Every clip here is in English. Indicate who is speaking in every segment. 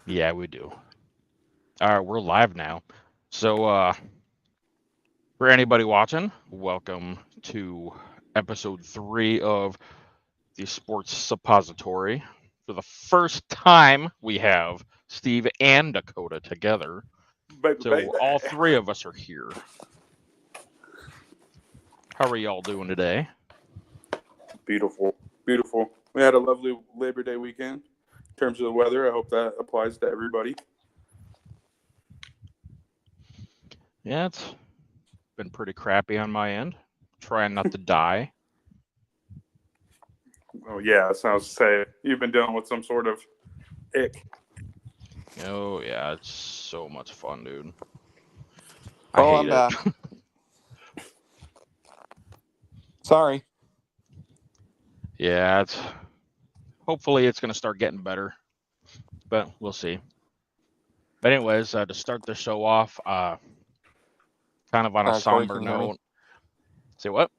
Speaker 1: Yeah, we do. All right, we're live now. So, for anybody watching, welcome to episode 3 of the Sports Suppository. For the first time, we have Steve and Dakota together.
Speaker 2: Baby, baby.
Speaker 1: So, all three of us are here. How are y'all doing today?
Speaker 2: Beautiful. Beautiful. We had a lovely Labor Day weekend. In terms of the weather, I hope that applies to everybody.
Speaker 1: Yeah, it's been pretty crappy on my end. Trying not to die.
Speaker 2: Oh, yeah, that sounds to say you've been dealing with some sort of ick.
Speaker 1: Oh, yeah, it's so much fun, dude. I
Speaker 3: Oh,
Speaker 1: hate
Speaker 3: I'm
Speaker 1: it.
Speaker 3: back. Sorry.
Speaker 1: Yeah, it's hopefully it's going to start getting better, but we'll see. But anyways, to start the show off, kind of on a
Speaker 3: Corey,
Speaker 1: somber
Speaker 3: can you hear me?
Speaker 1: note. Say what?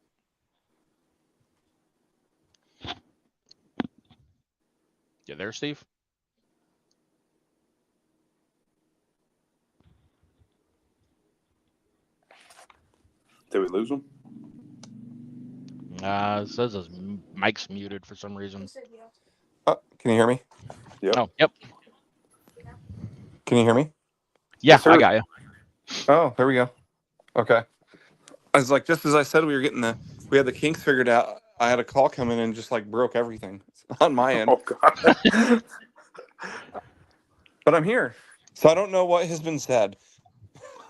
Speaker 1: You there, Steve?
Speaker 2: Did we lose him?
Speaker 1: It says his mic's muted for some reason.
Speaker 3: Oh, can you hear me?
Speaker 2: Yep.
Speaker 1: Oh, yep.
Speaker 3: Can you hear me?
Speaker 1: Yeah,
Speaker 2: Yes, sir.
Speaker 1: I got you.
Speaker 3: Oh, there we go. Okay. I was like, just as I said, we had the kinks figured out. I had a call come in and just like broke everything on my end.
Speaker 2: Oh, God.
Speaker 3: But I'm here, so I don't know what has been said.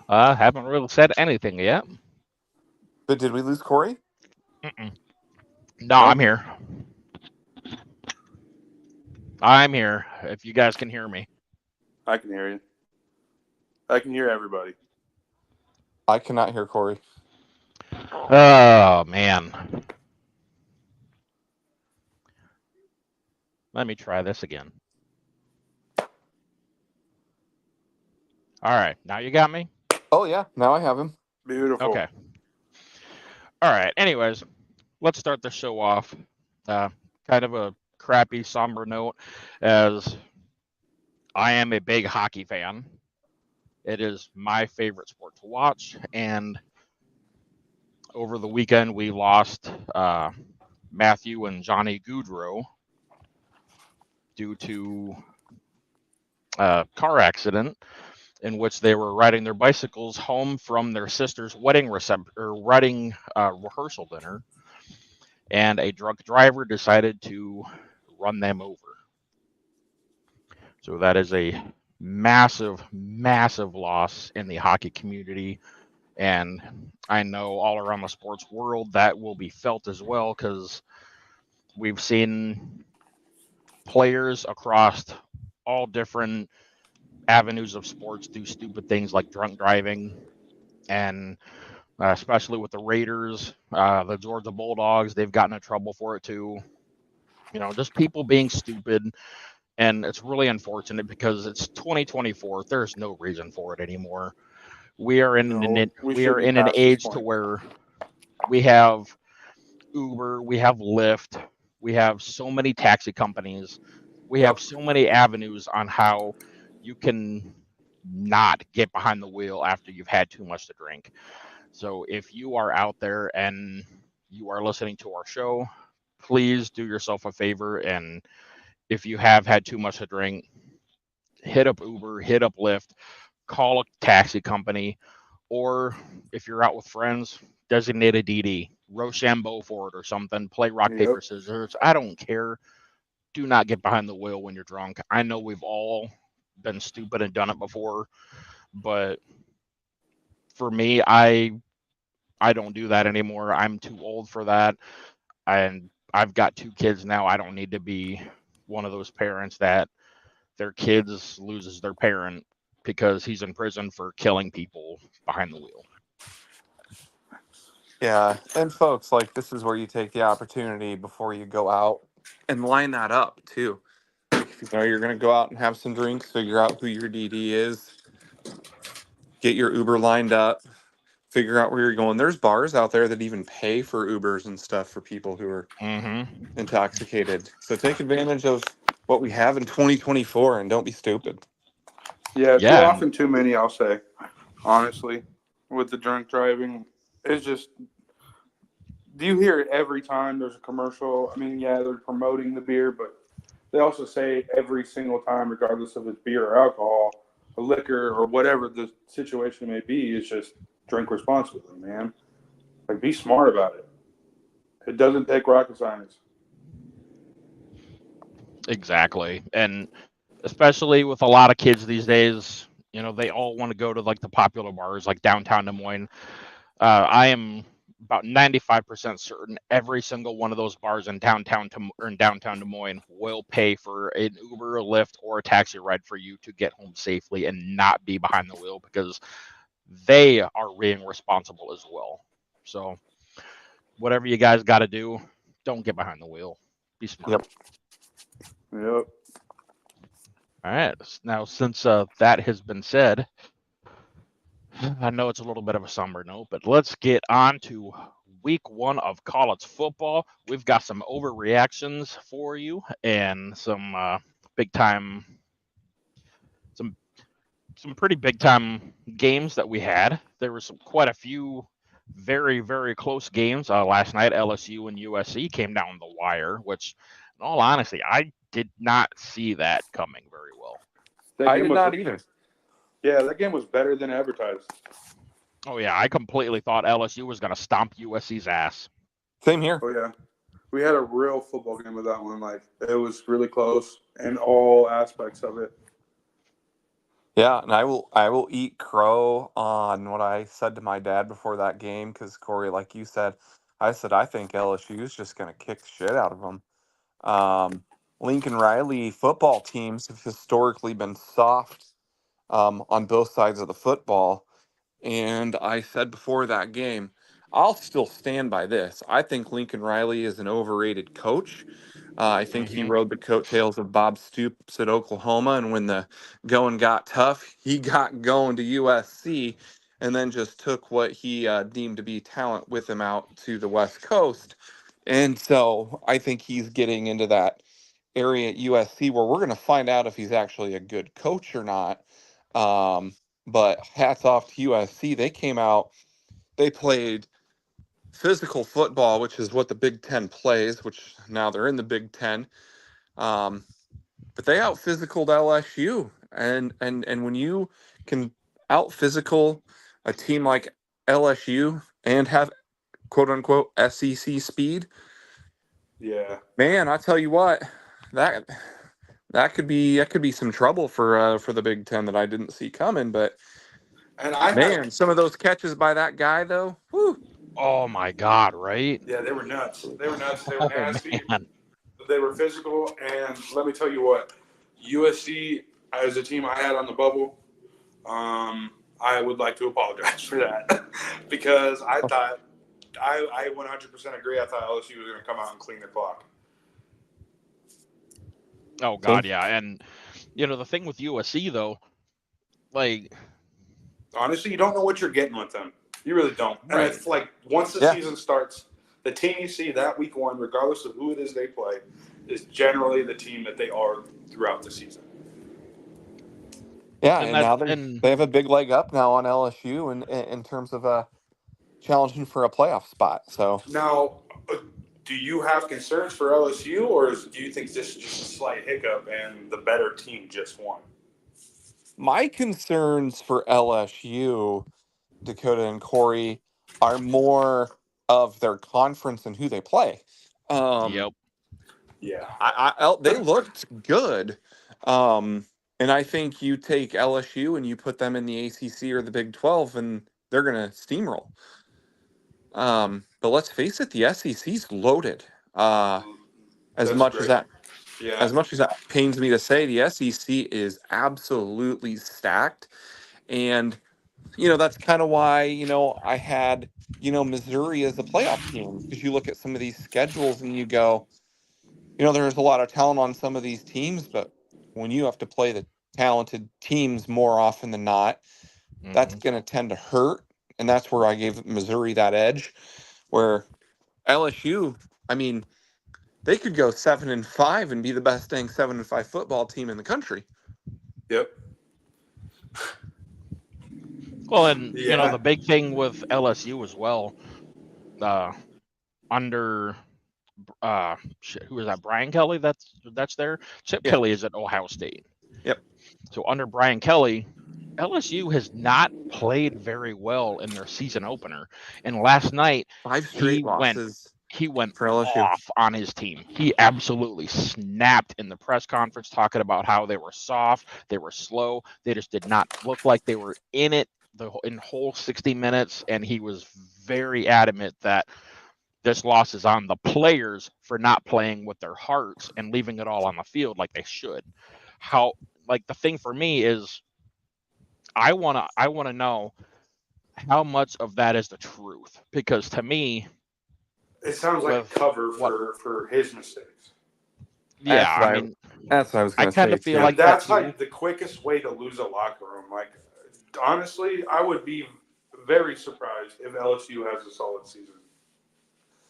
Speaker 1: Haven't really said anything yet.
Speaker 3: But did we lose Corey?
Speaker 1: Mm-mm. No,
Speaker 3: No.
Speaker 1: I'm here. I'm here. If you guys can hear me.
Speaker 2: I can hear you. I can hear everybody.
Speaker 3: I cannot hear Corey.
Speaker 1: Oh man. Let me try this again. All right, now you got me?
Speaker 3: Oh yeah, now I have him.
Speaker 2: Beautiful.
Speaker 1: Okay. All right. Anyways, let's start the show off. Kind of a crappy, somber note, as I am a big hockey fan. It is my favorite sport to watch, and over the weekend we lost Matthew and Johnny Gaudreau due to a car accident in which they were riding their bicycles home from their sister's wedding rehearsal dinner, and a drunk driver decided to run them over. So that is a massive, massive loss in the hockey community. And I know all around the sports world that will be felt as well, because we've seen players across all different avenues of sports do stupid things like drunk driving, and especially with the Raiders, the Georgia Bulldogs, they've gotten in trouble for it too. You know, just people being stupid. And it's really unfortunate because it's 2024. There's no reason for it anymore. We are in
Speaker 2: No, we
Speaker 1: we
Speaker 2: should
Speaker 1: are
Speaker 2: be
Speaker 1: in an
Speaker 2: past this
Speaker 1: age to
Speaker 2: point.
Speaker 1: where we have Uber, we have Lyft, we have so many taxi companies, we have
Speaker 2: Yep.
Speaker 1: so many avenues on how you can not get behind the wheel after you've had too much to drink. So if you are out there and you are listening to our show, please do yourself a favor, and if you have had too much to drink, hit up Uber, hit up Lyft, call a taxi company, or if you're out with friends, designate a DD, Rochambeau for it or something, play rock,
Speaker 2: Yep.
Speaker 1: paper, scissors. I don't care. Do not get behind the wheel when you're drunk. I know we've all been stupid and done it before, but for me, I don't do that anymore. I'm too old for that. And I've got 2 kids now. I don't need to be one of those parents that their kids loses their parent because he's in prison for killing people behind the wheel.
Speaker 3: Yeah, and folks, like this is where you take the opportunity before you go out and line that up too. If you know you're going to go out and have some drinks, figure out who your DD is, get your Uber lined up, figure out where you're going. There's bars out there that even pay for Ubers and stuff for people who are
Speaker 1: Mm-hmm.
Speaker 3: intoxicated. So take advantage of what we have in 2024 and don't be stupid.
Speaker 2: Yeah, too
Speaker 1: Yeah, and
Speaker 2: often, too many. I'll say honestly, with the drunk driving, it's just. Do you hear it every time there's a commercial? I mean, yeah, they're promoting the beer, but they also say every single time, regardless of it's beer or alcohol, or liquor or whatever the situation may be, is just drink responsibly, man. Like, be smart about it. It doesn't take rocket science.
Speaker 1: exactly. And especially with a lot of kids these days, they all want to go to like the popular bars like downtown Des Moines. I am about 95% certain every single one of those bars in downtown Des Moines will pay for an Uber, a Lyft, or a taxi ride for you to get home safely and not be behind the wheel because they are being responsible as well. So whatever you guys got to do, don't get behind the wheel. Be smart.
Speaker 3: Yep.
Speaker 2: Yep.
Speaker 1: All right. Now, since that has been said, I know it's a little bit of a somber note, but let's get on to week one of college football. We've got some overreactions for you and some big time, some pretty big time games that we had. There were quite a few very very close games last night. LSU and USC came down the wire, which, in all honesty, I did not see that coming very well.
Speaker 2: That
Speaker 3: I
Speaker 2: game
Speaker 3: did
Speaker 2: was,
Speaker 3: not either.
Speaker 2: yeah, that game was better than advertised.
Speaker 1: Oh yeah, I completely thought LSU was going to stomp USC's ass.
Speaker 3: Same here.
Speaker 2: Oh yeah, we had a real football game with that one. Like, it was really close in all aspects of it.
Speaker 3: Yeah, and I will eat crow on what I said to my dad before that game because Corey, like you said, I said I think LSU is just going to kick the shit out of them. Lincoln Riley football teams have historically been soft on both sides of the football. And I said before that game, I'll still stand by this. I think Lincoln Riley is an overrated coach. I think he
Speaker 1: Hmm.
Speaker 3: rode the coattails of Bob Stoops at Oklahoma. And when the going got tough, he got going to USC and then just took what he deemed to be talent with him out to the West Coast. And so I think he's getting into that area at USC where we're going to find out if he's actually a good coach or not. Um, but hats off to USC. They came out, they played physical football, which is what the Big Ten plays, which now they're in the Big Ten. Um, but they out physicaled LSU. And when you can out physical a team like LSU and have quote unquote SEC speed,
Speaker 2: Yeah,
Speaker 3: man, I tell you what, that that could be some trouble for the Big Ten that I didn't see coming. But
Speaker 2: and I had,
Speaker 3: man, some of those catches by that guy though, whew,
Speaker 1: Oh my God! Right?
Speaker 2: yeah, they were nuts. They were nuts. They were
Speaker 1: Oh
Speaker 2: nasty.
Speaker 1: man.
Speaker 2: They were physical, and let me tell you what, USC as a team I had on the bubble, I would like to apologize for that because I thought I 100% agree. I thought LSU was going to come out and clean the clock.
Speaker 1: Oh
Speaker 3: same,
Speaker 1: God, yeah. And the thing with USC though, like,
Speaker 2: Honestly, you don't know what you're getting with them. You really don't. And
Speaker 1: right?
Speaker 2: it's like once the
Speaker 3: yeah,
Speaker 2: season starts, the team you see that week one, regardless of who it is they play, is generally the team that they are throughout the season.
Speaker 3: yeah,
Speaker 1: And
Speaker 3: and
Speaker 1: that
Speaker 3: now they
Speaker 1: and
Speaker 3: they have a big leg up now on LSU in terms of challenging for a playoff spot. So
Speaker 2: Now, do you have concerns for LSU, or do you think this is just a slight hiccup and the better team just won?
Speaker 3: my concerns for LSU, Dakota and Corey, are more of their conference and who they play. Um,
Speaker 1: yep.
Speaker 2: Yeah.
Speaker 3: they looked good. Um, and I think you take LSU and you put them in the ACC or the Big 12 and they're going to steamroll. But let's face it, the SEC's loaded. As
Speaker 2: That's
Speaker 3: much as
Speaker 2: great.
Speaker 3: that
Speaker 2: Yeah.
Speaker 3: as much as that pains me to say, the SEC is absolutely stacked. And that's kind of why, I had, Missouri as a playoff team because you look at some of these schedules and you go, there's a lot of talent on some of these teams, but when you have to play the talented teams more often than not, that's
Speaker 1: Hmm.
Speaker 3: going to tend to hurt. And that's where I gave Missouri that edge. Where LSU, I mean, they could go 7-5 and be the best dang 7-5 football team in the country.
Speaker 2: Yep.
Speaker 1: Well, and
Speaker 2: Yeah.
Speaker 1: the big thing with LSU as well, uh, under who is that? Brian Kelly. That's there. Chip
Speaker 3: Yeah.
Speaker 1: Kelly is at Ohio State.
Speaker 3: Yep.
Speaker 1: So under Brian Kelly, LSU has not played very well in their season opener. And last night
Speaker 3: Five
Speaker 1: he
Speaker 3: straight
Speaker 1: went
Speaker 3: losses
Speaker 1: he went
Speaker 3: for LSU.
Speaker 1: off on his team. He absolutely snapped in the press conference talking about how they were soft, they were slow, they just did not look like they were in it in whole 60 minutes, and he was very adamant that this loss is on the players for not playing with their hearts and leaving it all on the field like they should. How like the thing for me is I want to know how much of that is the truth, because to me
Speaker 2: It sounds like
Speaker 1: with
Speaker 2: a cover
Speaker 1: what
Speaker 2: for his mistakes.
Speaker 1: yeah, I mean
Speaker 3: That's what I was
Speaker 1: I
Speaker 3: gonna
Speaker 1: kind
Speaker 3: say
Speaker 1: of feel
Speaker 3: too.
Speaker 2: And
Speaker 1: like that
Speaker 2: that's
Speaker 1: too.
Speaker 2: like the quickest way to lose a locker room. Like, honestly, I would be very surprised if LSU has a solid season.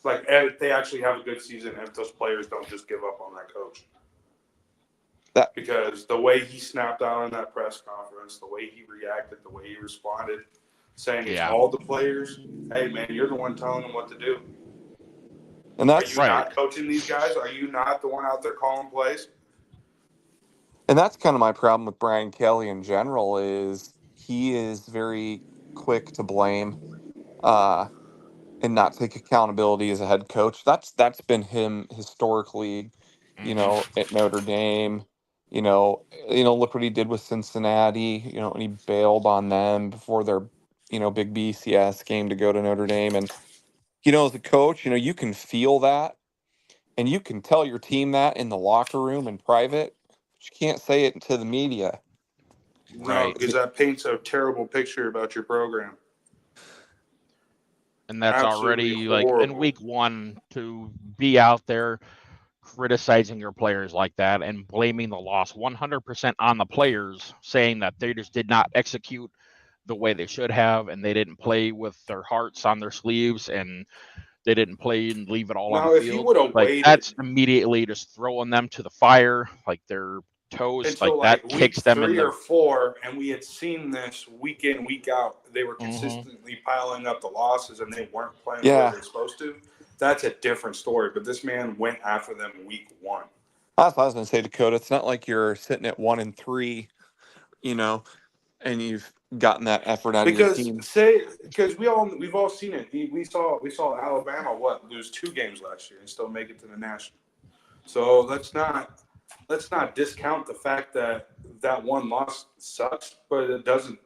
Speaker 2: Like, if they actually have a good season, if those players don't just give up on that coach.
Speaker 3: That
Speaker 2: Because the way he snapped out in that press conference, the way he reacted, the way he responded, saying it's
Speaker 1: Yeah,
Speaker 2: all the players. Hey, man, you're the one telling them what to do.
Speaker 3: and
Speaker 2: Are you
Speaker 3: that's
Speaker 1: right.
Speaker 2: not coaching these guys? Are you not the one out there calling plays?
Speaker 3: and that's kind of my problem with Brian Kelly in general is he is very quick to blame uh and not take accountability as a head coach. That's been him historically,
Speaker 1: Hmm.
Speaker 3: at Notre Dame. Look what he did with Cincinnati, and he bailed on them before their, big BCS game to go to Notre Dame. And, as a coach, you can feel that and you can tell your team that in the locker room in private, but you can't say it to the media.
Speaker 2: No,
Speaker 1: Right.
Speaker 2: because that paints a terrible picture about your program.
Speaker 1: And that's
Speaker 2: Absolutely
Speaker 1: already like in
Speaker 2: horrible.
Speaker 1: week one to be out there criticizing your players like that and blaming the loss 100% on the players, saying that they just did not execute the way they should have, and they didn't play with their hearts on their sleeves, and they didn't play and leave it all on the
Speaker 2: Now, if he
Speaker 1: field.
Speaker 2: would have
Speaker 1: Like
Speaker 2: waited
Speaker 1: that's immediately just throwing them to the fire, like their toes, like
Speaker 2: until
Speaker 1: that
Speaker 2: like week
Speaker 1: kicks them in
Speaker 2: 3 or 4, and we had seen this week in, week out, they were
Speaker 1: the.
Speaker 2: consistently piling up the losses and they weren't playing the way
Speaker 3: Yeah,
Speaker 2: they're supposed to. That's a different story. But this man went after them week 1.
Speaker 3: that's what I was going to say, Dakota. It's not like you're sitting at 1-3, you know, and you've gotten that effort out of your
Speaker 2: Because
Speaker 3: team.
Speaker 2: we've all seen it. We saw Alabama lose 2 games last year and still make it to the national. So let's not discount the fact that that one loss sucks, but it doesn't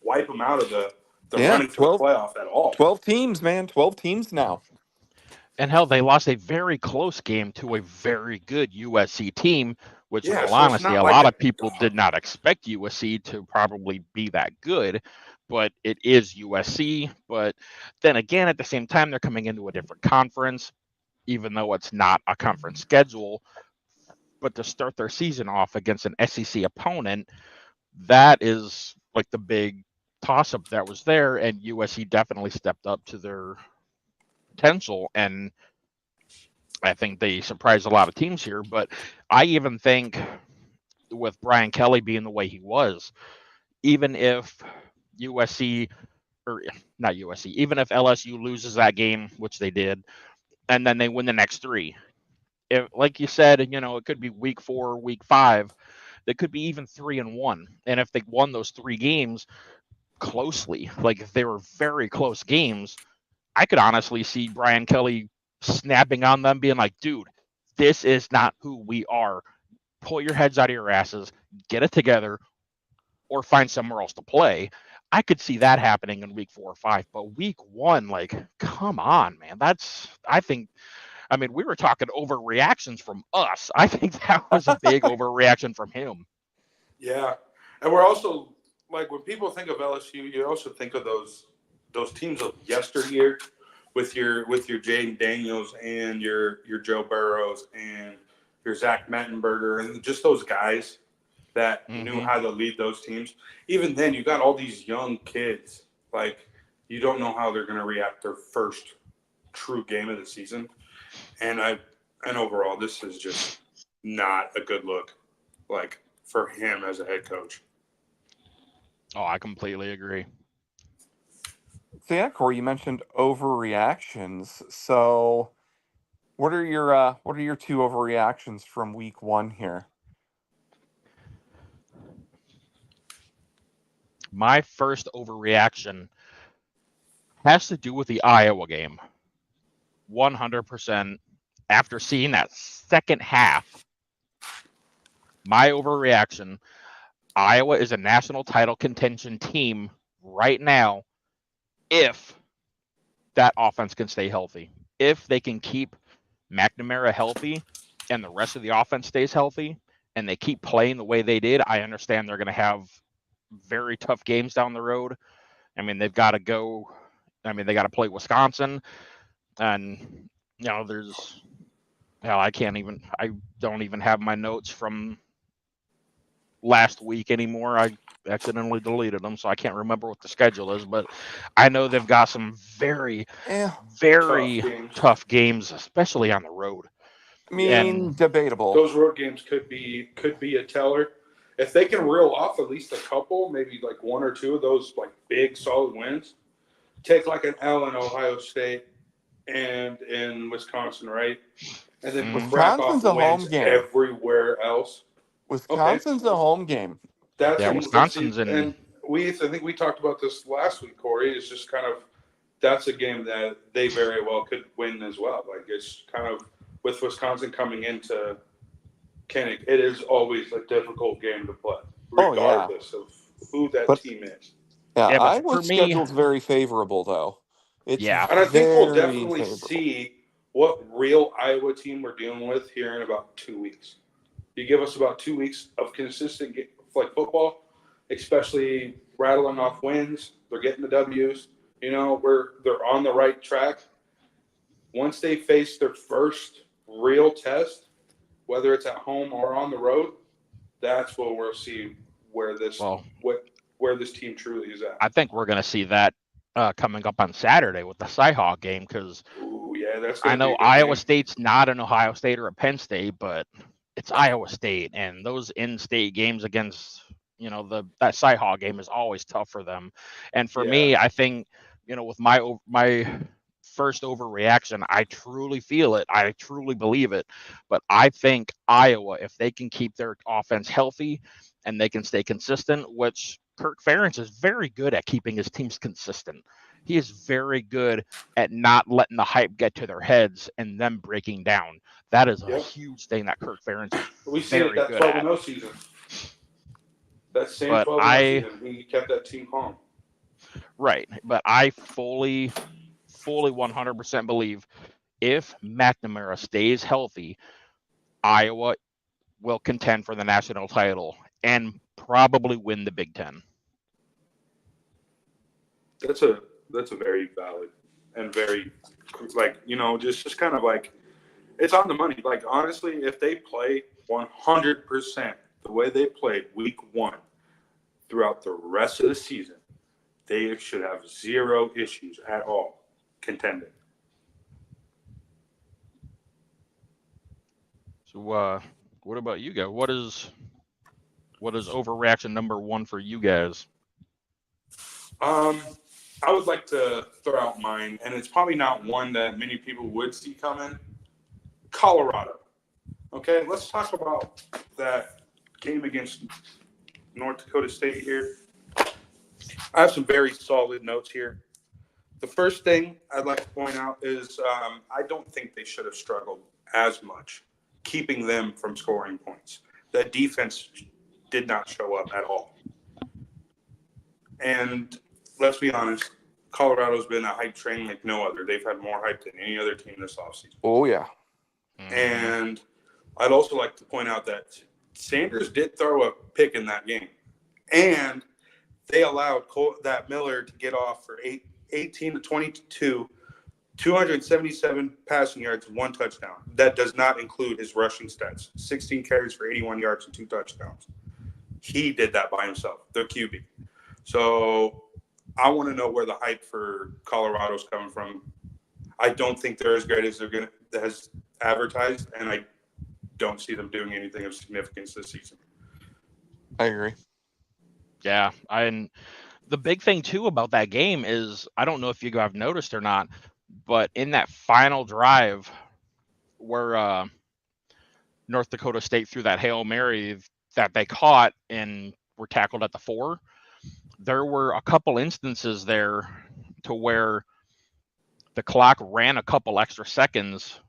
Speaker 2: wipe them out of the
Speaker 3: Yeah,
Speaker 2: running for the playoff at all.
Speaker 3: 12 teams, man. 12 teams now.
Speaker 1: And hell, they lost a very close game to a very good USC team, which, in
Speaker 2: Yeah,
Speaker 1: all
Speaker 2: so it's
Speaker 1: honesty,
Speaker 2: not
Speaker 1: a
Speaker 2: like
Speaker 1: lot
Speaker 2: a
Speaker 1: of people did not expect USC to probably be that good. But it is USC. But then again, at the same time, they're coming into a different conference, even though it's not a conference schedule. But to start their season off against an SEC opponent, that is like the big toss up that was there. And USC definitely stepped up to their potential, and I think they surprised a lot of teams here. But I even think with Brian Kelly being the way he was, even if USC or not USC, even if LSU loses that game, which they did, and then they win the next three, if like you said, it could be week 4, week 5, they could be even 3-1. And if they won those 3 games closely, like if they were very close games, I could honestly see Brian Kelly snapping on them, being like, dude, this is not who we are. Pull your heads out of your asses, get it together, or find somewhere else to play. I could see that happening in week 4 or 5, but week 1, like, come on, man. I mean, we were talking overreactions from us. I think that was a big overreaction from him.
Speaker 2: Yeah, and we're also like when people think of LSU, you also think of those teams of yesteryear with your Jaden Daniels and your Joe Burrows and your Zach Mettenberger and just those guys that knew
Speaker 1: Hmm.
Speaker 2: how to lead those teams. Even then, you got all these young kids. Like you don't know how they're going to react their first true game of the season. And overall, this is just not a good look. Like for him as a head coach.
Speaker 1: Oh, I completely agree.
Speaker 3: So yeah, Corey, you mentioned overreactions. So what are your two overreactions from week one here?
Speaker 1: My first overreaction has to do with the Iowa game. 100%. After seeing that second half, my overreaction, Iowa is a national title contention team right now if that offense can stay healthy. If they can keep McNamara healthy and the rest of the offense stays healthy and they keep playing the way they did, I understand they're going to have very tough games down the road. I mean, they've got to go. I mean, they got to play Wisconsin, and there's. Hell, I don't even have my notes from last week anymore. I accidentally deleted them, so I can't remember what the schedule is. But I know they've got some very,
Speaker 3: Eh,
Speaker 2: Tough
Speaker 1: very
Speaker 2: games.
Speaker 1: tough games, especially on the road.
Speaker 3: I
Speaker 2: Yeah,
Speaker 3: mean,
Speaker 1: And
Speaker 3: debatable.
Speaker 2: those road games could be a teller. If they can reel off at least a couple, maybe like one or two of those like big solid wins, take like an L in Ohio State and in Wisconsin, right? And then
Speaker 1: mhm,
Speaker 2: crack off
Speaker 3: Wisconsin's a home
Speaker 2: wins
Speaker 3: game.
Speaker 2: everywhere else. Okay,
Speaker 3: Wisconsin's a home game.
Speaker 2: that's
Speaker 1: yeah,
Speaker 2: and see,
Speaker 1: Wisconsin's in.
Speaker 2: and I think we talked about this last week, Corey. It's just kind of that's a game that they very well could win as well. Like it's kind of with Wisconsin coming into Kinnick, it is always a difficult game to play,
Speaker 3: Oh yeah,
Speaker 2: regardless of who that
Speaker 3: but
Speaker 2: team is.
Speaker 3: yeah,
Speaker 1: Yeah, but for
Speaker 3: Iowa's
Speaker 1: me,
Speaker 3: schedule's very favorable though. It's
Speaker 1: yeah,
Speaker 2: And I think we'll
Speaker 3: very
Speaker 2: definitely
Speaker 3: favorable.
Speaker 2: see what real Iowa team we're dealing with here in about 2 weeks. You give us about 2 weeks of consistent like football, especially rattling off wins. They're getting the W's. They're on the right track. Once they face their first real test, whether it's at home or on the road, that's where we'll see where this
Speaker 1: well,
Speaker 2: what where this team truly is at.
Speaker 1: I think we're going to see that coming up on Saturday with the Cyhawk game because
Speaker 2: Ooh, yeah, that's
Speaker 1: I
Speaker 2: going to be
Speaker 1: know
Speaker 2: a good
Speaker 1: Iowa
Speaker 2: game.
Speaker 1: State's not an Ohio State or a Penn State, but it's Iowa State, and those in-state games against that Cyhawk game is always tough for them. And for
Speaker 2: Yeah,
Speaker 1: me, I think with my first overreaction, I truly feel it, I truly believe it, but I think Iowa, if they can keep their offense healthy and they can stay consistent, which Kirk Ferentz is very good at keeping his teams consistent. He is very good at not letting the hype get to their heads and them breaking down. That is a
Speaker 2: yep.
Speaker 1: huge thing that Kirk Ferentz is
Speaker 2: We seen it
Speaker 1: very
Speaker 2: that
Speaker 1: good
Speaker 2: 12 and
Speaker 1: at.
Speaker 2: 0 season. That same
Speaker 1: But
Speaker 2: 12 and 0
Speaker 1: I
Speaker 2: season, he kept that team calm.
Speaker 1: right, but I fully 100% believe if McNamara stays healthy, Iowa will contend for the national title and probably win the Big Ten.
Speaker 2: That's a very valid and very just kind of like it's on the money. Like honestly, if they play 100% the way they played week one throughout the rest of the season, they should have zero issues at all contending.
Speaker 1: So, what about you guys? What is overreaction number one for you guys?
Speaker 2: Um, I would like to throw out mine, and it's probably not one that many people would see coming. Colorado. Okay, let's talk about that game against North Dakota State here. I have some very solid notes here. The first thing I'd like to point out is I don't think they should have struggled as much keeping them from scoring points. The defense did not show up at all. And let's be honest, Colorado's been a hype train like no other. They've had more hype than any other team this offseason.
Speaker 3: Oh yeah.
Speaker 1: Mm-hmm.
Speaker 2: And I'd also like to point out that Sanders did throw a pick in that game. And they allowed that Miller to get off for 18 to 22, 277 passing yards, and one touchdown. That does not include his rushing stats. 16 carries for 81 yards and two touchdowns. He did that by himself, the QB. So I want to know where the hype for Colorado's coming from. I don't think they're as great as as advertised, and I don't see them doing anything of significance this season.
Speaker 3: I agree.
Speaker 1: Yeah, and the big thing too about that game is I don't know if you guys have noticed or not, but in that final drive where North Dakota State threw that Hail Mary that they caught and were tackled at the 4, there were a couple instances there to where the clock ran a couple extra seconds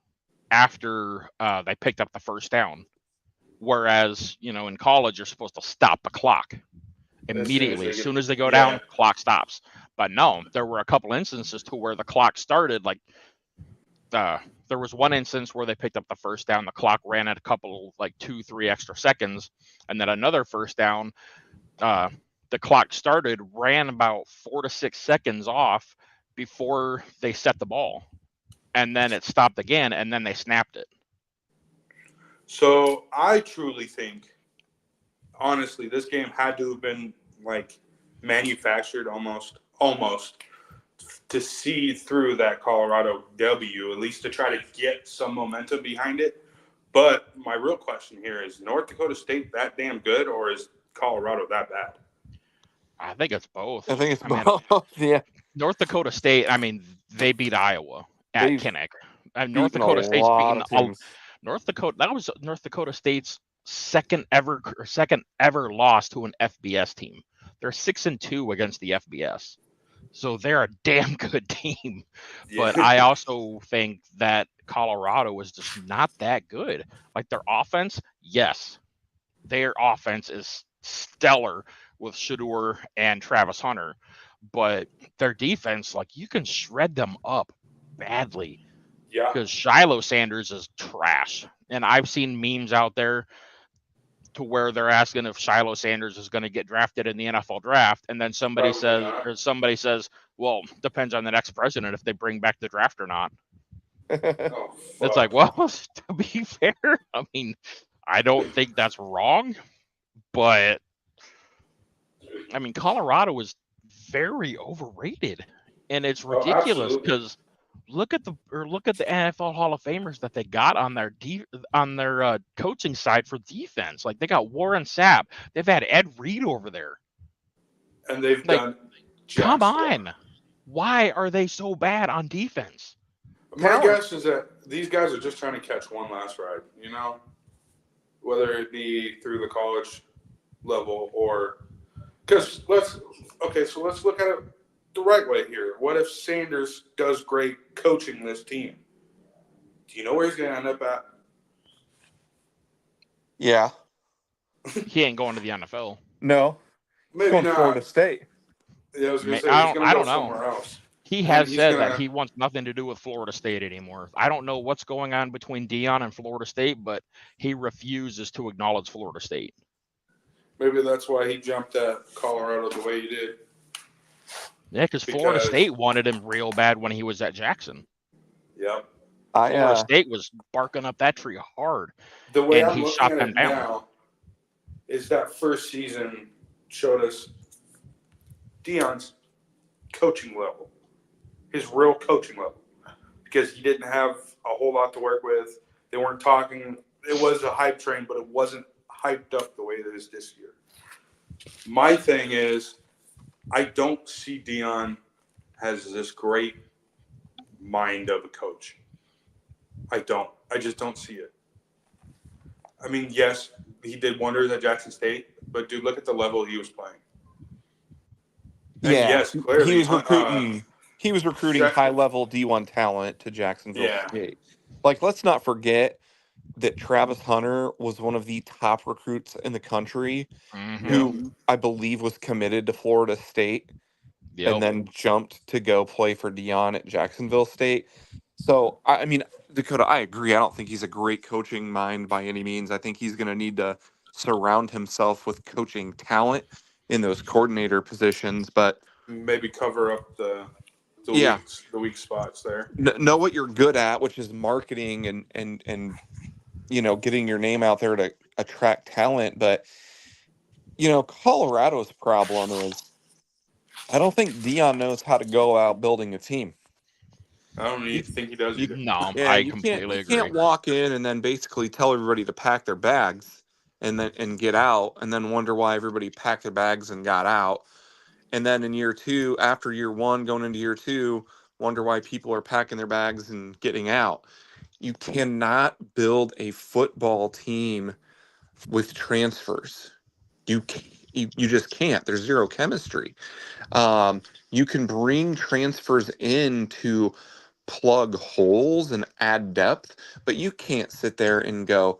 Speaker 1: after they picked up the first down. Whereas, in college, you're supposed to stop the clock
Speaker 2: As soon as
Speaker 1: immediately.
Speaker 2: they
Speaker 1: As
Speaker 2: get,
Speaker 1: soon as they go
Speaker 2: yeah.
Speaker 1: down, clock stops. But no, there were a couple instances to where the clock started. Like there was one instance where they picked up the first down. The clock ran at a couple, like 2-3 extra seconds, and then another first down. The clock started, ran about 4 to 6 seconds off before they set the ball, and then it stopped again, and then they snapped it.
Speaker 2: So I truly think, honestly, this game had to have been like manufactured almost to see through that Colorado W, at least to try to get some momentum behind it. But my real question here is North Dakota State that damn good, or is Colorado that bad?
Speaker 1: I think it's both.
Speaker 3: I think it's
Speaker 1: I mean,
Speaker 3: both. Yeah,
Speaker 1: North Dakota State, I mean, they beat Iowa at
Speaker 3: they've
Speaker 1: Kinnick. And North
Speaker 3: beaten a
Speaker 1: Dakota State's
Speaker 3: lot
Speaker 1: beaten
Speaker 3: of teams.
Speaker 1: North Dakota. That was North Dakota State's second ever loss to an FBS team. They're 6-2 against the FBS, so they're a damn good team.
Speaker 2: Yeah.
Speaker 1: But I also think that Colorado is just not that good. Like their offense, yes, their offense is stellar with Shador and Travis Hunter, but their defense, like you can shred them up badly
Speaker 2: Yeah.
Speaker 1: because Shiloh Sanders is trash. And I've seen memes out there to where they're asking if Shiloh Sanders is going to get drafted in the NFL draft, and then somebody says, "Well, depends on the next president if they bring back the draft or not."
Speaker 2: Oh,
Speaker 1: It's
Speaker 2: fuck.
Speaker 1: like, well, to be fair, I mean, I don't think that's wrong, but I mean, Colorado is very overrated, and it's
Speaker 2: Oh,
Speaker 1: ridiculous
Speaker 2: absolutely.
Speaker 1: because look at the NFL Hall of Famers that they got on their coaching side for defense. Like they got Warren Sapp, they've had Ed Reed over there.
Speaker 2: And they've
Speaker 1: Like,
Speaker 2: done
Speaker 1: come
Speaker 2: jack squat.
Speaker 1: on, why are they so bad on defense?
Speaker 2: My
Speaker 3: Talent.
Speaker 2: guess is that these guys are just trying to catch one last ride, whether it be through the college level or because let's look at it the right way here. What if Sanders does great coaching this team? Do you know where he's going to end up at?
Speaker 3: Yeah.
Speaker 1: He ain't going to the NFL.
Speaker 3: No.
Speaker 2: Maybe
Speaker 3: Going to
Speaker 2: not.
Speaker 3: Florida State.
Speaker 2: Yeah, I was going to say he's going to go somewhere else.
Speaker 1: He
Speaker 2: And
Speaker 1: has
Speaker 2: he's
Speaker 1: said
Speaker 2: gonna-
Speaker 1: that he wants nothing to do with Florida State anymore. I don't know what's going on between Dion and Florida State, but he refuses to acknowledge Florida State.
Speaker 2: Maybe that's why he jumped at Colorado the way he did.
Speaker 1: Yeah, because Florida State wanted him real bad when he was at Jackson.
Speaker 2: Yep.
Speaker 1: Florida State was barking up that tree hard.
Speaker 2: The way
Speaker 1: and
Speaker 2: I'm
Speaker 1: he
Speaker 2: looking
Speaker 1: shot
Speaker 2: at
Speaker 1: them
Speaker 2: it
Speaker 1: down.
Speaker 2: now is that first season showed us Dion's coaching level, his real coaching level, because he didn't have a whole lot to work with. They weren't talking. It was a hype train, but it wasn't hyped up the way it is this year. My thing is, I don't see Dion as this great mind of a coach. I don't. I just don't see it. I mean, yes, he did wonders at Jackson State, but dude, look at the level he was playing. And yes, clearly
Speaker 3: he was recruiting high-level D1 talent to Jacksonville State. Like, let's not forget that Travis Hunter was one of the top recruits in the country, who I believe was committed to Florida State and then jumped to go play for Dion at Jacksonville State. So, I mean, Dakota, I agree. I don't think he's a great coaching mind by any means. I think he's going to need to surround himself with coaching talent in those coordinator positions, but
Speaker 2: maybe cover up the weak spots there.
Speaker 3: Know what you're good at, which is marketing and getting your name out there to attract talent. But Colorado's problem is I don't think Dion knows how to go out building a team.
Speaker 2: I don't even think he does either.
Speaker 1: No, I completely agree.
Speaker 3: You can't walk in and then basically tell everybody to pack their bags and get out, and then wonder why everybody packed their bags and got out. And then in year two, after year one, going into year two, wonder why people are packing their bags and getting out. You cannot build a football team with transfers. You just can't. There's zero chemistry. Um, you can bring transfers in to plug holes and add depth, but you can't sit there and go,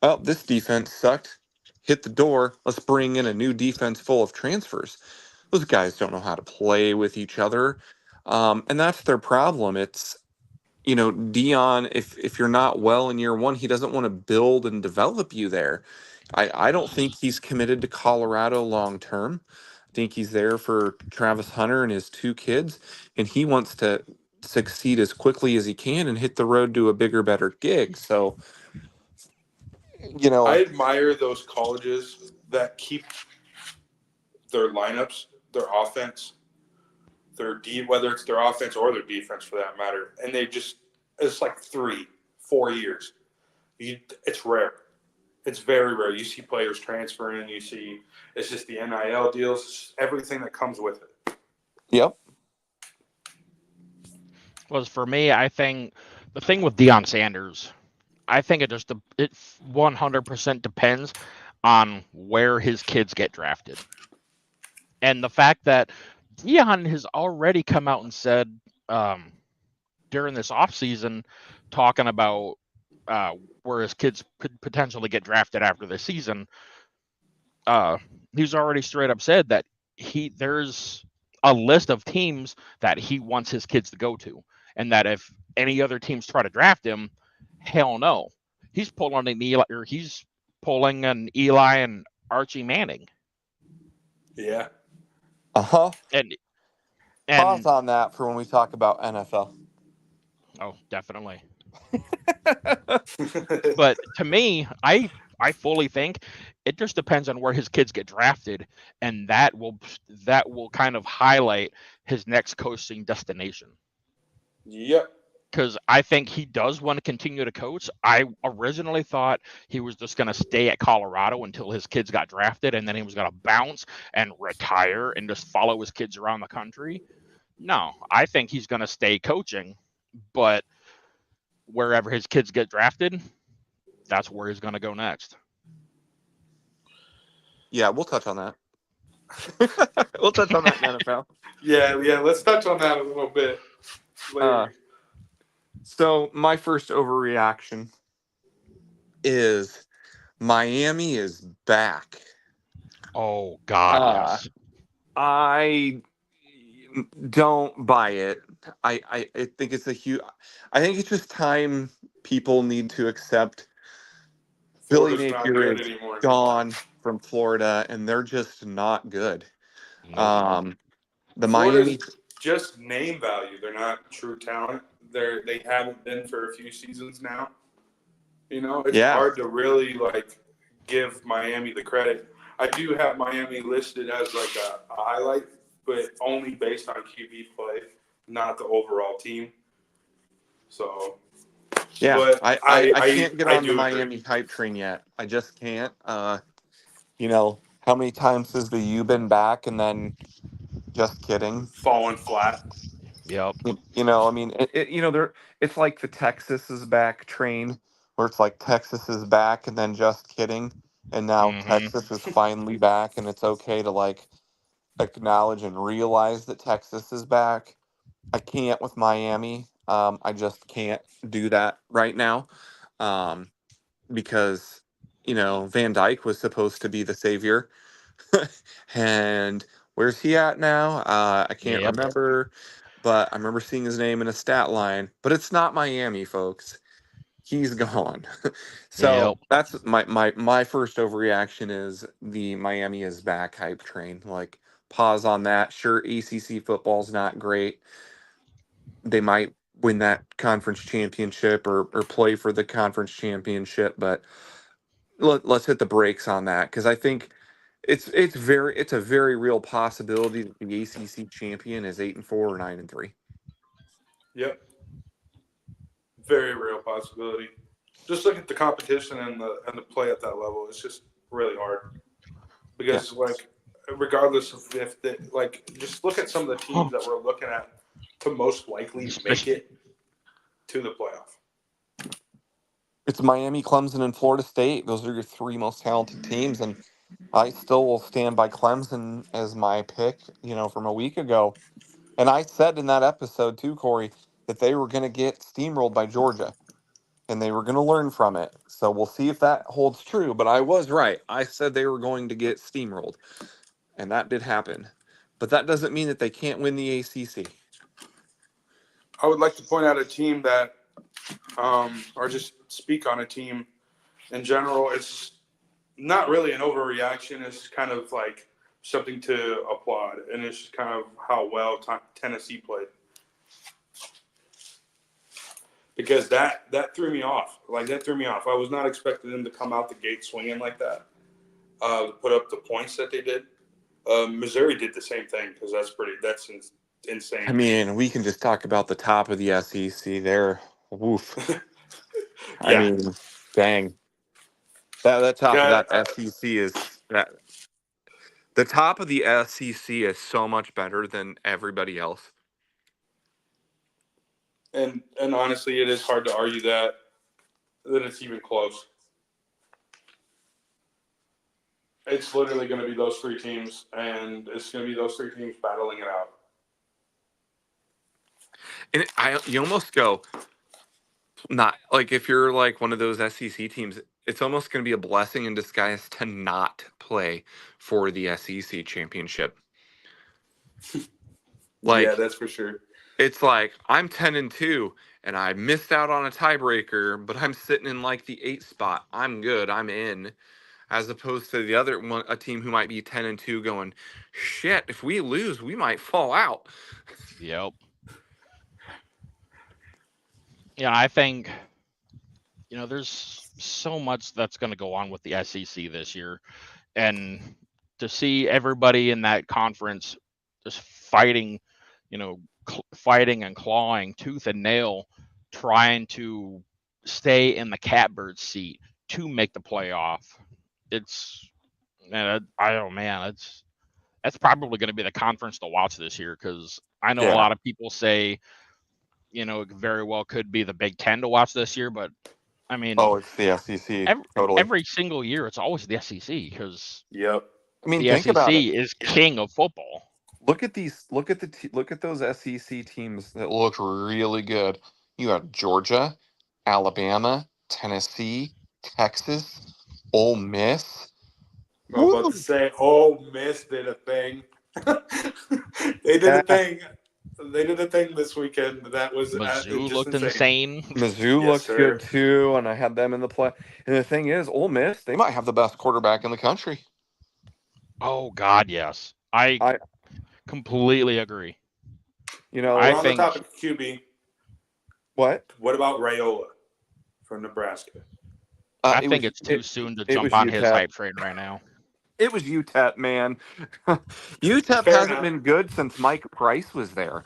Speaker 3: "Oh, this defense sucked. Hit the door. Let's bring in a new defense full of transfers." Those guys don't know how to play with each other, and that's their problem. It's Dion. If you're not well in year one, he doesn't want to build and develop you there. I don't think he's committed to Colorado long term. I think he's there for Travis Hunter and his two kids, and he wants to succeed as quickly as he can and hit the road to a bigger, better gig. So, you
Speaker 2: I
Speaker 3: know,
Speaker 2: admire those colleges that keep their lineups, their offense, whether it's their offense or their defense for that matter, and it's like 3-4 years. It's rare. It's very rare. You see players transferring. You see it's just the NIL deals, it's just everything that comes with it.
Speaker 3: yep.
Speaker 1: Was for me, I think the thing with Deion Sanders, I think it 100% depends on where his kids get drafted. And the fact that Deion has already come out and said um, during this offseason, talking about where his kids could potentially get drafted after the season, uh, he's already straight up said that there's a list of teams that he wants his kids to go to, and that if any other teams try to draft him, hell no, he's pulling an Eli and Archie Manning,
Speaker 2: Yeah.
Speaker 3: Uh-huh.
Speaker 1: and
Speaker 3: Pause
Speaker 1: and
Speaker 3: on that for when we talk about NFL.
Speaker 1: oh, definitely. But to me, I fully think it just depends on where his kids get drafted, and that will kind of highlight his next coaching destination.
Speaker 2: Yep.
Speaker 1: Because I think he does want to continue to coach. I originally thought he was just going to stay at Colorado until his kids got drafted, and then he was going to bounce and retire and just follow his kids around the country. No, I think he's going to stay coaching, but wherever his kids get drafted, that's where he's going to go next.
Speaker 3: Yeah, we'll touch on that. We'll touch on that in NFL.
Speaker 2: Yeah. Let's touch on that a little bit
Speaker 3: Uh,
Speaker 2: later.
Speaker 3: so my first overreaction is Miami is back.
Speaker 1: Oh God,
Speaker 3: Uh,
Speaker 1: yes.
Speaker 3: I don't buy it. I think it's a huge. I think it's just time people need to accept Billy
Speaker 2: Florida's not
Speaker 3: Napier
Speaker 2: good
Speaker 3: is
Speaker 2: anymore.
Speaker 3: gone from Florida, and they're just not good.
Speaker 1: Nope.
Speaker 3: Um, the
Speaker 2: Florida's
Speaker 3: Miami,
Speaker 2: just name value. They're not true talent. They haven't been for a few seasons now. It's
Speaker 3: yeah,
Speaker 2: hard to really give Miami the credit. I do have Miami listed as like a highlight, but only based on QB play, not the overall team. So,
Speaker 3: yeah.
Speaker 2: but
Speaker 3: I can't get
Speaker 2: I
Speaker 3: on the
Speaker 2: do agree.
Speaker 3: Miami hype train yet. I just can't. How many times has the U been back and then just kidding?
Speaker 2: Falling flat.
Speaker 1: Yep.
Speaker 3: I mean, it's like the Texas is back train, where it's like Texas is back and then just kidding, and now
Speaker 1: Hmm.
Speaker 3: Texas is finally back, and it's okay to like acknowledge and realize that Texas is back. I can't with Miami. I just can't do that right now, um, because Van Dyke was supposed to be the savior, and where's he at now? I can't
Speaker 1: Yep.
Speaker 3: remember, but I remember seeing his name in a stat line. But it's not Miami, folks. He's gone. So
Speaker 1: Yep.
Speaker 3: that's my first overreaction is the Miami is back hype train. Like, pause on that. Sure, ACC football's not great. They might win that conference championship or play for the conference championship, but let's hit the brakes on that, because I think it's a very real possibility that the ACC champion is 8-4 or 9-3.
Speaker 2: Yep, very real possibility. Just look at the competition and the play at that level. It's just really hard
Speaker 3: Yeah.
Speaker 2: because, like, regardless of if the like, just look at some of the teams that we're looking at to most likely make it to the playoff.
Speaker 3: It's Miami, Clemson, and Florida State. Those are your three most talented teams, and I still will stand by Clemson as my pick, from a week ago. And I said in that episode too, Corey, that they were going to get steamrolled by Georgia and they were going to learn from it. So we'll see if that holds true. But I was right. I said they were going to get steamrolled, and that did happen. But that doesn't mean that they can't win the ACC.
Speaker 2: I would like to point out a team that, or just speak on a team in general. It's not really an overreaction. It's kind of like something to applaud, and it's kind of how well Tennessee played. Because that threw me off. Like, that threw me off. I was not expecting them to come out the gate swinging like that. Put up the points that they did. Missouri did the same thing because that's insane.
Speaker 3: I mean, we can just talk about the top of the SEC there. Woof. I
Speaker 2: Yeah.
Speaker 3: mean, dang. That top of
Speaker 2: God,
Speaker 3: that SEC is that the top of the SEC is so much better than everybody else.
Speaker 2: and honestly, it is hard to argue that it's even close. It's literally going to be those three teams, and it's going to be those three teams battling it out.
Speaker 3: And you almost go, not like if you're like one of those SEC teams, it's almost going to be a blessing in disguise to not play for the SEC championship.
Speaker 2: Yeah,
Speaker 3: Like,
Speaker 2: that's for sure.
Speaker 3: it's like I'm 10-2 and I missed out on a tiebreaker, but I'm sitting in like the 8th spot. I'm good. I'm in. As opposed to the other one, a team who might be 10-2 going, shit, if we lose, we might fall out.
Speaker 1: Yep. Yeah, I think there's so much that's going to go on with the SEC this year, and to see everybody in that conference just fighting, fighting and clawing tooth and nail, trying to stay in the catbird seat to make the playoff. It's, man, that's probably going to be the conference to watch this year, because I know a
Speaker 3: Yeah.
Speaker 1: lot of people say, it very well could be the Big Ten to watch this year, but I mean,
Speaker 3: Oh, it's the SEC. Totally.
Speaker 1: every single year it's always the SEC, because
Speaker 2: Yep.
Speaker 3: I mean,
Speaker 1: the
Speaker 3: think about
Speaker 1: SEC
Speaker 3: it.
Speaker 1: is king of football.
Speaker 3: Look at these. Look at those SEC teams that look really good. You have Georgia, Alabama, Tennessee, Texas, Ole Miss.
Speaker 2: I was about
Speaker 3: Woo!
Speaker 2: to say, Ole Miss did a thing. They did a thing. They did a thing this weekend that was
Speaker 1: Mizzou
Speaker 2: just
Speaker 1: looked
Speaker 2: insane.
Speaker 1: insane.
Speaker 3: Mizzou
Speaker 2: Yes,
Speaker 3: looked good
Speaker 2: sir.
Speaker 3: too, and I had them in the play. And the thing is, Ole Miss, they might have the best quarterback in the country.
Speaker 1: Oh God, yes. I
Speaker 3: I,
Speaker 1: completely agree.
Speaker 2: We're
Speaker 1: I
Speaker 2: on the
Speaker 1: think
Speaker 2: topic of QB.
Speaker 3: what?
Speaker 2: What about Raiola from Nebraska?
Speaker 1: I
Speaker 3: It
Speaker 1: think
Speaker 3: was
Speaker 1: it's too soon to
Speaker 3: it
Speaker 1: jump
Speaker 3: was
Speaker 1: on his
Speaker 3: UTEP.
Speaker 1: hype train right now.
Speaker 3: It was UTEP, man. UTEP
Speaker 2: Fair
Speaker 3: hasn't
Speaker 2: enough.
Speaker 3: been good since Mike Price was there.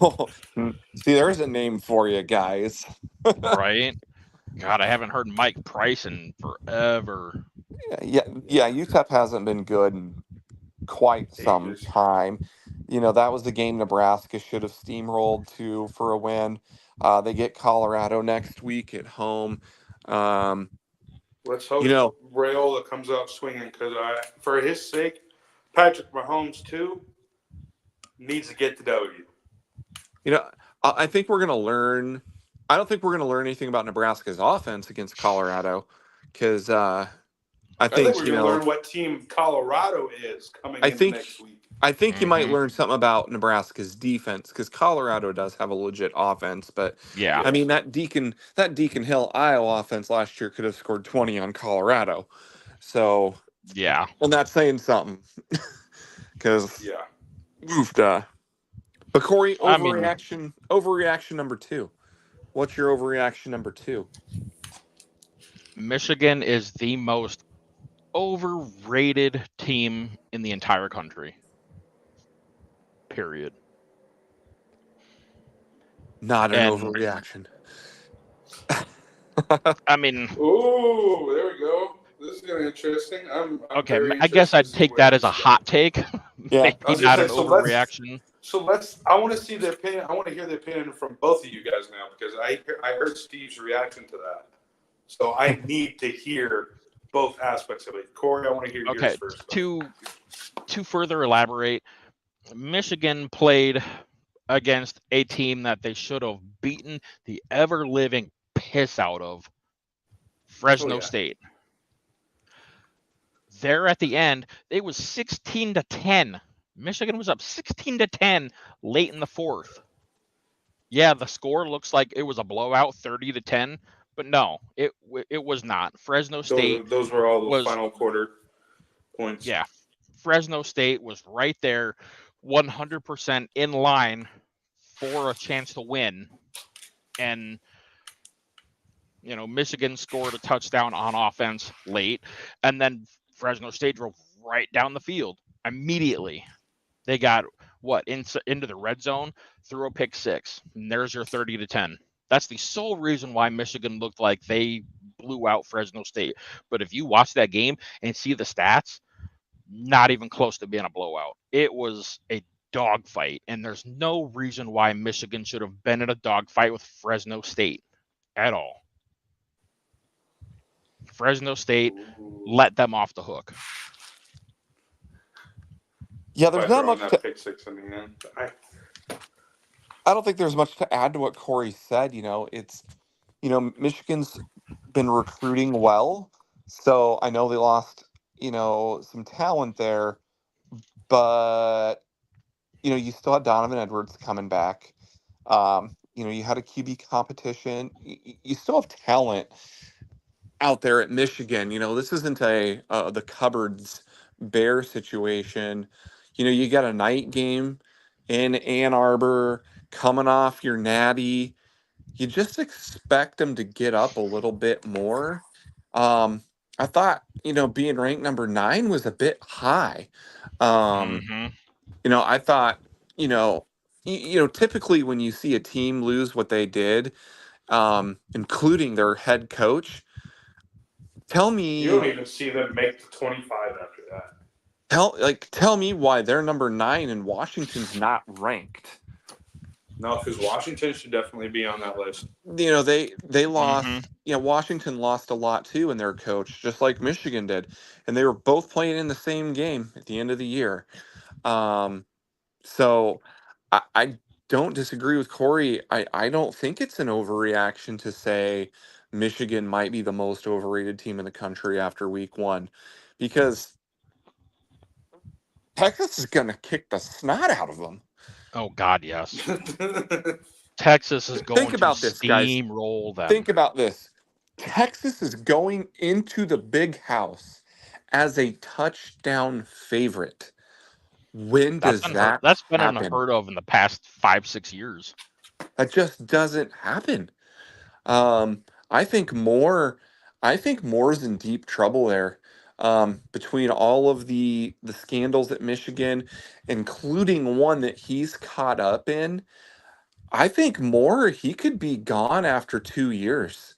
Speaker 3: See, there's a name for you guys.
Speaker 1: Right? God, I haven't heard Mike Price in forever.
Speaker 3: Yeah. UTEP hasn't been good in quite some
Speaker 2: Ages.
Speaker 3: time. That was the game Nebraska should have steamrolled to for a win. They get Colorado next week at home. Um,
Speaker 2: Let's hope
Speaker 3: you know,
Speaker 2: Raiola comes out swinging because for his sake, Patrick Mahomes too needs to get the W.
Speaker 3: you know, I think we're gonna learn. I don't think we're gonna learn anything about Nebraska's offense against Colorado, because I
Speaker 2: I think
Speaker 3: think
Speaker 2: we're going to learn what team Colorado is coming
Speaker 3: I
Speaker 2: in
Speaker 3: think
Speaker 2: next week.
Speaker 3: I think you might
Speaker 1: Hmm.
Speaker 3: learn something about Nebraska's defense, because Colorado does have a legit offense, but
Speaker 1: Yeah.
Speaker 3: I
Speaker 2: Yes.
Speaker 3: mean that Deacon Hill Iowa offense last year could have scored 20 on Colorado. So,
Speaker 1: Yeah.
Speaker 3: and that's saying something, because
Speaker 2: Yeah.
Speaker 3: oof, but Corey,
Speaker 1: I mean,
Speaker 3: overreaction number 2. What's your overreaction number 2?
Speaker 1: Michigan is the most overrated team in the entire country. Period.
Speaker 3: Not an
Speaker 1: And
Speaker 3: overreaction.
Speaker 1: I mean,
Speaker 2: Ooh, there we go. This is going to be interesting. I'm
Speaker 1: Okay,
Speaker 2: very
Speaker 1: I guess
Speaker 2: interested to
Speaker 1: I'd
Speaker 2: see
Speaker 1: take
Speaker 2: where
Speaker 1: that as
Speaker 2: this
Speaker 1: a
Speaker 2: goes.
Speaker 1: hot take,
Speaker 3: Yeah.
Speaker 2: I
Speaker 1: maybe
Speaker 2: was going
Speaker 1: not
Speaker 2: to
Speaker 1: an
Speaker 2: say,
Speaker 1: overreaction.
Speaker 2: I want to see the opinion. I want to hear the opinion from both of you guys now because I heard Steve's reaction to that. So I need to hear both aspects of it. Corey, I want to hear yours
Speaker 1: Okay,
Speaker 2: first.
Speaker 1: to further elaborate, Michigan played against a team that they should have beaten the ever living piss out of,
Speaker 2: Oh
Speaker 1: Fresno
Speaker 2: yeah.
Speaker 1: State. There at the end, it was 16-10. Michigan was up 16-10 late in the fourth. Yeah, the score looks like it was a blowout, 30-10, but no, it was not. Fresno State
Speaker 2: Those were all the
Speaker 1: was,
Speaker 2: final quarter points.
Speaker 1: yeah, Fresno State was right there, 100% in line for a chance to win. And, Michigan scored a touchdown on offense late, and then Fresno State drove right down the field immediately. They got into the red zone, threw a pick six, and there's your 30-10. That's the sole reason why Michigan looked like they blew out Fresno State. But if you watch that game and see the stats, not even close to being a blowout. It was a dogfight, and there's no reason why Michigan should have been in a dogfight with Fresno State at all. Fresno State let them off the hook.
Speaker 3: Yeah, there's
Speaker 2: By
Speaker 3: not
Speaker 2: throwing
Speaker 3: much to.
Speaker 2: that pick six in the end.
Speaker 3: I don't think there's much to add to what Corey said. It's Michigan's been recruiting well, so I know they lost some talent there, but you still had Donovan Edwards coming back. You had a QB competition. You still have talent out there at Michigan. This isn't a the cupboards bear situation. You got a night game in Ann Arbor coming off your natty. You just expect them to get up a little bit more. I thought, being ranked number 9 was a bit high.
Speaker 1: Mm-hmm.
Speaker 3: I thought, typically when you see a team lose what they did, including their head coach, tell
Speaker 2: You don't
Speaker 3: me,
Speaker 2: even see them make the 25 after that.
Speaker 3: tell me why they're number 9 and Washington's not ranked.
Speaker 2: No, because Washington should definitely be on that list.
Speaker 3: They
Speaker 1: Mm-hmm.
Speaker 3: lost. Washington lost a lot too in their coach, just like Michigan did, and they were both playing in the same game at the end of the year. So I don't disagree with Corey. I don't think it's an overreaction to say Michigan might be the most overrated team in the country after week 1, because Texas is going to kick the snot out of them.
Speaker 1: Oh, God, yes. Texas is
Speaker 3: Think
Speaker 1: going to
Speaker 3: about this, guys.
Speaker 1: steamroll them.
Speaker 3: Think about this. Texas is going into the big house as a touchdown favorite. When does that
Speaker 1: That's been
Speaker 3: happen?
Speaker 1: unheard of in the past 5-6 years.
Speaker 3: That just doesn't happen. Um, I think more. I think Moore's in deep trouble there. Between all of the scandals at Michigan, including one that he's caught up in, I think Moore, he could be gone after 2 years.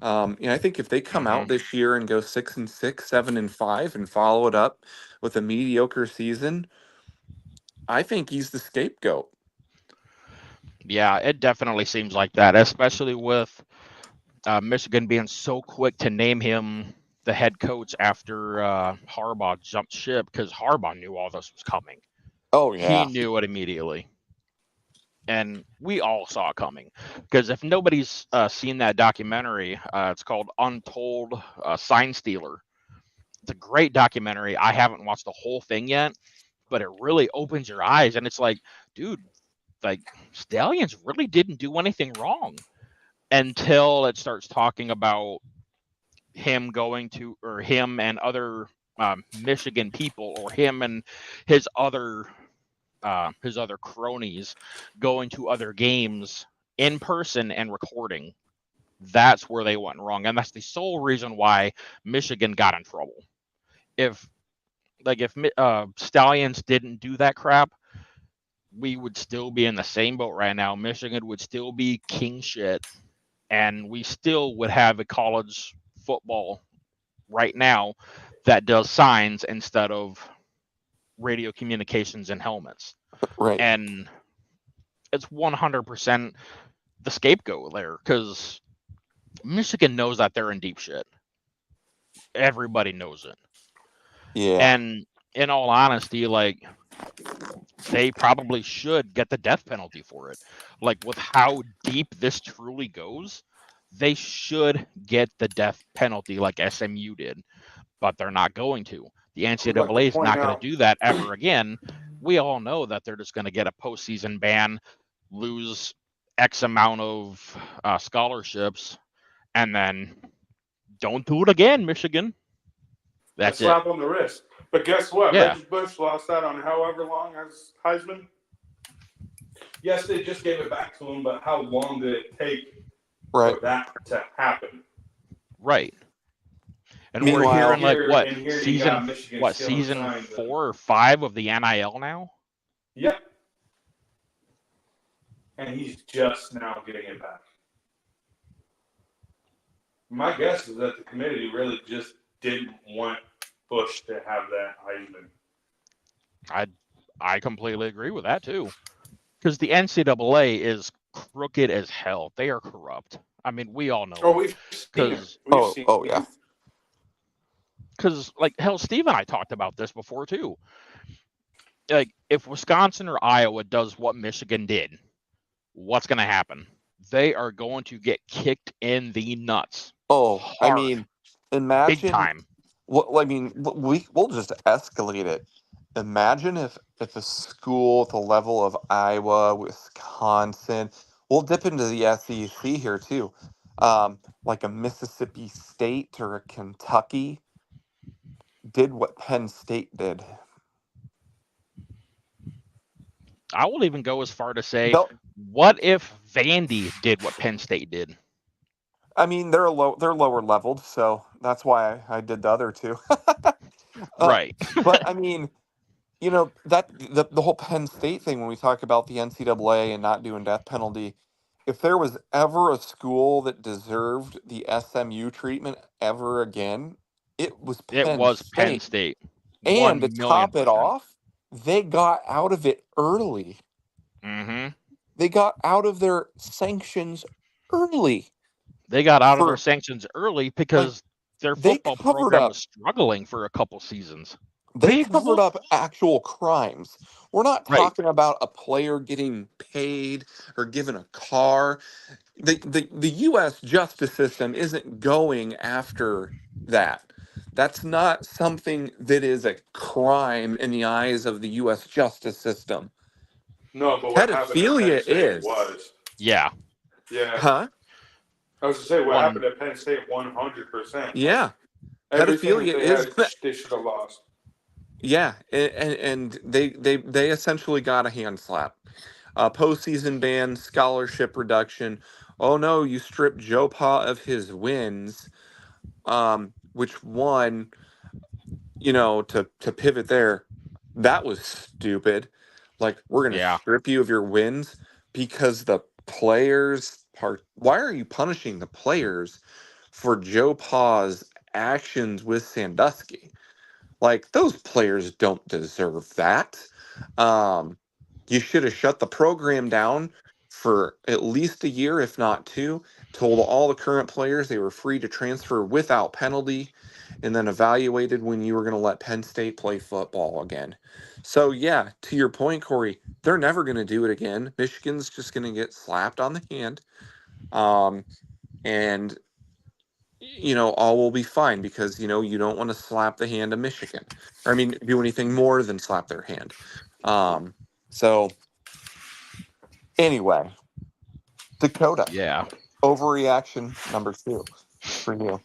Speaker 3: I think if they come
Speaker 1: Mm-hmm.
Speaker 3: out this year and go 6-6, 7-5, and follow it up with a mediocre season, I think he's the scapegoat.
Speaker 1: Yeah, it definitely seems like that, especially with Michigan being so quick to name him the head coach after Harbaugh jumped ship, because Harbaugh knew all this was coming.
Speaker 3: Oh
Speaker 1: He
Speaker 3: yeah.
Speaker 1: knew it immediately. And we all saw it coming. Because if nobody's seen that documentary, it's called Untold Sign Stealer. It's a great documentary. I haven't watched the whole thing yet, but it really opens your eyes. And it's like, dude, like Stallions really didn't do anything wrong until it starts talking about him going to, or him and other Michigan people, or him and his other cronies going to other games in person and recording. That's where they went wrong, and that's the sole reason why Michigan got in trouble. If Stallions didn't do that crap, we would still be in the same boat right now. Michigan would still be king shit, and we still would have a college football right now that does signs instead of radio communications and helmets.
Speaker 3: Right.
Speaker 1: And it's 100% the scapegoat there because Michigan knows that they're in deep shit. Everybody knows it.
Speaker 3: Yeah.
Speaker 1: And in all honesty, like, they probably should get the death penalty for it. Like, with how deep this truly goes, they should get the death penalty like SMU did, but they're not going to. The
Speaker 2: I'd like to
Speaker 1: NCAA is
Speaker 2: point
Speaker 1: not going to
Speaker 2: out,
Speaker 1: do that ever again. We all know that they're just going to get a postseason ban, lose X amount of scholarships, and then don't do it again, Michigan.
Speaker 2: a
Speaker 1: That's it.
Speaker 2: slap on the wrist. But guess what?
Speaker 1: Yeah.
Speaker 2: Reggie Bush lost out on however long as Heisman. Yes, they just gave it back to him, but how long did it take
Speaker 3: Right.
Speaker 2: for that to happen?
Speaker 1: Right. And we're
Speaker 3: Meanwhile,
Speaker 1: hearing like what
Speaker 2: and here you
Speaker 1: season
Speaker 2: got Michigan
Speaker 1: what
Speaker 2: still
Speaker 1: season
Speaker 2: signed
Speaker 1: 4 or 5 of the NIL now?
Speaker 2: Yep. And he's just now getting it back. My guess is that the committee really just didn't want Bush to have that Heisman.
Speaker 1: I completely agree with that too. Because the NCAA is crooked as hell. They are corrupt. I mean, we all know
Speaker 2: Oh,
Speaker 1: it.
Speaker 2: we've seen it.
Speaker 1: Because
Speaker 2: We've seen
Speaker 3: yeah.
Speaker 1: like, hell, Steve and I talked about this before too. Like, if Wisconsin or Iowa does what Michigan did, what's going to happen? They are going to get kicked in the nuts.
Speaker 3: Oh, I
Speaker 1: Hard.
Speaker 3: mean,
Speaker 1: Big
Speaker 3: imagine.
Speaker 1: time.
Speaker 3: I mean, we'll just escalate it. Imagine if a school at the level of Iowa, Wisconsin, we'll dip into the SEC here too, like a Mississippi State or a Kentucky, did what Penn State did.
Speaker 1: I will even go as far to say,
Speaker 3: They'll-
Speaker 1: what if Vandy did what Penn State did?
Speaker 3: I mean, they're lower leveled, so that's why I did the other two.
Speaker 1: Right.
Speaker 3: But I mean, you know, that the whole Penn State thing, when we talk about the NCAA and not doing death penalty, if there was ever a school that deserved the SMU treatment ever again, it was
Speaker 1: It
Speaker 3: Penn
Speaker 1: was Penn
Speaker 3: State.
Speaker 1: State.
Speaker 3: And to
Speaker 1: 1 million
Speaker 3: top it
Speaker 1: percent.
Speaker 3: off, they got out of it early.
Speaker 1: Mm-hmm.
Speaker 3: They got out of their sanctions early.
Speaker 1: They got out of
Speaker 3: For-
Speaker 1: their sanctions early
Speaker 3: Like,
Speaker 1: because their
Speaker 3: they
Speaker 1: football
Speaker 3: covered
Speaker 1: program
Speaker 3: up.
Speaker 1: was struggling for a couple seasons.
Speaker 3: They
Speaker 1: Big
Speaker 3: covered
Speaker 1: whoop.
Speaker 3: up actual crimes. We're not
Speaker 1: Right.
Speaker 3: talking about a player getting paid or given a car. The U.S. justice system isn't going after that. That's not something that is a crime in the eyes of the U.S. justice system.
Speaker 2: No, but what happened at Penn
Speaker 3: Pedophilia
Speaker 2: State
Speaker 3: is.
Speaker 2: was.
Speaker 1: Yeah.
Speaker 2: Yeah.
Speaker 3: Huh?
Speaker 2: I was going to say, what
Speaker 1: One-
Speaker 2: happened at Penn State 100%.
Speaker 3: Yeah.
Speaker 2: Everything
Speaker 3: Pedophilia
Speaker 2: that
Speaker 3: is.
Speaker 2: they should have lost.
Speaker 3: Yeah, and they essentially got a hand slap. Postseason ban, scholarship reduction. Oh no, you stripped Joe Pa of his wins. Which one, to pivot there, that was stupid. Like, we're gonna
Speaker 1: Yeah.
Speaker 3: strip you of your wins because the players part. Why are you punishing the players for Joe Pa's actions with Sandusky? Like, those players don't deserve that. You should have shut the program down for at least a year, if not two, told all the current players they were free to transfer without penalty, and then evaluated when you were going to let Penn State play football again. So, yeah, to your point, Corey, they're never going to do it again. Michigan's just going to get slapped on the hand. And all will be fine because, you don't want to slap the hand of Michigan. Or, I mean, do anything more than slap their hand. So, anyway, Dakota,
Speaker 1: Yeah.
Speaker 3: overreaction number 2 for you.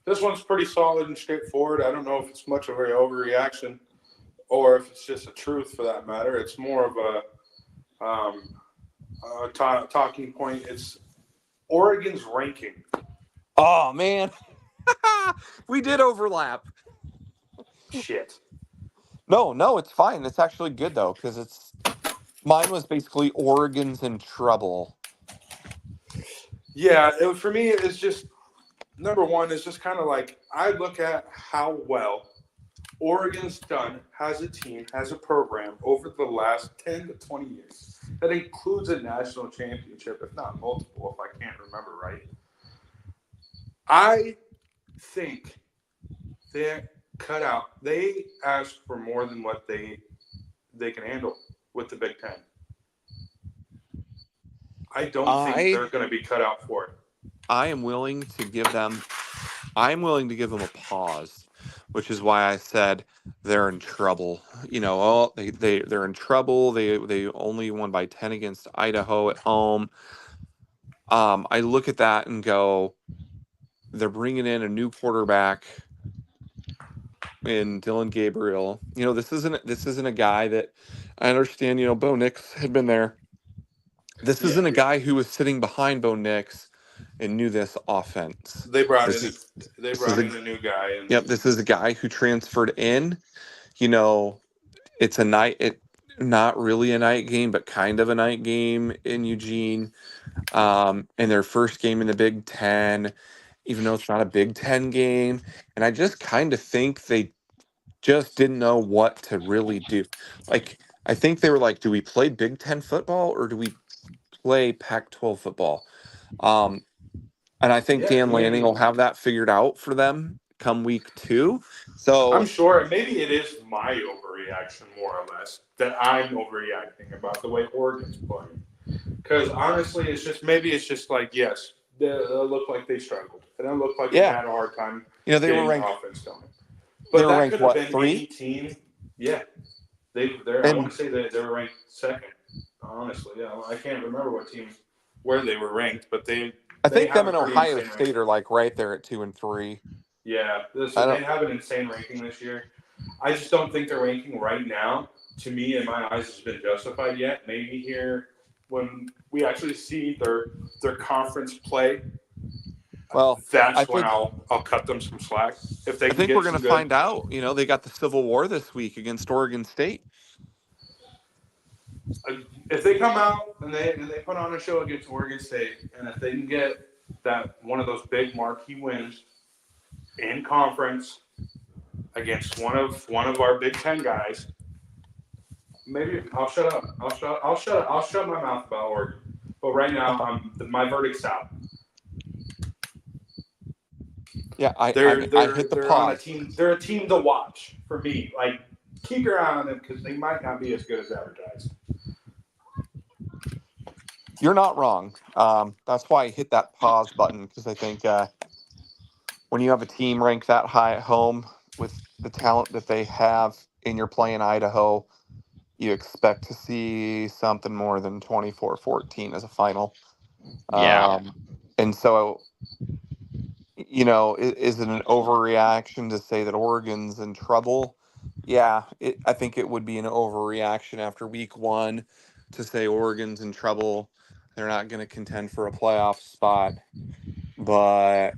Speaker 2: This one's pretty solid and straightforward. I don't know if it's much of an overreaction or if it's just a truth for that matter. It's more of a talking point. It's Oregon's ranking.
Speaker 3: Oh, man. We did overlap.
Speaker 2: Shit.
Speaker 3: No, it's fine. It's actually good, though, because mine was basically Oregon's in trouble.
Speaker 2: Yeah, for me, it's just number one is just kind of like I look at how well Oregon's done, has a team, has a program over the last 10 to 20 years that includes a national championship, if not multiple, if I can't remember right. I think they cut out, they asked for more than what they can handle with the Big Ten. I don't think
Speaker 3: I
Speaker 2: they're going to be cut out for it.
Speaker 3: I am willing to give them I'm willing to give them a pause, which is why I said they're in trouble. They're in trouble. They only won by 10 against Idaho at home. I look at that and go, they're bringing in a new quarterback in Dylan Gabriel. This isn't a guy that I understand. Bo Nix had been there. This
Speaker 2: Yeah.
Speaker 3: isn't a guy who was sitting behind Bo Nix and knew this offense.
Speaker 2: They brought
Speaker 3: This
Speaker 2: in
Speaker 3: is
Speaker 2: they
Speaker 3: this is
Speaker 2: brought
Speaker 3: a
Speaker 2: in a new guy and
Speaker 3: Yep, this is a guy who transferred in. You know, it's a night it not really a night game, but kind of a night game in Eugene. In their first game in the Big Ten, even though it's not a Big Ten game. And I just kind of think they just didn't know what to really do. Like, I think they were like, do we play Big Ten football or do we play Pac-12 football? Um, and I think
Speaker 2: yeah,
Speaker 3: Dan
Speaker 2: I
Speaker 3: Lanning will
Speaker 2: mean,
Speaker 3: have that figured out for them come week 2.
Speaker 2: I'm
Speaker 3: So,
Speaker 2: sure maybe it is my overreaction more or less that I'm overreacting about the way Oregon's playing. Because honestly, it's just like yes, they look like they struggled and it looked like they
Speaker 3: yeah,
Speaker 2: had a hard time
Speaker 3: they were
Speaker 2: getting the
Speaker 3: ranked.
Speaker 2: offense going.
Speaker 3: They
Speaker 2: But
Speaker 3: were
Speaker 2: that
Speaker 3: ranked
Speaker 2: could have
Speaker 3: what,
Speaker 2: been any
Speaker 3: 3?
Speaker 2: team. Yeah, they're. I want
Speaker 3: And
Speaker 2: to say that they were ranked second. Honestly, yeah, I can't remember what team where they were ranked, but
Speaker 3: I
Speaker 2: they
Speaker 3: think
Speaker 2: have
Speaker 3: them
Speaker 2: a
Speaker 3: and
Speaker 2: pretty
Speaker 3: Ohio
Speaker 2: insane
Speaker 3: State
Speaker 2: ranking.
Speaker 3: are like right there at 2 and 3.
Speaker 2: Yeah, so
Speaker 3: I
Speaker 2: they
Speaker 3: don't.
Speaker 2: have an insane ranking this year. I just don't think their ranking right now, to me, in my eyes, has been justified yet. Maybe here when we actually see their conference play,
Speaker 3: Well, I
Speaker 2: that's when
Speaker 3: think
Speaker 2: I'll cut them some slack if they
Speaker 3: I
Speaker 2: can
Speaker 3: think we're
Speaker 2: get
Speaker 3: gonna
Speaker 2: some good.
Speaker 3: find out. They got the Civil War this week against Oregon State.
Speaker 2: If they come out and they put on a show against Oregon State, and if they can get that one of those big marquee wins in conference against one of our Big Ten guys, maybe I'll shut up. I'll shut my mouth about Oregon. But right now, my verdict's out.
Speaker 3: Yeah, I
Speaker 2: They're
Speaker 3: hit the
Speaker 2: they're on a
Speaker 3: pause.
Speaker 2: team. They're a team to watch for me. Like keep your eye on them because they might not be as good as advertised.
Speaker 3: You're not wrong. That's why I hit that pause button because I think when you have a team ranked that high at home with the talent that they have and you're playing Idaho, you expect to see something more than 24-14 as a final.
Speaker 1: Yeah.
Speaker 3: And so, is it an overreaction to say that Oregon's in trouble? Yeah, I think it would be an overreaction after week 1 to say Oregon's in trouble. They're not going to contend for a playoff spot. But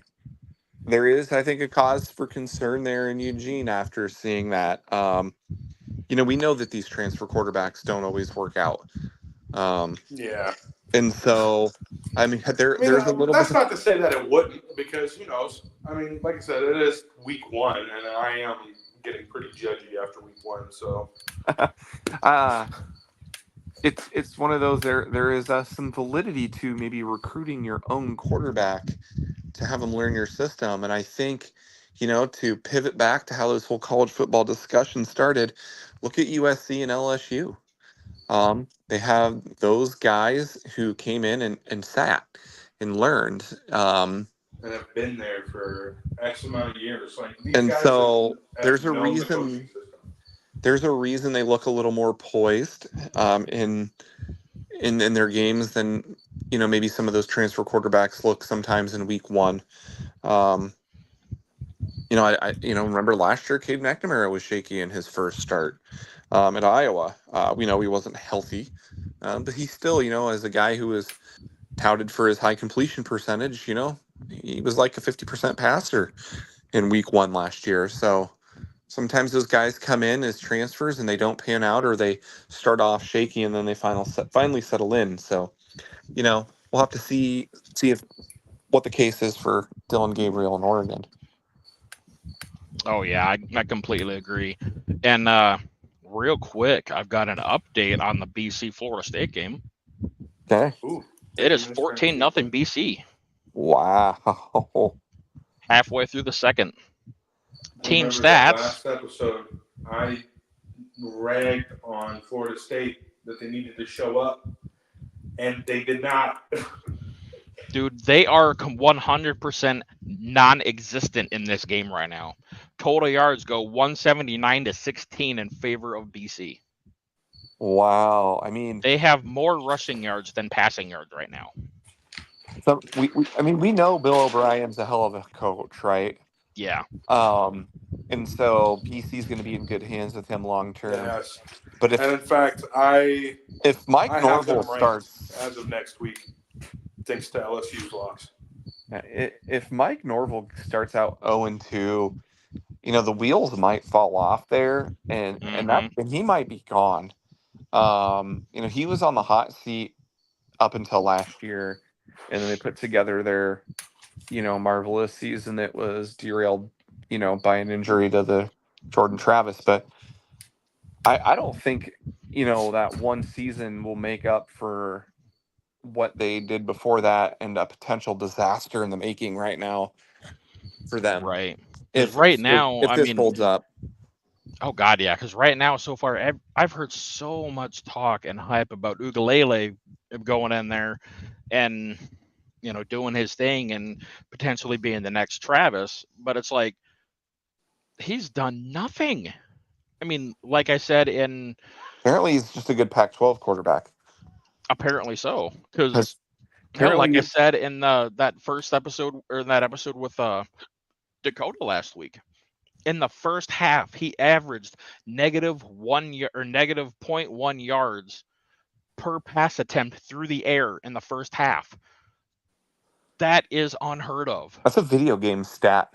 Speaker 3: there is, I think, a cause for concern there in Eugene after seeing that. We know that these transfer quarterbacks don't always work out. Um,
Speaker 2: Yeah.
Speaker 3: and so, I mean,
Speaker 2: I mean,
Speaker 3: there's a little bit
Speaker 2: that's
Speaker 3: of,
Speaker 2: not to say that it wouldn't, because who knows? I mean, like I said, it is week 1, and I am getting pretty judgy after week 1. So
Speaker 3: uh, it's one of those, there is some validity to maybe recruiting your own quarterback to have them learn your system. And I think, to pivot back to how this whole college football discussion started, look at USC and LSU. They have those guys who came in and sat and learned.
Speaker 2: and have been there for X amount of years. Like these
Speaker 3: And
Speaker 2: guys
Speaker 3: so
Speaker 2: have known the coaching system.
Speaker 3: there's a reason they look a little more poised in their games than maybe some of those transfer quarterbacks look sometimes in week 1. Um, I remember last year Cade McNamara was shaky in his first start at Iowa. We know he wasn't healthy, but he still, as a guy who was touted for his high completion percentage, he was like a 50% passer in week 1 last year. So sometimes those guys come in as transfers and they don't pan out, or they start off shaky and then they finally settle in. So, we'll have to see if what the case is for Dylan Gabriel in Oregon.
Speaker 1: Oh yeah, I completely agree. And real quick, I've got an update on the BC Florida State game.
Speaker 3: Okay.
Speaker 2: Ooh,
Speaker 1: It is
Speaker 2: breaking news for
Speaker 1: 14-0 BC.
Speaker 3: Wow.
Speaker 1: Halfway through the second.
Speaker 2: I
Speaker 1: Team
Speaker 2: remember that
Speaker 1: stats.
Speaker 2: last episode. I ragged on Florida State that they needed to show up, and they did not.
Speaker 1: Dude, they are 100% non-existent in this game right now. Total yards go 179-16 in favor of BC.
Speaker 3: Wow. I mean,
Speaker 1: They have more rushing yards than passing yards right now.
Speaker 3: so we know Bill O'Brien's a hell of a coach, right?
Speaker 1: Yeah.
Speaker 3: And so BC's going to be in good hands with him long term.
Speaker 2: Yes,
Speaker 3: But
Speaker 2: and in fact, I
Speaker 3: if Mike
Speaker 2: have them
Speaker 3: Norville
Speaker 2: ranked
Speaker 3: starts
Speaker 2: as of next week, thanks to LSU's loss.
Speaker 3: if Mike Norville starts out 0-2, the wheels might fall off there, and he might be gone. He was on the hot seat up until last year, and then they put together their marvelous season that was derailed by an injury to the Jordan Travis. But I don't think that one season will make up for what they did before that, and a potential disaster in the making right now for them.
Speaker 1: Right. Because right now,
Speaker 3: if
Speaker 1: I
Speaker 3: this
Speaker 1: mean,
Speaker 3: holds up.
Speaker 1: oh God, yeah. Because right now, so far, I've heard so much talk and hype about Ugalele going in there and doing his thing and potentially being the next Travis. But it's like he's done nothing. I mean, like I said,
Speaker 3: Apparently, he's just a good Pac-12 quarterback.
Speaker 1: apparently so. Because
Speaker 3: Apparently,
Speaker 1: like I said in that first episode, or that episode with Dakota last week, in the first half, he averaged negative 0.1 yards per pass attempt through the air in the first half. That is unheard of.
Speaker 3: that's a video game stat.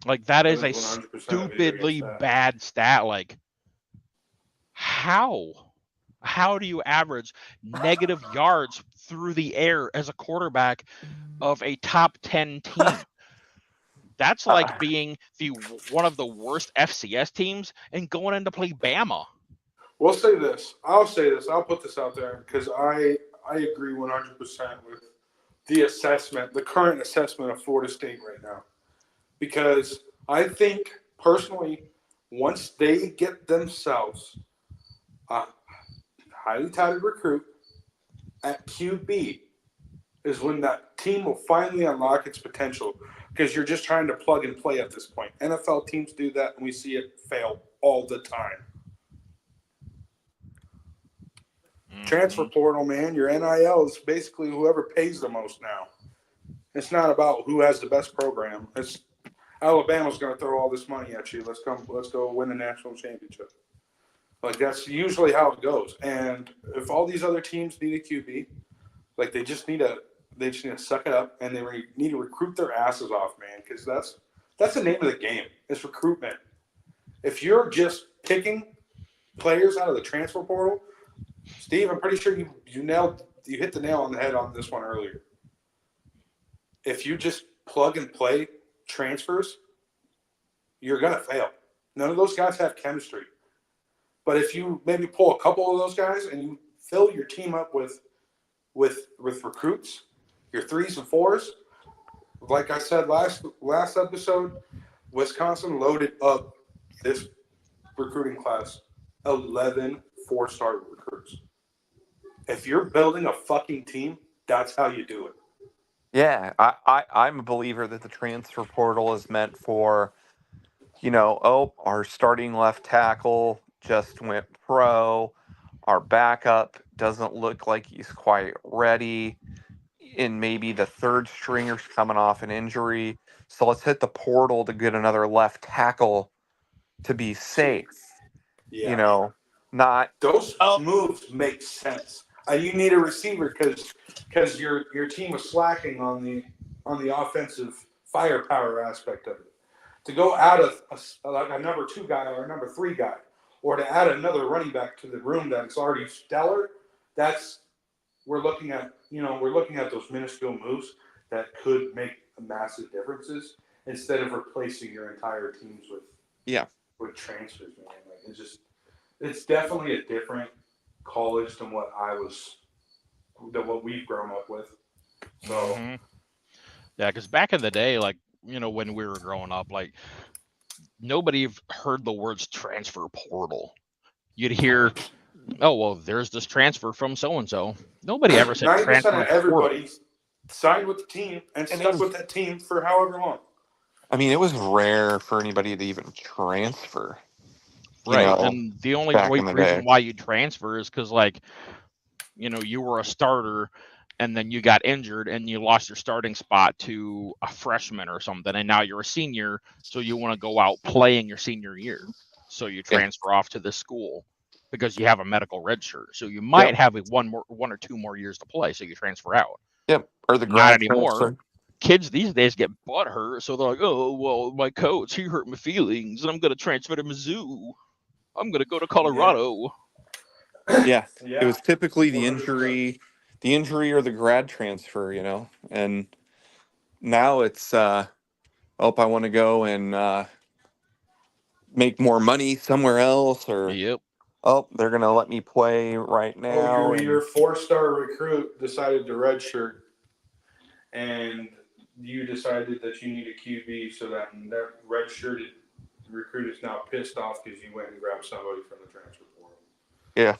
Speaker 1: Like that is a
Speaker 2: 100%
Speaker 1: stupidly bad stat. Like how do you average negative yards through the air as a quarterback of a top 10 team? That's like being one of the worst FCS teams and going in to play Bama.
Speaker 2: We'll say this. I'll say this. I'll put this out there because I agree 100% with the current assessment of Florida State right now. Because I think, personally, once they get themselves a highly touted recruit at QB is when that team will finally unlock its potential, because you're just trying to plug and play at this point. NFL teams do that, and we see it fail all the time. Transfer portal, man. Your NIL is basically whoever pays the most now. It's not about who has the best program. It's Alabama's going to throw all this money at you. Let's go win a national championship. Like, that's usually how it goes. And if all these other teams need a QB, like, they just need to suck it up, and they need to recruit their asses off, man, because that's the name of the game. It's recruitment. If you're just picking players out of the transfer portal, Steve, I'm pretty sure you hit the nail on the head on this one earlier. If you just plug and play transfers, you're going to fail. None of those guys have chemistry. But if you maybe pull a couple of those guys and you fill your team up with recruits, your 3s and 4s, like I said last episode, Wisconsin loaded up this recruiting class 11 4-star recruits. If you're building a fucking team, that's how you do it.
Speaker 3: Yeah, I'm a believer that the transfer portal is meant for, our starting left tackle just went pro. Our backup doesn't look like he's quite ready. And maybe the third stringer's coming off an injury. So let's hit the portal to get another left tackle to be safe.
Speaker 2: Yeah.
Speaker 3: Not
Speaker 2: those moves make sense. You need a receiver because your team was slacking on the offensive firepower aspect of it. To go add a number 2 guy or a number 3 guy, or to add another running back to the room that's already stellar, we're looking at those minuscule moves. that could make massive differences instead of replacing your entire teams
Speaker 3: Yeah.
Speaker 2: with transfers, man. Like it's definitely a different college than what we've grown up with. So
Speaker 1: Hmm. Yeah, because back in the day, like, when we were growing up, like, nobody heard the words transfer portal. You'd hear, oh, well, there's this transfer from so and so. Nobody ever said
Speaker 2: 90%
Speaker 1: transfer
Speaker 2: of
Speaker 1: portal.
Speaker 2: everybody signed with the team and
Speaker 3: And it
Speaker 2: stuck
Speaker 3: was,
Speaker 2: with that team for however long.
Speaker 3: I mean, it was rare for anybody to even transfer,
Speaker 1: Right. And the only
Speaker 3: back in the
Speaker 1: reason
Speaker 3: day.
Speaker 1: why you transfer is because, like, you were a starter and then you got injured and you lost your starting spot to a freshman or something. And now you're a senior. So you want to go out playing your senior year. So you
Speaker 3: Yeah.
Speaker 1: transfer off to this school because you have a medical red shirt. So you
Speaker 3: Yep.
Speaker 1: might have one or two more years to play. So you transfer out.
Speaker 3: Yep. Or the
Speaker 1: Not
Speaker 3: grad
Speaker 1: anymore.
Speaker 3: transfer.
Speaker 1: Kids these days get butt hurt. So they're like, oh, well, my coach, he hurt my feelings and I'm going to transfer to Mizzou. I'm going to go to
Speaker 2: Yeah.
Speaker 1: Colorado.
Speaker 3: Yeah. It
Speaker 2: Yeah.
Speaker 3: was typically
Speaker 2: 100%.
Speaker 3: the injury or the grad transfer, and now it's, oh, I want to go and make more money somewhere else, or
Speaker 1: Yep.
Speaker 3: oh, they're gonna let me play right
Speaker 2: Oh,
Speaker 3: now,
Speaker 2: your
Speaker 3: and
Speaker 2: 4-star recruit decided to redshirt, and you decided that you need a QB, so that redshirted recruit is now pissed off because you went and grabbed somebody from the transfer portal.
Speaker 3: yeah,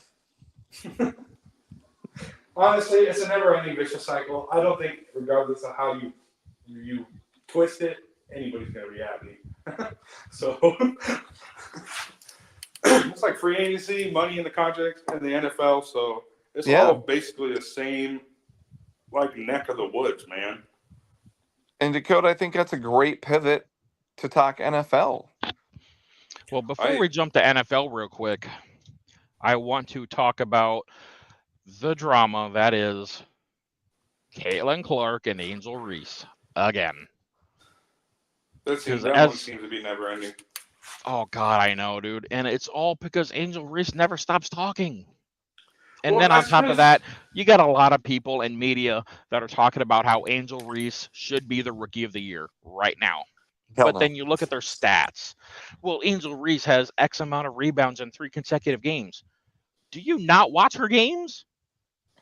Speaker 2: Honestly, it's a never-ending vicious cycle. I don't think, regardless of how you twist it, anybody's gonna be happy. So it's like free agency, money in the contract, and the NFL. So it's all
Speaker 3: yeah.
Speaker 2: basically the same, like neck of the woods, man.
Speaker 3: And Dakota, I think that's a great pivot to talk NFL.
Speaker 1: Well, before
Speaker 2: I
Speaker 1: we jump to NFL real quick, I want to talk about the drama that is Caitlin Clark and Angel Reese again. Because
Speaker 2: that one seems to be never ending.
Speaker 1: oh God, I know, dude. And it's all because Angel Reese never stops talking. And
Speaker 2: Well,
Speaker 1: then on top of that, you got a lot of people in media that are talking about how Angel Reese should be the rookie of the year right now.
Speaker 3: Hell
Speaker 1: But
Speaker 3: no.
Speaker 1: then you look at their stats. Well, Angel Reese has X amount of rebounds in 3 consecutive games. Do you not watch her games?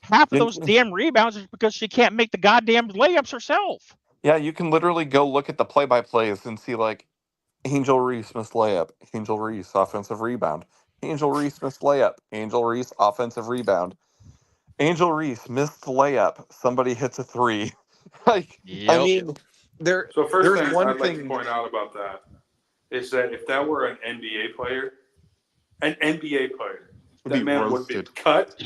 Speaker 1: Half of those damn rebounds is because she can't make the goddamn layups herself.
Speaker 3: Yeah, you can literally go look at the play-by-plays and see, like, Angel Reese missed layup, Angel Reese offensive rebound, Angel Reese missed layup, Angel Reese offensive rebound, Angel Reese missed layup, somebody hits a three. Like, I
Speaker 1: Yep.
Speaker 3: mean,
Speaker 2: so first
Speaker 3: there's
Speaker 2: thing
Speaker 3: one
Speaker 2: I'd like to
Speaker 3: thing.
Speaker 2: point out about that is that if that were an NBA player,
Speaker 3: Would be
Speaker 2: that man would have been
Speaker 3: roasted.
Speaker 2: cut.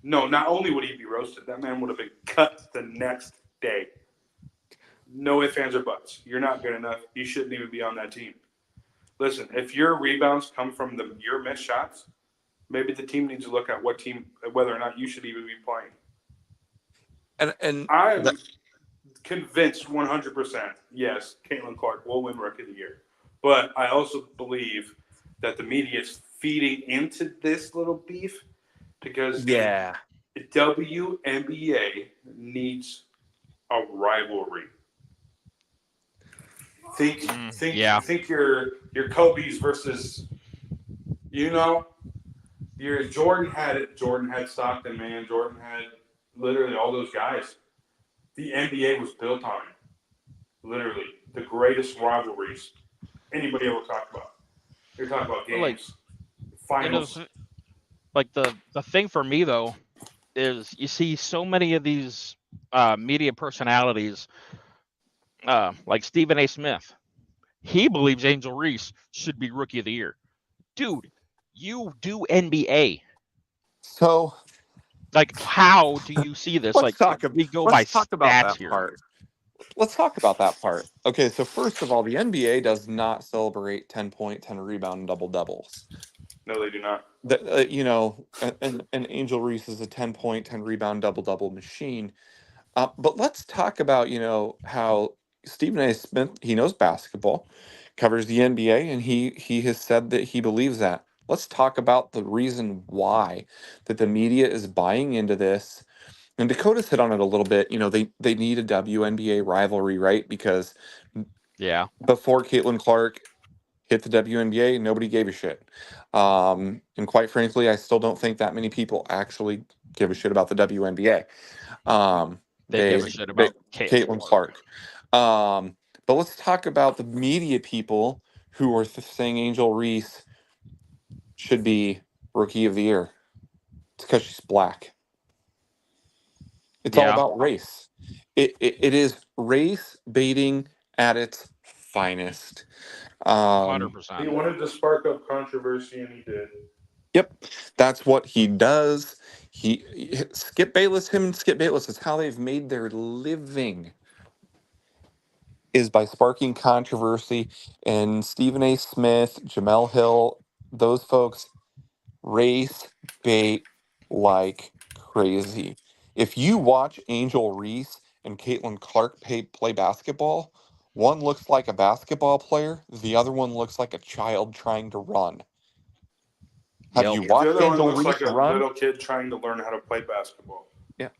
Speaker 2: No, not only would he be roasted, that man would have been cut the next day. No ifs, ands, or buts. You're not good enough. You shouldn't even be on that team. Listen, if your rebounds come from your missed shots, maybe the team needs to look at whether or not you should even be playing.
Speaker 3: And
Speaker 2: I'm convinced 100%, yes, Caitlin Clark will win Rookie of the Year. But I also believe that the media is feeding into this little beef because
Speaker 3: yeah,
Speaker 2: the WNBA needs a rivalry.
Speaker 1: Yeah.
Speaker 2: Think your Kobe's versus, you know, your Jordan had it. Jordan had Stockton, man. Jordan had literally all those guys. The NBA was built on it. Literally, the greatest rivalries anybody ever talked about. You're talking about
Speaker 1: Like,
Speaker 2: games, finals.
Speaker 1: like the thing for me though is you see so many of these media personalities, like Stephen A. Smith. He believes Angel Reese should be rookie of the year. Dude, you do NBA.
Speaker 3: so
Speaker 1: Like, how do you see this?
Speaker 3: let's
Speaker 1: Like,
Speaker 3: talk.
Speaker 1: we go by
Speaker 3: Let's talk about
Speaker 1: stats
Speaker 3: that
Speaker 1: here.
Speaker 3: part. Let's talk about that part. Okay, so first of all, the NBA does not celebrate 10-point, 10 rebound double doubles.
Speaker 2: No, they do not.
Speaker 3: And Angel Reese is a 10-point, 10 rebound double double machine. But let's talk about, how Stephen A. Smith, he knows basketball, covers the NBA, and he has said that he believes that. Let's talk about the reason why that the media is buying into this And Dakota's hit on it a little bit. They need a WNBA rivalry, right? Because
Speaker 1: Yeah,
Speaker 3: before Caitlin Clark hit the WNBA, nobody gave a shit. And quite frankly, I still don't think that many people actually give a shit about the WNBA.
Speaker 1: they give a shit about Caitlin
Speaker 3: Caitlin
Speaker 1: Clark.
Speaker 3: Clark. But let's talk about the media people who are saying Angel Reese should be Rookie of the Year. It's because she's black. It's all
Speaker 1: Yeah,
Speaker 3: about race. It is race baiting at its finest.
Speaker 1: hundred
Speaker 2: He
Speaker 1: percent.
Speaker 2: wanted to spark up controversy, and he did.
Speaker 3: Yep, that's what he does. Skip Bayless, him and Skip Bayless is how they've made their living, is by sparking controversy. And Stephen A. Smith, Jamel Hill, those folks race bait like crazy. If you watch Angel Reese and Caitlin Clark play basketball, one looks like a basketball player, the other one looks like a child trying to run. Have
Speaker 1: Yep.
Speaker 3: you
Speaker 2: The
Speaker 3: watched
Speaker 2: other one
Speaker 3: Angel
Speaker 2: looks like
Speaker 3: Reese
Speaker 2: a
Speaker 3: run?
Speaker 2: little kid trying to learn how to play basketball.
Speaker 3: Yeah,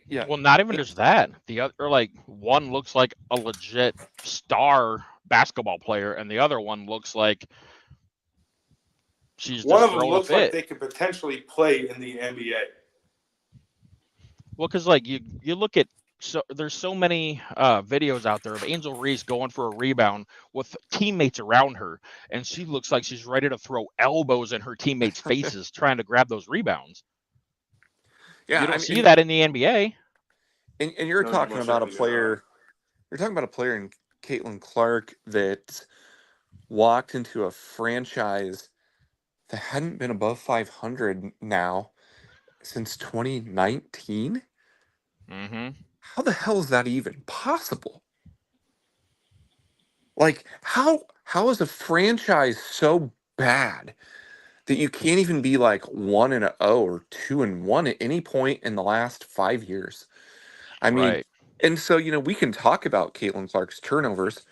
Speaker 3: yeah.
Speaker 1: Well, not even just that. The other, like, one looks like a legit star basketball player, and the other one looks like she's
Speaker 2: One
Speaker 1: just
Speaker 2: of them
Speaker 1: throwing a
Speaker 2: looks like
Speaker 1: fit.
Speaker 2: they could potentially play in the NBA.
Speaker 1: Well, because like you look at, so there's so many videos out there of Angel Reese going for a rebound with teammates around her, and she looks like she's ready to throw elbows in her teammates' faces trying to grab those rebounds.
Speaker 3: Yeah,
Speaker 1: You
Speaker 3: I
Speaker 1: don't see
Speaker 3: mean,
Speaker 1: that in the NBA.
Speaker 3: and you're
Speaker 2: No, you
Speaker 3: talking
Speaker 2: most
Speaker 3: about a
Speaker 2: certainly do not.
Speaker 3: player. You're talking about a player in Caitlin Clark that walked into a franchise that hadn't been above 500 now since 2019.
Speaker 1: Mm-hmm.
Speaker 3: How the hell is that even possible? Like, how is a franchise so bad that you can't even be like 1-0 or 2-1 at any point in the last 5 years? I mean,
Speaker 1: Right.
Speaker 3: and so we can talk about Caitlin Clark's turnovers.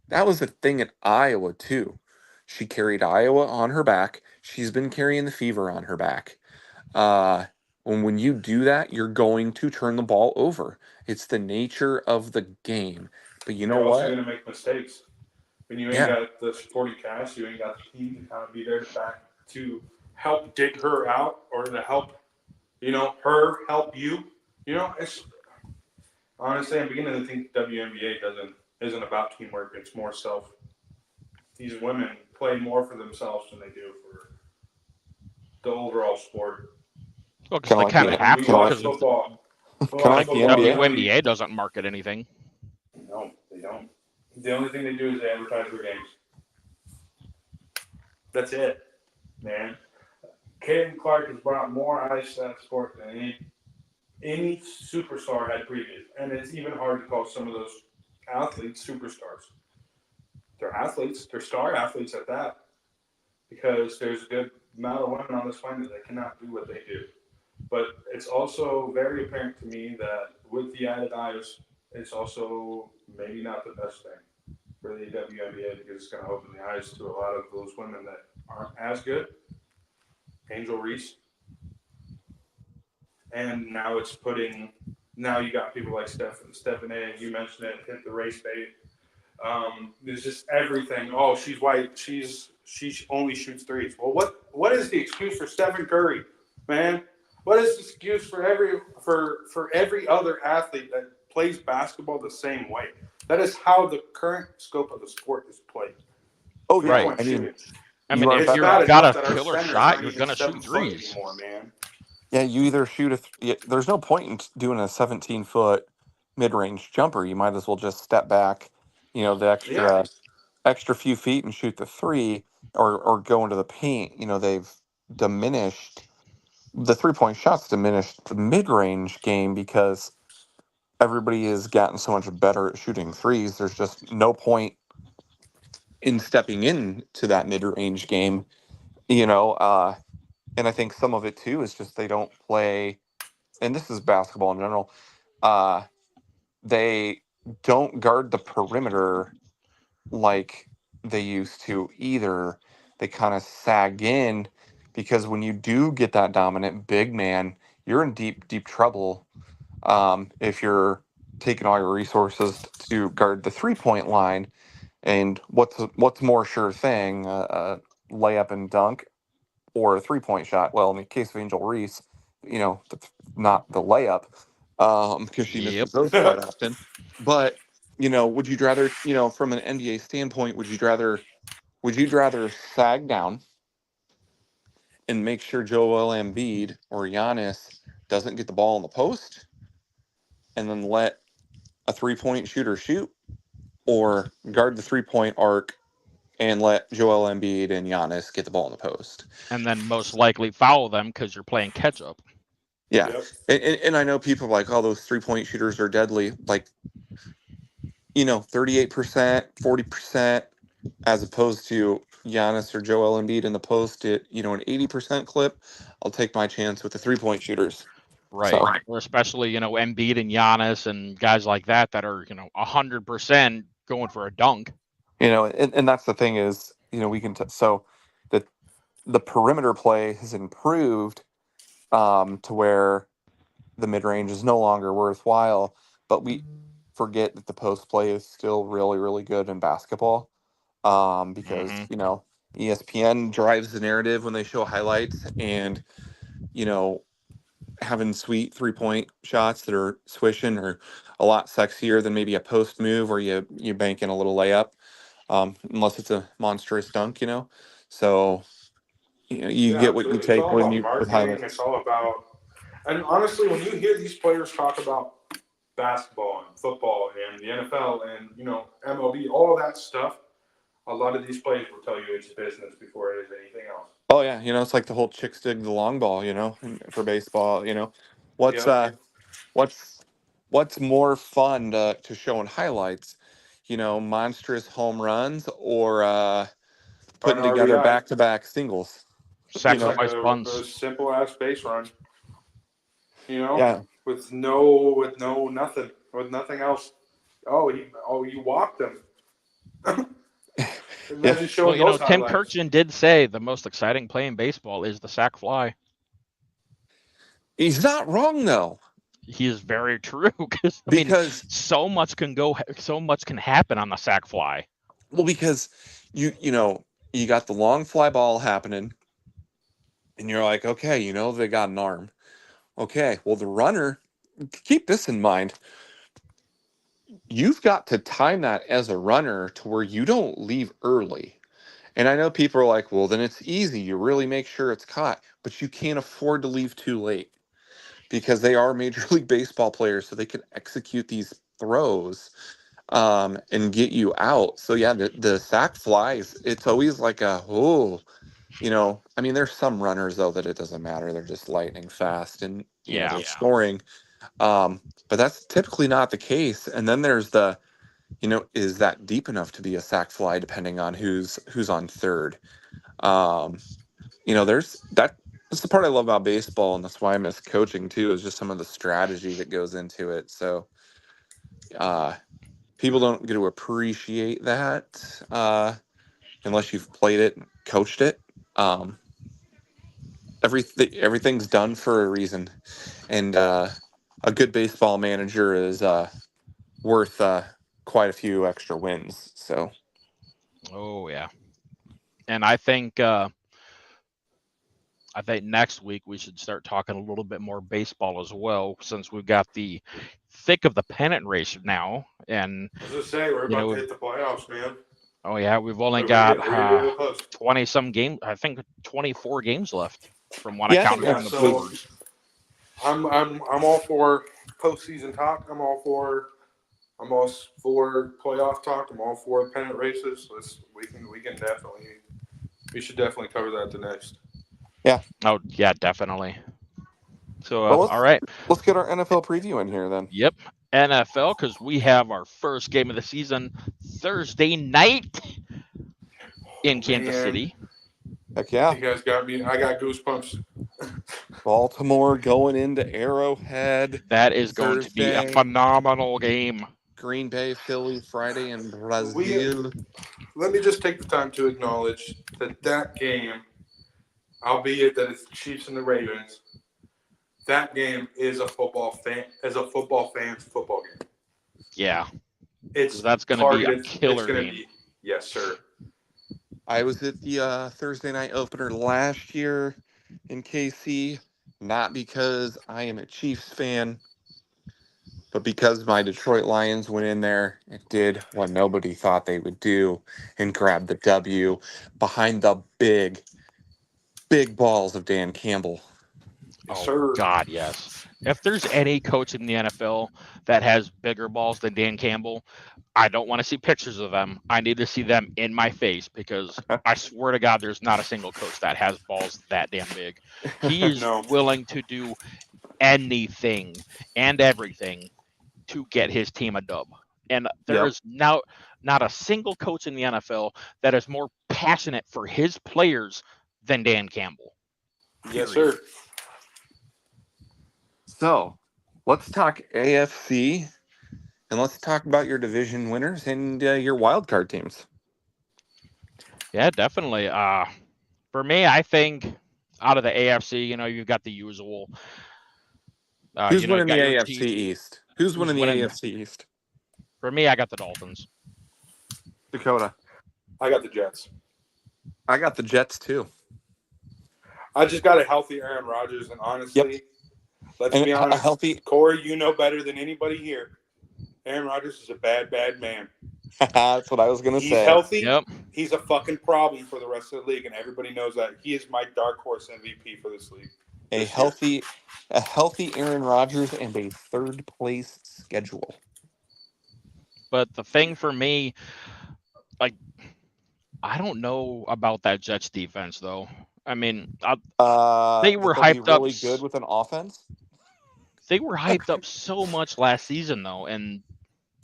Speaker 3: That was a thing at Iowa too. She carried Iowa on her back. She's been carrying the fever on her back. Uh, when you do that, you're going to turn the ball over. It's the nature of the game. But you know
Speaker 2: You're also
Speaker 3: what?
Speaker 2: going to make mistakes. When you ain't
Speaker 3: Yeah,
Speaker 2: got the supporting cast, you ain't got the team to kind of be there to help dig her out or to help, her help you. It's honestly, I'm beginning to think WNBA isn't about teamwork. It's more self. These women play more for themselves than they do for the overall sport.
Speaker 1: Well, because
Speaker 3: kind of
Speaker 1: they
Speaker 3: like
Speaker 1: kind of
Speaker 3: the
Speaker 2: Like when
Speaker 1: have
Speaker 2: we
Speaker 1: to,
Speaker 2: watch
Speaker 3: kind
Speaker 1: because
Speaker 2: football,
Speaker 3: of like the
Speaker 2: the
Speaker 3: NBA.
Speaker 2: only
Speaker 1: WNBA doesn't market anything.
Speaker 2: no, they don't. The only thing they do is they advertise their games. That's it, man. Caitlin Clark has brought more eyes to that sport than any superstar had previous. And it's even hard to call some of those athletes superstars. They're athletes, they're star athletes at that, because there's a good amount of women on this planet that cannot do what they do. But it's also very apparent to me that with the added eyes, it's also maybe not the best thing for the WNBA, because it's going to open the eyes to a lot of those women that aren't as good. Angel Reese, and now you got people like Stephanie, you mentioned it, hit the race bait. There's just everything. Oh, she's white. She only shoots threes. Well, what is the excuse for Stephen Curry, man? What is the excuse for every other athlete that plays basketball the same way? That is how the current scope of the sport is played.
Speaker 3: Oh
Speaker 2: Three
Speaker 3: yeah,
Speaker 1: Right.
Speaker 2: point
Speaker 3: I mean,
Speaker 2: shooting.
Speaker 1: I
Speaker 3: you
Speaker 1: mean,
Speaker 3: are
Speaker 1: if
Speaker 2: It's
Speaker 3: better
Speaker 2: bad
Speaker 1: you've
Speaker 3: off.
Speaker 1: got
Speaker 2: enough
Speaker 1: a
Speaker 2: that our
Speaker 1: killer
Speaker 2: centers
Speaker 1: shot,
Speaker 2: aren't
Speaker 1: you're
Speaker 2: even
Speaker 1: gonna shoot
Speaker 2: 7 foot
Speaker 1: threes.
Speaker 2: anymore, man.
Speaker 3: Yeah, you either shoot there's no point in doing a 17-foot mid-range jumper. You might as well just step back, the
Speaker 2: Yeah.
Speaker 3: extra few feet and shoot the three, or go into the paint. They've diminished the 3-point shots, diminished the mid-range game because everybody has gotten so much better at shooting threes. There's just no point in stepping into that mid-range game, and I think some of it too is just they don't play, and this is basketball in general. Uh, they don't guard the perimeter like they used to either. They kind of sag in because when you do get that dominant big man, you're in deep, deep trouble. if you're taking all your resources to guard the 3-point line. And what's more sure thing, a layup and dunk or a 3-point shot? Well, in the case of Angel Reese, that's not the layup, because she
Speaker 1: Yep.
Speaker 3: misses those quite often. But would you rather, from an NBA standpoint, would you rather sag down and make sure Joel Embiid or Giannis doesn't get the ball in the post, and then let a 3-point shooter shoot, or guard the 3-point arc and let Joel Embiid and Giannis get the ball in the post?
Speaker 1: And then most likely foul them because you're playing catch up.
Speaker 3: Yeah.
Speaker 2: Yep.
Speaker 3: And I know people are like, oh, those 3-point shooters are deadly. Like, 38%, 40%, as opposed to Giannis or Joel Embiid in the post at, an 80% clip. I'll take my chance with the 3-point shooters.
Speaker 1: Right.
Speaker 3: So,
Speaker 1: Or especially, Embiid and Giannis and guys like that are, 100% going for a dunk.
Speaker 3: and that's the thing is, we can, so the perimeter play has improved, to where the mid range is no longer worthwhile, but we forget that the post play is still really, really good in basketball, because,
Speaker 1: Hmm.
Speaker 3: ESPN drives the narrative when they show highlights, and, you know, having sweet 3-point shots that are swishing are a lot sexier than maybe a post move where you bank in a little layup, unless it's a monstrous dunk. So, you
Speaker 2: Yeah,
Speaker 3: get what you
Speaker 2: absolutely. It's
Speaker 3: take
Speaker 2: all
Speaker 3: when
Speaker 2: about
Speaker 3: you with
Speaker 2: marketing. It's
Speaker 3: highlights.
Speaker 2: all about, and honestly, when you hear these players talk about basketball and football and the NFL and MLB, all that stuff, a lot of these players will tell you it's business before it is anything else.
Speaker 3: Oh yeah, it's like the whole chicks dig the long ball, for baseball. What's
Speaker 2: Yep.
Speaker 3: uh what's what's more fun to show in highlights? Monstrous home runs, or
Speaker 2: An
Speaker 3: putting together
Speaker 2: RBI,
Speaker 3: back-to-back singles. You
Speaker 2: just
Speaker 3: know,
Speaker 2: like
Speaker 1: Sacrifice
Speaker 2: a
Speaker 1: bunts.
Speaker 2: simple ass base run,
Speaker 3: yeah,
Speaker 2: with no nothing, with nothing else. You walked him.
Speaker 3: yeah.
Speaker 2: Imagine
Speaker 1: Well,
Speaker 2: showing those
Speaker 1: Tim
Speaker 2: highlights.
Speaker 1: Kirchin did say the most exciting play in baseball is the sac fly.
Speaker 3: He's not wrong though,
Speaker 1: He is very true because
Speaker 3: because
Speaker 1: so much can happen on the sac fly.
Speaker 3: because you got the long fly ball happening, and you're like, okay, they got an arm. Okay, well the runner, keep this in mind. You've got to time that as a runner to where you don't leave early. And I know people are like, well, then it's easy. You really make sure it's caught, but you can't afford to leave too late, because they are Major League Baseball players, so they can execute these throws, and get you out. So yeah, the sack flies, it's always like I mean, there's some runners though that it doesn't matter. They're just lightning fast, and
Speaker 1: Yeah.
Speaker 3: they're scoring. But that's typically not the case. And then there's the, is that deep enough to be a sack fly, depending on who's on third. Um, there's that. That's the part I love about baseball, and that's why I miss coaching too. Is just some of the strategy that goes into it. So, uh, people don't get to appreciate that, unless you've played it and coached it. Um, everything's done for a reason, and a good baseball manager is worth quite a few extra wins. So
Speaker 1: Oh yeah. And I think next week we should start talking a little bit more baseball as well, since we've got the thick of the pennant race now. And
Speaker 2: I was just saying, we're about to
Speaker 1: we've
Speaker 2: hit the playoffs, man.
Speaker 1: oh yeah, we've only
Speaker 2: We're
Speaker 1: got
Speaker 2: getting real close.
Speaker 1: 20 some games. I think 24 games left from what I
Speaker 3: yeah, I think
Speaker 1: counted
Speaker 2: Yeah,
Speaker 1: from the
Speaker 3: we
Speaker 2: so
Speaker 1: Brewers.
Speaker 2: I'm all for postseason talk. I'm all for playoff talk. I'm all for pennant races. We should definitely cover that the next.
Speaker 3: yeah.
Speaker 1: Oh yeah, definitely. So
Speaker 3: Well,
Speaker 1: all
Speaker 3: let's
Speaker 1: right.
Speaker 3: let's get our NFL preview in here then.
Speaker 1: Yep. NFL, because we have our first game of the season Thursday night in Kansas
Speaker 2: Man,
Speaker 1: City.
Speaker 3: Heck yeah,
Speaker 2: you guys got me. I got goosebumps.
Speaker 3: Baltimore going into Arrowhead
Speaker 1: That is going to be a
Speaker 3: Thursday.
Speaker 1: phenomenal game.
Speaker 3: Green Bay, Philly Friday in
Speaker 2: We
Speaker 3: Brazil.
Speaker 2: Let me just take the time to acknowledge that game, albeit that it's the Chiefs and the Ravens, that game is a football fan's football game.
Speaker 1: Yeah,
Speaker 2: It's
Speaker 1: that's going to be a
Speaker 2: targeted.
Speaker 1: killer
Speaker 2: It's going to
Speaker 1: game.
Speaker 2: be yes, sir.
Speaker 3: I was at the Thursday night opener last year in KC, not because I am a Chiefs fan, but because my Detroit Lions went in there and did what nobody thought they would do and grabbed the W behind the big balls of Dan Campbell.
Speaker 2: Yes,
Speaker 1: Oh,
Speaker 2: sir.
Speaker 1: God, yes. If there's any coach in the NFL that has bigger balls than Dan Campbell, I don't want to see pictures of them. I need to see them in my face because I swear to God, there's not a single coach that has balls that damn big. He is
Speaker 2: No.
Speaker 1: willing to do anything and everything to get his team a dub. And there
Speaker 3: Yep.
Speaker 1: is now not a single coach in the NFL that is more passionate for his players than Dan Campbell.
Speaker 2: Yes,
Speaker 1: Period.
Speaker 2: sir.
Speaker 3: So let's talk AFC and let's talk about your division winners and your wild card teams.
Speaker 1: Yeah, definitely. For me, I think out of the AFC, you've got the usual.
Speaker 3: Who's
Speaker 1: You've
Speaker 3: winning the
Speaker 1: got your
Speaker 3: AFC
Speaker 1: Chiefs.
Speaker 3: East? Who's
Speaker 1: Who's
Speaker 3: winning the
Speaker 1: winning?
Speaker 3: AFC East?
Speaker 1: For me, I got the Dolphins.
Speaker 3: Dakota.
Speaker 2: I got the Jets.
Speaker 3: I got the Jets too.
Speaker 2: I just got a healthy Aaron Rodgers, and honestly, let's
Speaker 3: And
Speaker 2: be honest,
Speaker 3: healthy.
Speaker 2: Corey, you know better than anybody here. Aaron Rodgers is a bad man.
Speaker 3: That's what I was gonna
Speaker 2: He's
Speaker 3: say.
Speaker 2: healthy.
Speaker 1: Yep.
Speaker 2: He's a fucking problem for the rest of the league, and everybody knows that. He is my dark horse MVP for this league.
Speaker 3: A healthy Aaron Rodgers and a third place schedule.
Speaker 1: But the thing for me, like, I don't know about that Jets defense though. I mean, they were
Speaker 3: They'll be
Speaker 1: hyped up.
Speaker 3: really good with an offense.
Speaker 1: They were hyped up so much last season though, and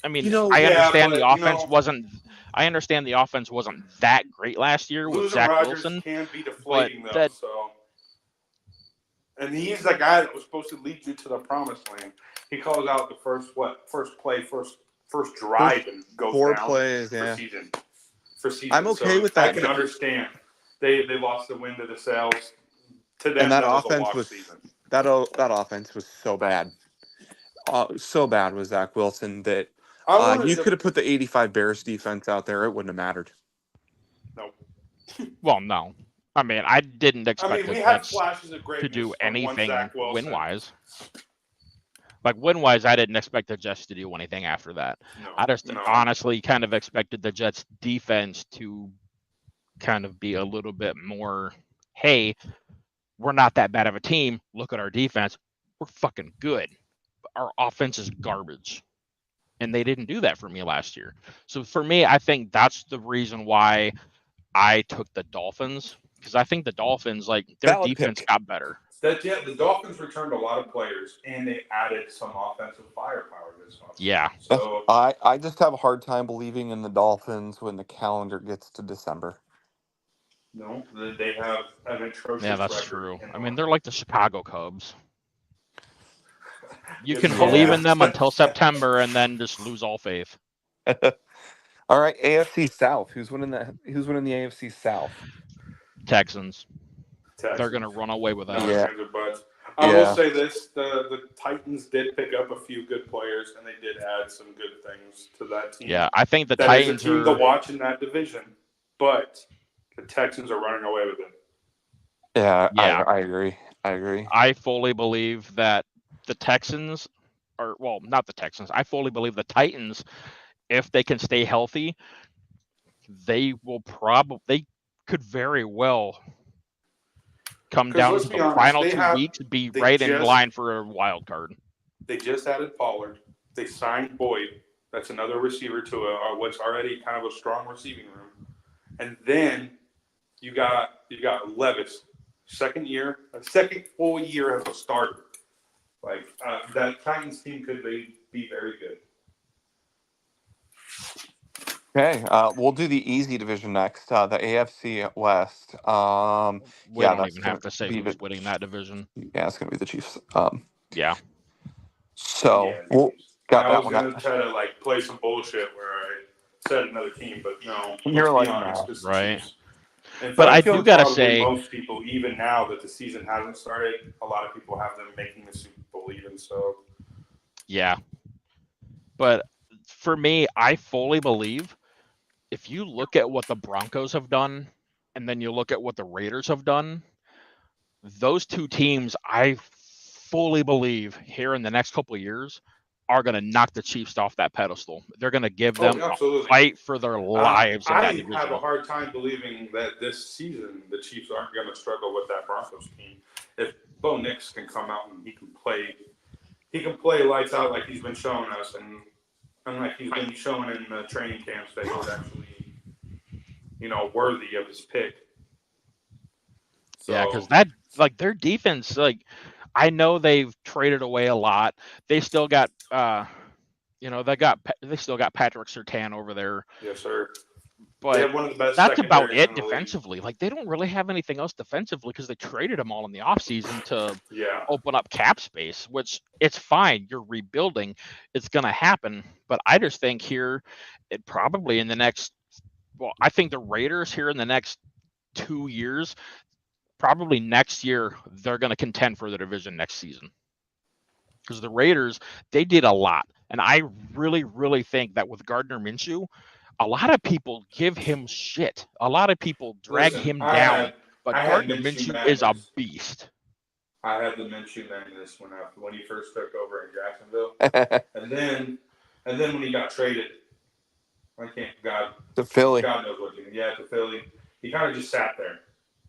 Speaker 1: I mean,
Speaker 3: Yeah,
Speaker 1: I understand
Speaker 2: but,
Speaker 1: the offense wasn't. I understand the offense wasn't that great last year with
Speaker 2: losing
Speaker 1: Zach
Speaker 2: Rodgers
Speaker 1: Wilson,
Speaker 2: can be
Speaker 1: but
Speaker 2: deflating though. So, and he's the guy that was supposed to lead you to the promised land. He calls out the first drive and goes
Speaker 3: 4
Speaker 2: down
Speaker 3: plays.
Speaker 2: for
Speaker 3: Yeah,
Speaker 2: season. For season,
Speaker 3: I'm okay
Speaker 2: so
Speaker 3: with that.
Speaker 2: I can understand they lost the wind to the sails. To them,
Speaker 3: And that
Speaker 2: was a
Speaker 3: offense
Speaker 2: lost
Speaker 3: was
Speaker 2: season.
Speaker 3: that offense was so bad. So bad with Zach Wilson that you could have put the 85 Bears defense out there. It wouldn't have mattered.
Speaker 2: Nope.
Speaker 1: Well, no. I mean, I didn't expect
Speaker 2: we
Speaker 1: the
Speaker 2: had
Speaker 1: Jets
Speaker 2: flashes of greatness
Speaker 1: to do
Speaker 2: from one
Speaker 1: anything
Speaker 2: Zach Wilson.
Speaker 1: win-wise. Like, win-wise, I didn't expect the Jets to do anything after that. I just honestly kind of expected the Jets' defense to kind of be a little bit more, hey, we're not that bad of a team. Look at our defense. We're fucking good. Our offense is garbage. And they didn't do that for me last year. So for me, I think that's the reason why I took the Dolphins, because I think the Dolphins, like, their
Speaker 3: Valid
Speaker 1: defense
Speaker 3: pick.
Speaker 1: got better.
Speaker 2: The Dolphins returned a lot of players, and they added some offensive firepower this offseason.
Speaker 1: Yeah.
Speaker 2: So
Speaker 3: I just have a hard time believing in the Dolphins when the calendar gets to December.
Speaker 2: no, they have an atrocious
Speaker 1: Yeah, that's
Speaker 2: record.
Speaker 1: true. I mean, they're like the Chicago Cubs. You
Speaker 2: Yes,
Speaker 1: can
Speaker 2: yeah.
Speaker 1: believe in them until September and then just lose all faith.
Speaker 3: All right, AFC South. Who's winning the AFC South?
Speaker 1: Texans.
Speaker 2: Texans.
Speaker 1: They're going to run away with that.
Speaker 3: Yeah.
Speaker 2: I will say this: the Titans did pick up a few good players, and they did add some good things to that team.
Speaker 1: Yeah, I think the
Speaker 2: that
Speaker 1: Titans
Speaker 2: is a team
Speaker 1: are
Speaker 2: to watch in that division, but the Texans are running away with it.
Speaker 3: Yeah.
Speaker 1: I
Speaker 3: agree.
Speaker 1: I fully believe that the Texans are, well, not the Texans. I fully believe the Titans, if they can stay healthy, they could very well come down to the final 2 weeks, be right in line for a wild card.
Speaker 2: They just added Pollard. They signed Boyd. That's another receiver to what's already kind of a strong receiving room. And then you got Levis, second full year as a starter. Like that Titans team could be very good.
Speaker 3: Okay, we'll do the easy division next. The AFC West.
Speaker 1: We don't even have to say who's winning that division.
Speaker 3: Yeah, it's gonna be the Chiefs.
Speaker 1: Yeah.
Speaker 3: So we'll got
Speaker 2: I
Speaker 3: that
Speaker 2: was
Speaker 3: one.
Speaker 2: gonna try to play some bullshit where I said another team, but no.
Speaker 3: You're like,
Speaker 2: honest,
Speaker 1: right.
Speaker 2: In
Speaker 1: But
Speaker 2: fact,
Speaker 1: I
Speaker 2: I feel
Speaker 1: do gotta
Speaker 2: probably
Speaker 1: say,
Speaker 2: most people, even now that the season hasn't started, a lot of people have them making the Super Bowl even so.
Speaker 1: yeah. But for me, I fully believe if you look at what the Broncos have done, and then you look at what the Raiders have done, those two teams, I fully believe here in the next couple of years are going to knock the Chiefs off that pedestal. They're going to give
Speaker 2: Oh,
Speaker 1: them a
Speaker 2: absolutely.
Speaker 1: fight for their lives in that
Speaker 2: I have
Speaker 1: division.
Speaker 2: a hard time believing that this season the Chiefs aren't going to struggle with that Broncos team. If Bo Nix can come out and he can play lights out like he's been showing us, and like he's been showing in the training camps that he's actually, worthy of his pick.
Speaker 1: Yeah, because
Speaker 2: So
Speaker 1: that, like, their defense, like, I know they've traded away a lot. They still got, they still got Patrick Surtain over there,
Speaker 2: yes, sir. They
Speaker 1: but
Speaker 2: have one of the best
Speaker 1: that's about
Speaker 2: secondaries
Speaker 1: it
Speaker 2: in the league.
Speaker 1: defensively. Like, they don't really have anything else defensively because they traded them all in the offseason to
Speaker 2: Yeah.
Speaker 1: open up cap space, which it's fine. You're rebuilding. It's going to happen. But I just think here, it probably in the next, well, I think the Raiders here in the next 2 years, probably next year, they're going to contend for the division next season. Because the Raiders, they did a lot. And I really, really think that with Gardner Minshew, a lot of people give him shit. A lot of people drag
Speaker 2: Listen,
Speaker 1: him down. But
Speaker 2: I had
Speaker 1: Gardner
Speaker 2: Minshew
Speaker 1: Minshew is a
Speaker 2: madness.
Speaker 1: beast.
Speaker 2: I had the Minshew madness when he first took over in Jacksonville, and then when he got traded, I can't
Speaker 3: to Philly.
Speaker 2: God knows what he to Philly. He kind of just sat there,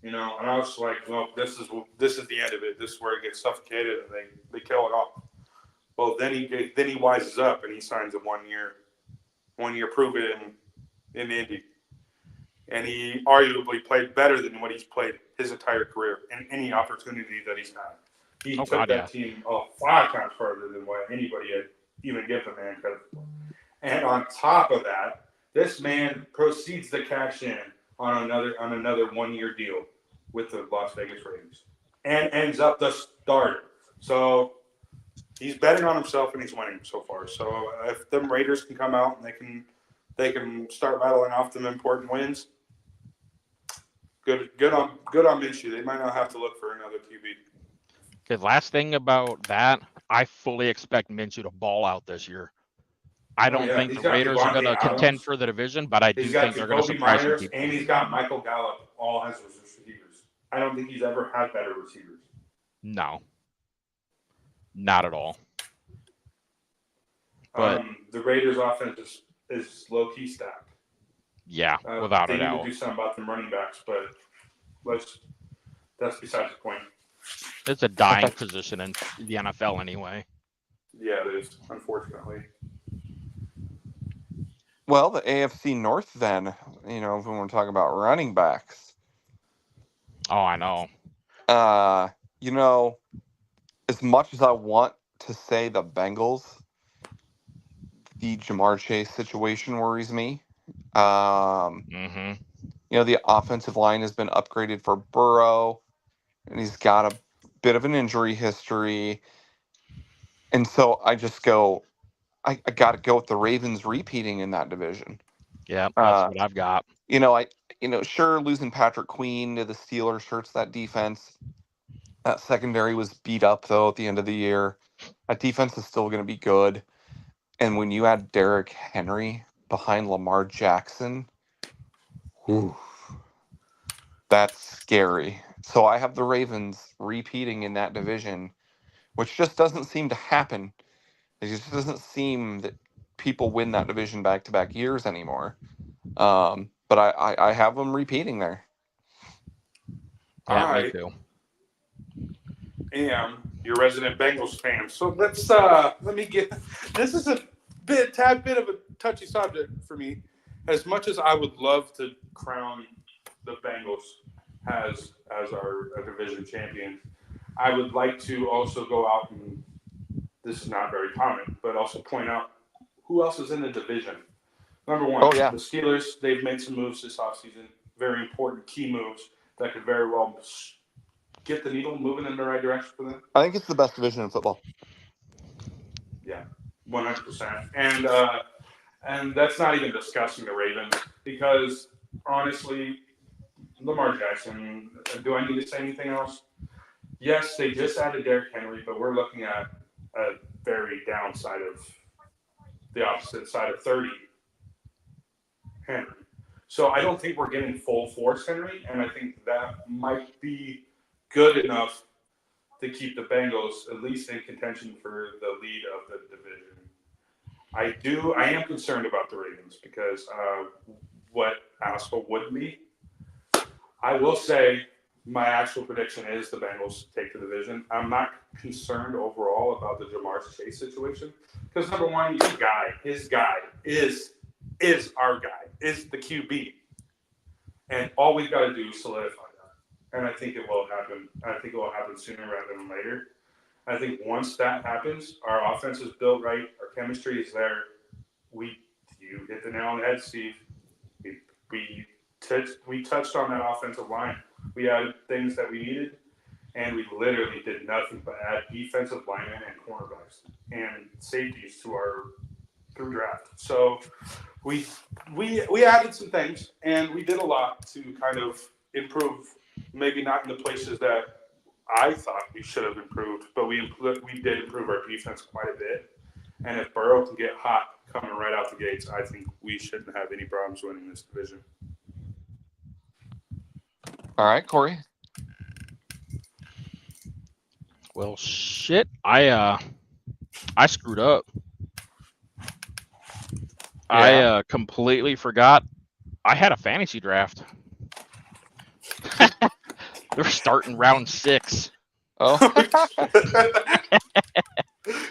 Speaker 2: and I was like, well, this is the end of it. This is where it gets suffocated, and they kill it off. Well, then he wises up and he signs a 1 year prove it in Indy. And he arguably played better than what he's played his entire career in any opportunity that he's had. He
Speaker 1: Oh,
Speaker 2: took
Speaker 1: God, yeah.
Speaker 2: that team 5 times further than what anybody had even given the man credit for. And on top of that, this man proceeds to cash in on another 1 year deal with the Las Vegas Raiders and ends up the starter. So he's betting on himself and he's winning so far. So if them Raiders can come out and they can start rattling off them important wins, good on Minshew. They might not have to look for another QB.
Speaker 1: The last thing about that, I fully expect Minshew to ball out this year. I
Speaker 2: Oh
Speaker 1: don't
Speaker 2: yeah,
Speaker 1: think
Speaker 2: he's
Speaker 1: the
Speaker 2: got
Speaker 1: Raiders are going
Speaker 2: Devontae
Speaker 1: to contend
Speaker 2: Adams.
Speaker 1: for the division, but I
Speaker 2: He's
Speaker 1: do
Speaker 2: got
Speaker 1: think they're going to
Speaker 2: Jacoby
Speaker 1: surprise some
Speaker 2: Myers,
Speaker 1: people.
Speaker 2: and he's got Michael Gallup all as his receivers. I don't think he's ever had better receivers.
Speaker 1: No, not at all. But
Speaker 2: The Raiders' offense is low key stacked.
Speaker 1: yeah, without
Speaker 2: They
Speaker 1: a
Speaker 2: need to
Speaker 1: doubt,
Speaker 2: do something about them running backs, but that's besides the point.
Speaker 1: it's a dying position in the NFL anyway.
Speaker 2: Yeah, it is, unfortunately.
Speaker 3: Well, the AFC North then, when we're talking about running backs.
Speaker 1: Oh, I know.
Speaker 3: As much as I want to say the Bengals, the Jamar Chase situation worries me.
Speaker 1: Mm-hmm.
Speaker 3: The offensive line has been upgraded for Burrow, and he's got a bit of an injury history. And so I just go, I got to go with the Ravens repeating in that division.
Speaker 1: Yeah, that's what I've got.
Speaker 3: Sure, losing Patrick Queen to the Steelers hurts that defense. That secondary was beat up, though, at the end of the year. That defense is still going to be good. And when you add Derrick Henry behind Lamar Jackson, whew, that's scary. So I have the Ravens repeating in that division, which just doesn't seem to happen. It just doesn't seem that people win that division back-to-back years anymore. But I have them repeating there.
Speaker 1: Yeah, me
Speaker 2: I
Speaker 1: too.
Speaker 2: am your resident Bengals fan. So let me get this is a tad bit of a touchy subject for me. As much as I would love to crown the Bengals as our division champion, I would like to also go out and this is not very common, but also point out who else is in the division. Number one,
Speaker 3: Oh, yeah.
Speaker 2: the Steelers. They've made some moves this offseason, very important key moves that could very well get the needle moving in the right direction for them.
Speaker 3: I think it's the best division in football.
Speaker 2: Yeah, 100%. And that's not even discussing the Ravens because honestly, Lamar Jackson. Do I need to say anything else? Yes, they just added Derrick Henry, but we're looking at a very downside of the opposite side of 30 Henry. So I don't think we're getting full force Henry, and I think that might be good enough to keep the Bengals at least in contention for the lead of the division. I am concerned about the Ravens because what Asshole would be. I will say my actual prediction is the Bengals take the division. I'm not concerned overall about the Jamar Chase situation because number one, his guy is our guy, is the QB, and all we've got to do is solidify that. And I think it will happen. I think it will happen sooner rather than later. I think once that happens, our offense is built right, our chemistry is there. You hit the nail on the head, Steve. We touched on that offensive line. We had things that we needed, and we literally did nothing but add defensive linemen and cornerbacks and safeties to our through draft. So we added some things, and we did a lot to kind of improve. Maybe not in the places that I thought we should have improved, but we did improve our defense quite a bit. And if Burrow can get hot coming right out the gates, I think we shouldn't have any problems winning this division.
Speaker 3: All right, Corey.
Speaker 1: Well, shit, I screwed up.
Speaker 3: Yeah.
Speaker 1: I completely forgot I had a fantasy draft. They're starting round 6.
Speaker 3: Oh.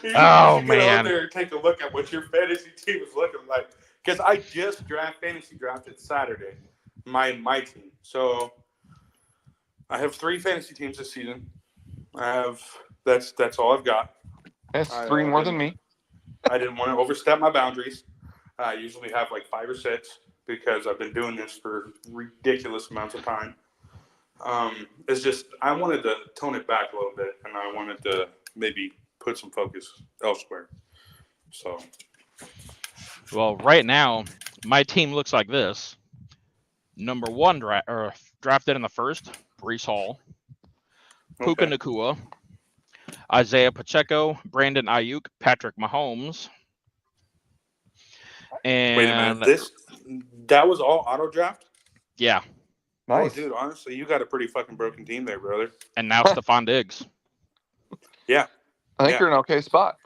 Speaker 2: You
Speaker 1: Oh,
Speaker 2: should get
Speaker 1: man.
Speaker 2: out there and take a look at what your fantasy team is looking like. Because I just fantasy drafted Saturday, my team. So I have 3 fantasy teams this season. That's all I've got.
Speaker 3: That's 3 more than me.
Speaker 2: I didn't want to overstep my boundaries. I usually have like 5 or 6 because I've been doing this for ridiculous amounts of time. It's just I wanted to tone it back a little bit, and I wanted to maybe put some focus elsewhere. So,
Speaker 1: Well, right now, my team looks like this. Number 1 drafted in the first, Breece Hall, Puka Nacua, Isaiah Pacheco, Brandon Ayuk, Patrick Mahomes. And
Speaker 2: wait a minute. That was all auto draft?
Speaker 1: Yeah.
Speaker 3: Nice.
Speaker 2: Oh, dude, honestly, you got a pretty fucking broken team there, brother.
Speaker 1: And now Stephon Diggs.
Speaker 2: Yeah.
Speaker 3: I think you're in an okay spot.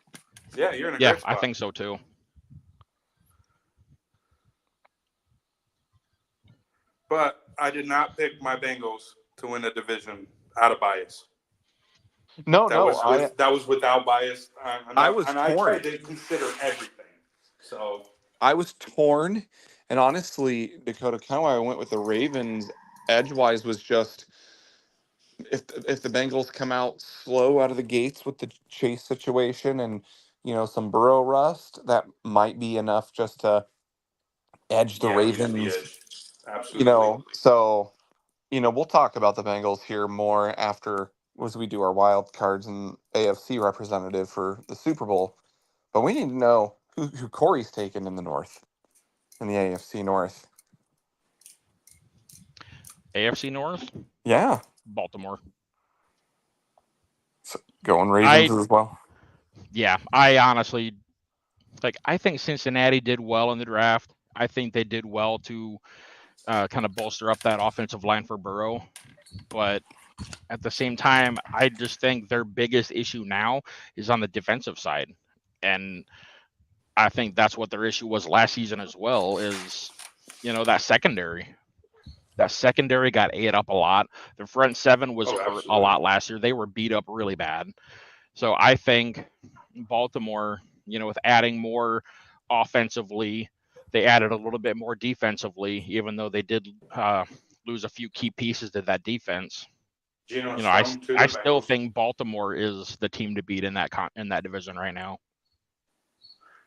Speaker 2: Yeah, you're in a great spot.
Speaker 1: I think so too.
Speaker 2: But I did not pick my Bengals to win the division out of bias.
Speaker 3: That
Speaker 2: was without bias.
Speaker 3: I was torn.
Speaker 2: I tried to consider everything. So
Speaker 3: I was torn, and honestly, Dakota, kind of why I went with the Ravens edgewise was just if the Bengals come out slow out of the gates with the Chase situation and some Burrow rust, that might be enough just to edge the Ravens.
Speaker 2: Absolutely.
Speaker 3: So we'll talk about the Bengals here more after as we do our wild cards and AFC representative for the Super Bowl. But we need to know who Corey's taken in the North, in the AFC North.
Speaker 1: AFC North?
Speaker 3: Yeah.
Speaker 1: Baltimore.
Speaker 3: So going Ravens as well.
Speaker 1: Yeah, I honestly I think Cincinnati did well in the draft. I think they did well to kind of bolster up that offensive line for Burrow. But at the same time, I just think their biggest issue now is on the defensive side. And I think that's what their issue was last season as well is, that secondary. That secondary got ate up a lot. The front 7 was hurt a lot last year. They were beat up really bad. So I think Baltimore, with adding more offensively, they added a little bit more defensively, even though they did lose a few key pieces to that defense. I still think Baltimore is the team to beat in that division right now.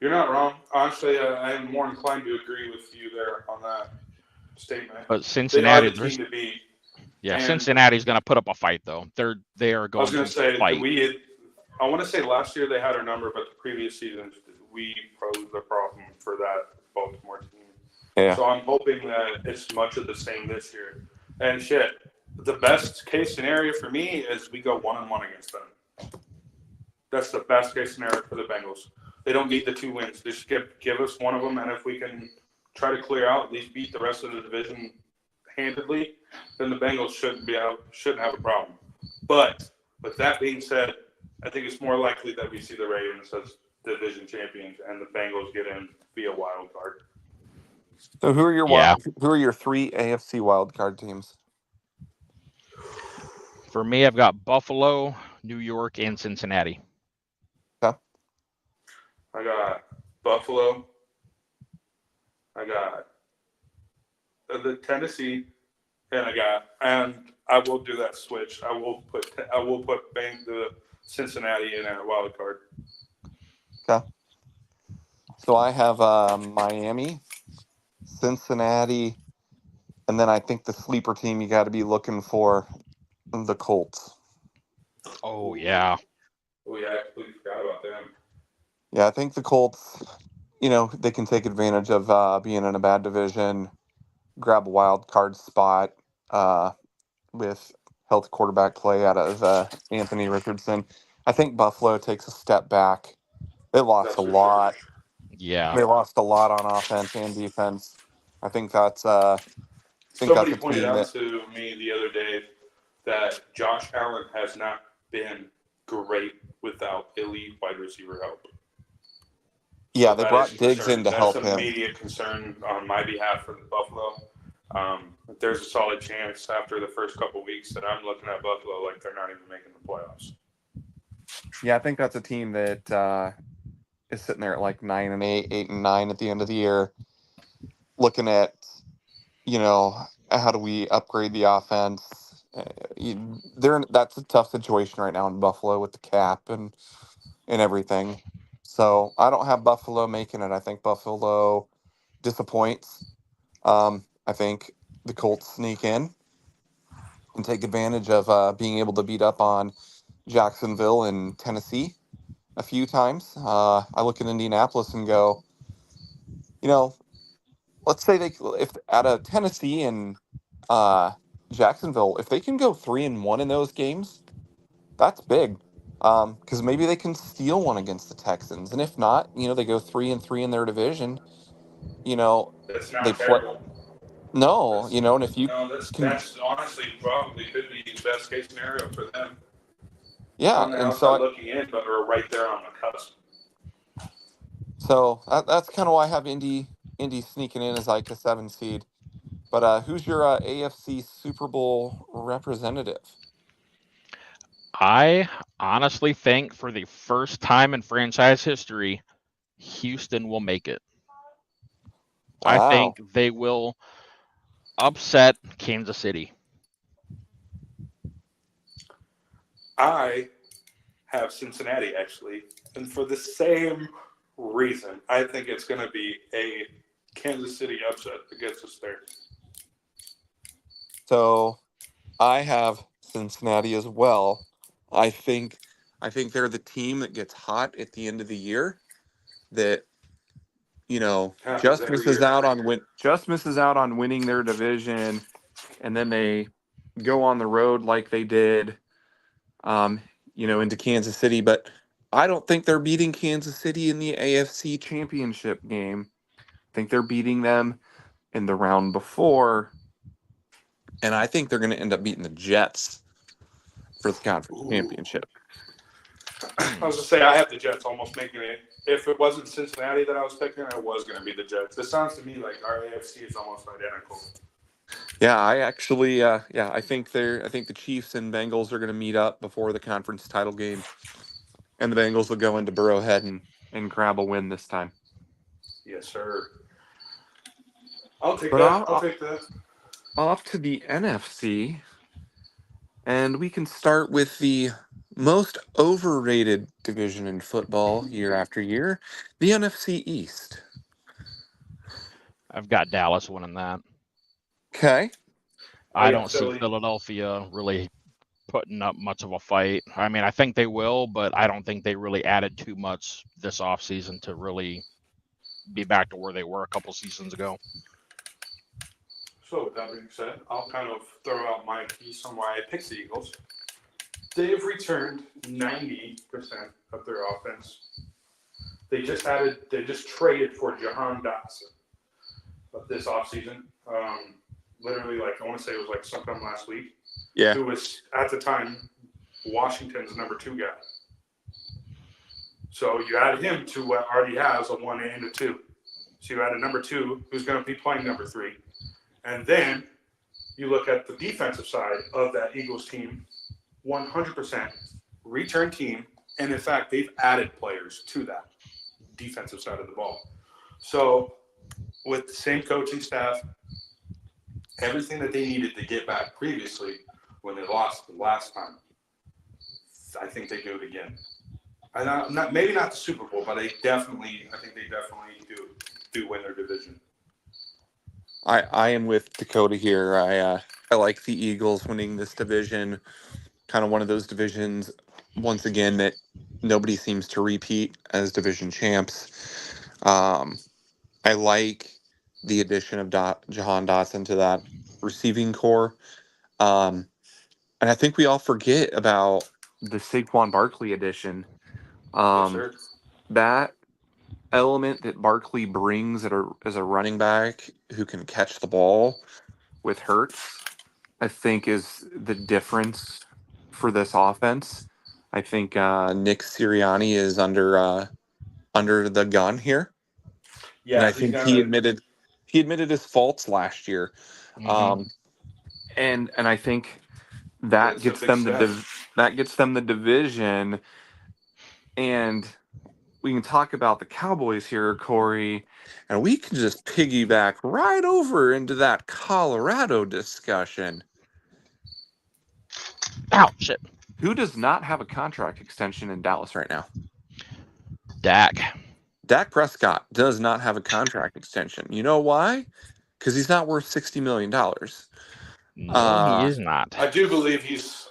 Speaker 2: You're not wrong. Honestly, I am more inclined to agree with you there on that statement.
Speaker 1: But Cincinnati,
Speaker 2: they are the team to beat.
Speaker 1: Yeah, Cincinnati's going to put up a fight though. They are going to fight.
Speaker 2: I want to say last year they had our number, but the previous season we posed the problem for that Baltimore team. Yeah. So I'm hoping that it's much of the same this year. And shit, the best case scenario for me is we go 1-1 against them. That's the best case scenario for the Bengals. They don't need the 2 wins. They just give us one of them, and if we can try to clear out, at least beat the rest of the division handedly, then the Bengals shouldn't have a problem. But with that being said, I think it's more likely that we see the Ravens as division champions and the Bengals get in via wild card.
Speaker 3: So who are
Speaker 1: Yeah.
Speaker 3: your 3 AFC wildcard teams?
Speaker 1: For me, I've got Buffalo, New York, and Cincinnati.
Speaker 3: Okay.
Speaker 2: I got Buffalo. I got the Tennessee, and I will do that switch. I will put the Cincinnati in at wild card.
Speaker 3: Okay. So I have Miami, Cincinnati, and then I think the sleeper team you got to be looking for, the Colts.
Speaker 1: Oh, yeah.
Speaker 2: Oh yeah, I completely forgot about them.
Speaker 3: Yeah, I think the Colts, they can take advantage of being in a bad division, grab a wild card spot with healthy quarterback play out of Anthony Richardson. I think Buffalo takes a step back. They lost
Speaker 2: That's
Speaker 3: a
Speaker 2: for sure.
Speaker 3: lot.
Speaker 1: Yeah.
Speaker 3: They lost a lot on offense and defense. I think that's a
Speaker 2: Somebody pointed
Speaker 3: team
Speaker 2: out
Speaker 3: that,
Speaker 2: to me the other day that Josh Allen has not been great without elite wide receiver help.
Speaker 3: yeah,
Speaker 2: So
Speaker 3: they
Speaker 2: that is
Speaker 3: brought Diggs in
Speaker 2: concerning.
Speaker 3: to
Speaker 2: That's
Speaker 3: help
Speaker 2: an
Speaker 3: him.
Speaker 2: immediate concern on my behalf for the Buffalo. There's a solid chance after the first couple weeks that I'm looking at Buffalo like they're not even making the playoffs.
Speaker 3: Yeah, I think that's a team that is sitting there at like 9-8, 8-9 at the end of the year, looking at, how do we upgrade the offense? That's a tough situation right now in Buffalo with the cap and everything. So I don't have Buffalo making it. I think Buffalo disappoints. I think the Colts sneak in and take advantage of being able to beat up on Jacksonville and Tennessee a few times. I look at Indianapolis and go, let's say if out of Tennessee and uh, Jacksonville, if they can go 3-1 in those games, that's big. Because maybe they can steal one against the Texans, and if not, they go 3-3 in their division.
Speaker 2: That's
Speaker 3: They
Speaker 2: not
Speaker 3: play.
Speaker 2: terrible.
Speaker 3: No, and if you can,
Speaker 2: That's honestly probably could be the best case scenario for them.
Speaker 3: yeah,
Speaker 2: On the
Speaker 3: and
Speaker 2: outside
Speaker 3: so
Speaker 2: looking in, but we're right there on the cusp.
Speaker 3: that's kind of why I have Indy sneaking in as like a 7 seed. But who's your AFC Super Bowl representative?
Speaker 1: I honestly think for the first time in franchise history, Houston will make it. I
Speaker 3: Wow.
Speaker 1: think they will upset Kansas City.
Speaker 2: I have Cincinnati actually, and for the same reason, I think it's going to be a Kansas City upset that gets us there.
Speaker 3: So I have Cincinnati as well. I think they're the team that gets hot at the end of the year that
Speaker 2: Happens every year.
Speaker 3: just misses out on winning their division, and then they go on the road like they did into Kansas City, but I don't think they're beating Kansas City in the AFC Championship game. I think they're beating them in the round before, and I think they're going to end up beating the Jets for the conference championship.
Speaker 2: I was going to say, I have the Jets almost making it. If it wasn't Cincinnati that I was picking, it was going to be the Jets. It sounds to me like our AFC is almost identical.
Speaker 3: Yeah, I actually, I think the Chiefs and Bengals are going to meet up before the conference title game, and the Bengals will go into Burrowhead and grab a win this time.
Speaker 2: Yes, sir. I'll take
Speaker 3: But
Speaker 2: that. I'll take that.
Speaker 3: Off to the NFC, and we can start with the most overrated division in football year after year, the NFC East.
Speaker 1: I've got Dallas winning that.
Speaker 3: Okay.
Speaker 1: I don't see Philadelphia really putting up much of a fight. I mean, I think they will, but I don't think they really added too much this offseason to really be back to where they were a couple seasons ago.
Speaker 2: So with that being said, I'll kind of throw out my piece on why I picked the Eagles. They've returned 90% of their offense. They just traded for Jahan Dotson this offseason. Literally, like, I want to say it was like sometime last week.
Speaker 3: Yeah.
Speaker 2: Who was at the time Washington's number 2 guy. So you add him to what already has a 1 and a 2. So you add a number 2 who's going to be playing number 3. And then you look at the defensive side of that Eagles team, 100% return team. And in fact, they've added players to that defensive side of the ball. So with the same coaching staff, everything that they needed to get back previously when they lost the last time, I think they do it again. And maybe not the Super Bowl, but I think they definitely do win their division.
Speaker 3: I am with Dakota here. I like the Eagles winning this division. Kind of one of those divisions, once again, that nobody seems to repeat as division champs. I like the addition of Jahan Dotson to that receiving core. And I think we all forget about the Saquon Barkley addition.
Speaker 2: Yes, sir.
Speaker 3: That element that Barkley brings as a running back who can catch the ball with Hurts, I think is the difference for this offense. I think Nick Sirianni is under the gun here, and
Speaker 2: Yeah,
Speaker 3: I
Speaker 2: he's
Speaker 3: think
Speaker 2: gonna.
Speaker 3: he admitted his faults last year,
Speaker 1: Mm-hmm.
Speaker 3: um, and I think
Speaker 2: Yeah,
Speaker 3: that
Speaker 2: it's a
Speaker 3: gets
Speaker 2: big
Speaker 3: them
Speaker 2: step.
Speaker 3: that gets them the division, and we can talk about the Cowboys here, Corey, and we can just piggyback right over into that Colorado discussion.
Speaker 1: Ow, shit.
Speaker 3: Who does not have a contract extension in Dallas right now?
Speaker 1: Dak.
Speaker 3: Dak Prescott does not have a contract extension. You know why? Because he's not worth $60 million.
Speaker 1: No, he is not.
Speaker 2: I do believe he's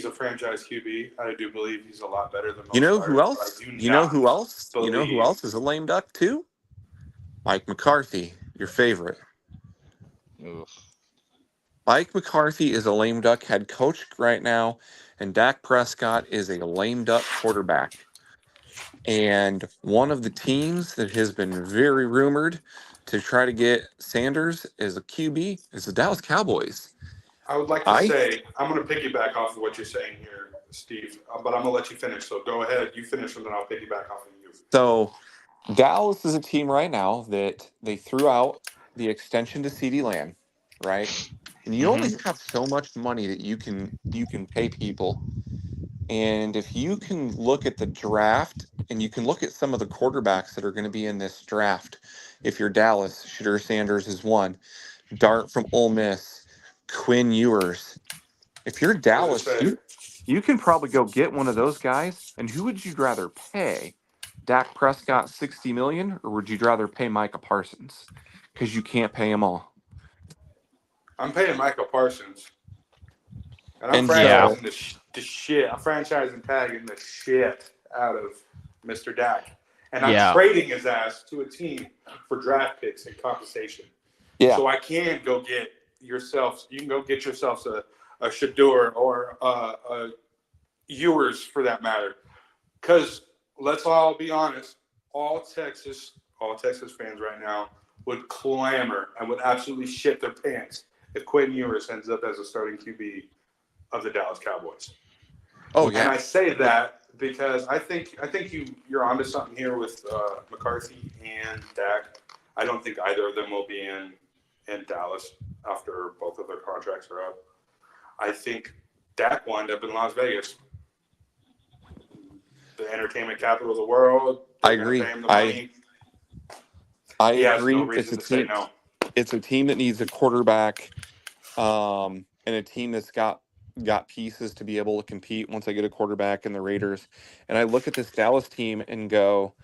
Speaker 2: a franchise QB. I do believe he's a lot better than
Speaker 3: You
Speaker 2: most
Speaker 3: know who
Speaker 2: starters. But I
Speaker 3: else?
Speaker 2: do
Speaker 3: You know
Speaker 2: not
Speaker 3: who else? You know who
Speaker 2: believe.
Speaker 3: else is a lame duck too? Mike McCarthy, your favorite.
Speaker 1: Oof.
Speaker 3: Mike McCarthy is a lame duck head coach right now, and Dak Prescott is a lame duck quarterback. And one of the teams that has been very rumored to try to get Sanders as a QB is the Dallas Cowboys.
Speaker 2: I would like to
Speaker 3: I
Speaker 2: say I'm going to piggyback off of what you're saying here, Steve. But I'm going to let you finish. So go ahead, you finish, and then I'll piggyback off of you.
Speaker 3: so Dallas is a team right now that they threw out the extension to CeeDee Lamb, right? And you only
Speaker 1: Mm-hmm.
Speaker 3: have so much money that you can pay people. And if you can look at the draft and you can look at some of the quarterbacks that are going to be in this draft, if you're Dallas, Shadur Sanders is one, Dart from Ole Miss, Quinn Ewers. If you're
Speaker 2: I was going to
Speaker 3: Dallas,
Speaker 2: say,
Speaker 3: you can probably go get one of those guys. And who would you rather pay? Dak Prescott 60 million, or would you rather pay Micah Parsons? Because you can't pay them all.
Speaker 2: I'm paying Michael Parsons. And I'm
Speaker 3: And
Speaker 1: Yeah.
Speaker 3: so
Speaker 2: franchising the shit. I'm franchising tagging the shit out of Mr. Dak. And I'm
Speaker 1: Yeah.
Speaker 2: trading his ass to a team for draft picks and compensation.
Speaker 3: yeah,
Speaker 2: So I can go get yourself, you can go get yourselves a Shadur or a Ewers for that matter. Because let's all be honest, all Texas fans right now would clamor and would absolutely shit their pants if Quentin Ewers ends up as a starting QB of the Dallas Cowboys.
Speaker 3: oh
Speaker 2: And
Speaker 3: yeah,
Speaker 2: I say that because I think you're onto something here with McCarthy and Dak. I don't think either of them will be in Dallas after both of their contracts are up. I think Dak wind up in Las Vegas, the entertainment capital of the world.
Speaker 3: I
Speaker 2: They're going to
Speaker 3: agree.
Speaker 2: pay him the money.
Speaker 3: I
Speaker 2: He has no
Speaker 3: agree.
Speaker 2: reason to say no.
Speaker 3: It's a team that needs a quarterback, and a team that's got pieces to be able to compete once they get a quarterback in the Raiders. And I look at this Dallas team and go,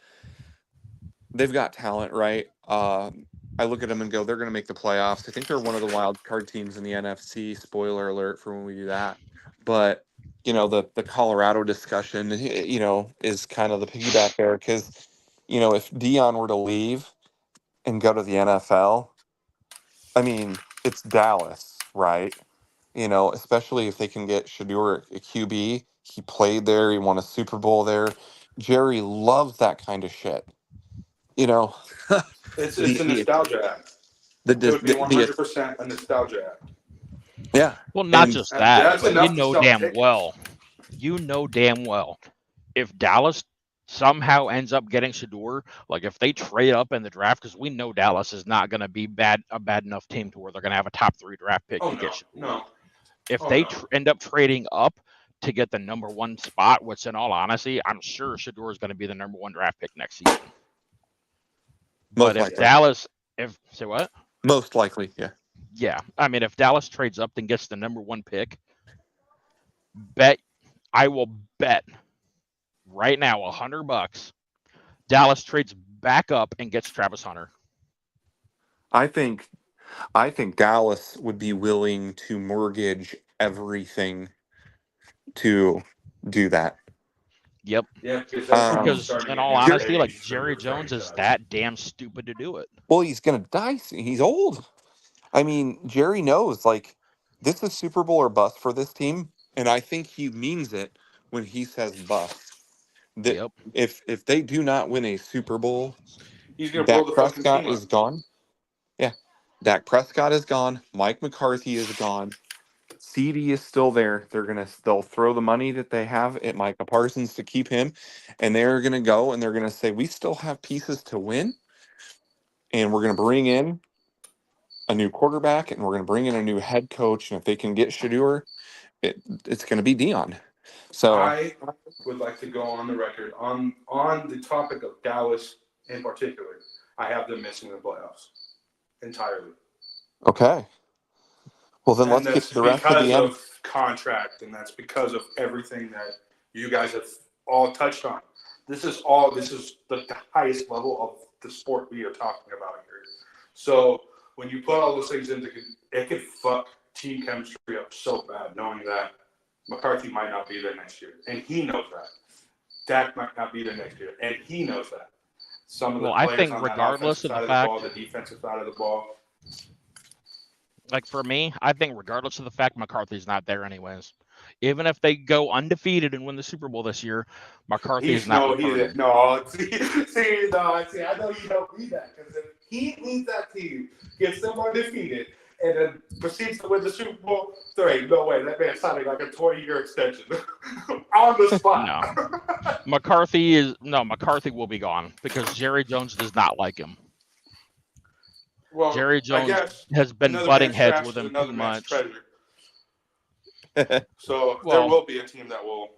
Speaker 3: they've got talent, right? I look at them and go, they're going to make the playoffs. I think they're one of the wild card teams in the NFC. Spoiler alert for when we do that. But the Colorado discussion, is kind of the piggyback there because if Dion were to leave and go to the NFL, I mean, it's Dallas, right? Especially if they can get Shador a QB. He played there. He won a Super Bowl there. Jerry loves that kind of shit. You know,
Speaker 2: It's
Speaker 3: the
Speaker 2: a
Speaker 3: the
Speaker 2: nostalgia act.
Speaker 3: the
Speaker 2: It would be
Speaker 3: the
Speaker 2: 100% a nostalgia act.
Speaker 3: yeah,
Speaker 1: Well, not
Speaker 3: and
Speaker 1: just that,
Speaker 2: That's
Speaker 1: but
Speaker 2: enough to sell tickets.
Speaker 1: you know damn well, if Dallas somehow ends up getting Shador, like if they trade up in the draft, because we know Dallas is not going to be a bad enough team to where they're going to have a top 3 draft pick
Speaker 2: Oh
Speaker 1: to get
Speaker 2: no,
Speaker 1: Shador.
Speaker 2: no,
Speaker 1: If
Speaker 2: oh
Speaker 1: they
Speaker 2: no.
Speaker 1: end up trading up to get the number 1 spot, which in all honesty, I'm sure Shador is going to be the number 1 draft pick next season. But
Speaker 3: most
Speaker 1: if
Speaker 3: likely,
Speaker 1: Dallas, if say what?
Speaker 3: most likely, yeah.
Speaker 1: Yeah, I mean, if Dallas trades up and gets the number 1 pick, bet I will bet right now $100 Dallas trades back up and gets Travis Hunter.
Speaker 3: I think I think Dallas would be willing to mortgage everything to do that.
Speaker 1: Yep.
Speaker 2: Yeah, because that's almost
Speaker 1: Because
Speaker 2: starting
Speaker 1: in
Speaker 2: a
Speaker 1: all
Speaker 2: new
Speaker 1: honesty, like
Speaker 2: age for
Speaker 1: Jerry
Speaker 2: your
Speaker 1: Jones is
Speaker 2: franchise.
Speaker 1: that damn stupid to do it.
Speaker 3: Well, he's gonna die soon. He's old. I mean, Jerry knows like this is Super Bowl or bust for this team, and I think he means it when he says bust. That
Speaker 1: Yep.
Speaker 3: if they do not win a Super Bowl,
Speaker 2: He's gonna blow
Speaker 3: Dak
Speaker 2: the fucking
Speaker 3: Prescott
Speaker 2: team
Speaker 3: is
Speaker 2: up.
Speaker 3: gone. Yeah, Dak Prescott is gone. Mike McCarthy is gone. CD is still there. They'll throw the money that they have at Micah Parsons to keep him, and they're gonna go and they're gonna say we still have pieces to win, and we're gonna bring in a new quarterback and we're gonna bring in a new head coach, and if they can get Shador, it's gonna be Dion. So
Speaker 2: I would like to go on the record on the topic of Dallas in particular. I have them missing the playoffs entirely,
Speaker 3: okay, well then
Speaker 2: and
Speaker 3: let's get
Speaker 2: that's
Speaker 3: to the rest of
Speaker 2: because
Speaker 3: the end.
Speaker 2: of contract, and that's because of everything that you guys have all touched on. This is the highest level of the sport we are talking about here. So when you put all those things into it, could fuck team chemistry up so bad, knowing that McCarthy might not be there next year, and he knows that. Dak might not be there next year, and he knows that. Some of the
Speaker 1: Well, I
Speaker 2: players
Speaker 1: think
Speaker 2: on that
Speaker 1: regardless
Speaker 2: offensive
Speaker 1: of the
Speaker 2: side of the ball,
Speaker 1: fact,
Speaker 2: the defensive side of the ball.
Speaker 1: like for me, I think regardless of the fact McCarthy's not there anyways. Even if they go undefeated and win the Super Bowl this year, McCarthy is
Speaker 2: He's
Speaker 1: not
Speaker 2: no, he's
Speaker 1: returning.
Speaker 2: no. See, I know you don't need that because if he leads that team, gets them undefeated, and then proceeds to win the Super Bowl, there ain't no way that man's signing like a 20-year extension on the spot.
Speaker 1: No. McCarthy will be gone because Jerry Jones does not like him.
Speaker 2: Well,
Speaker 1: Jerry
Speaker 2: I
Speaker 1: Jones
Speaker 2: guess
Speaker 1: has been
Speaker 2: another
Speaker 1: butting
Speaker 2: man's
Speaker 1: heads
Speaker 2: trash
Speaker 1: with
Speaker 2: is
Speaker 1: him too
Speaker 2: another man's
Speaker 1: much.
Speaker 2: treasure. So there
Speaker 1: Well,
Speaker 2: will be a team that will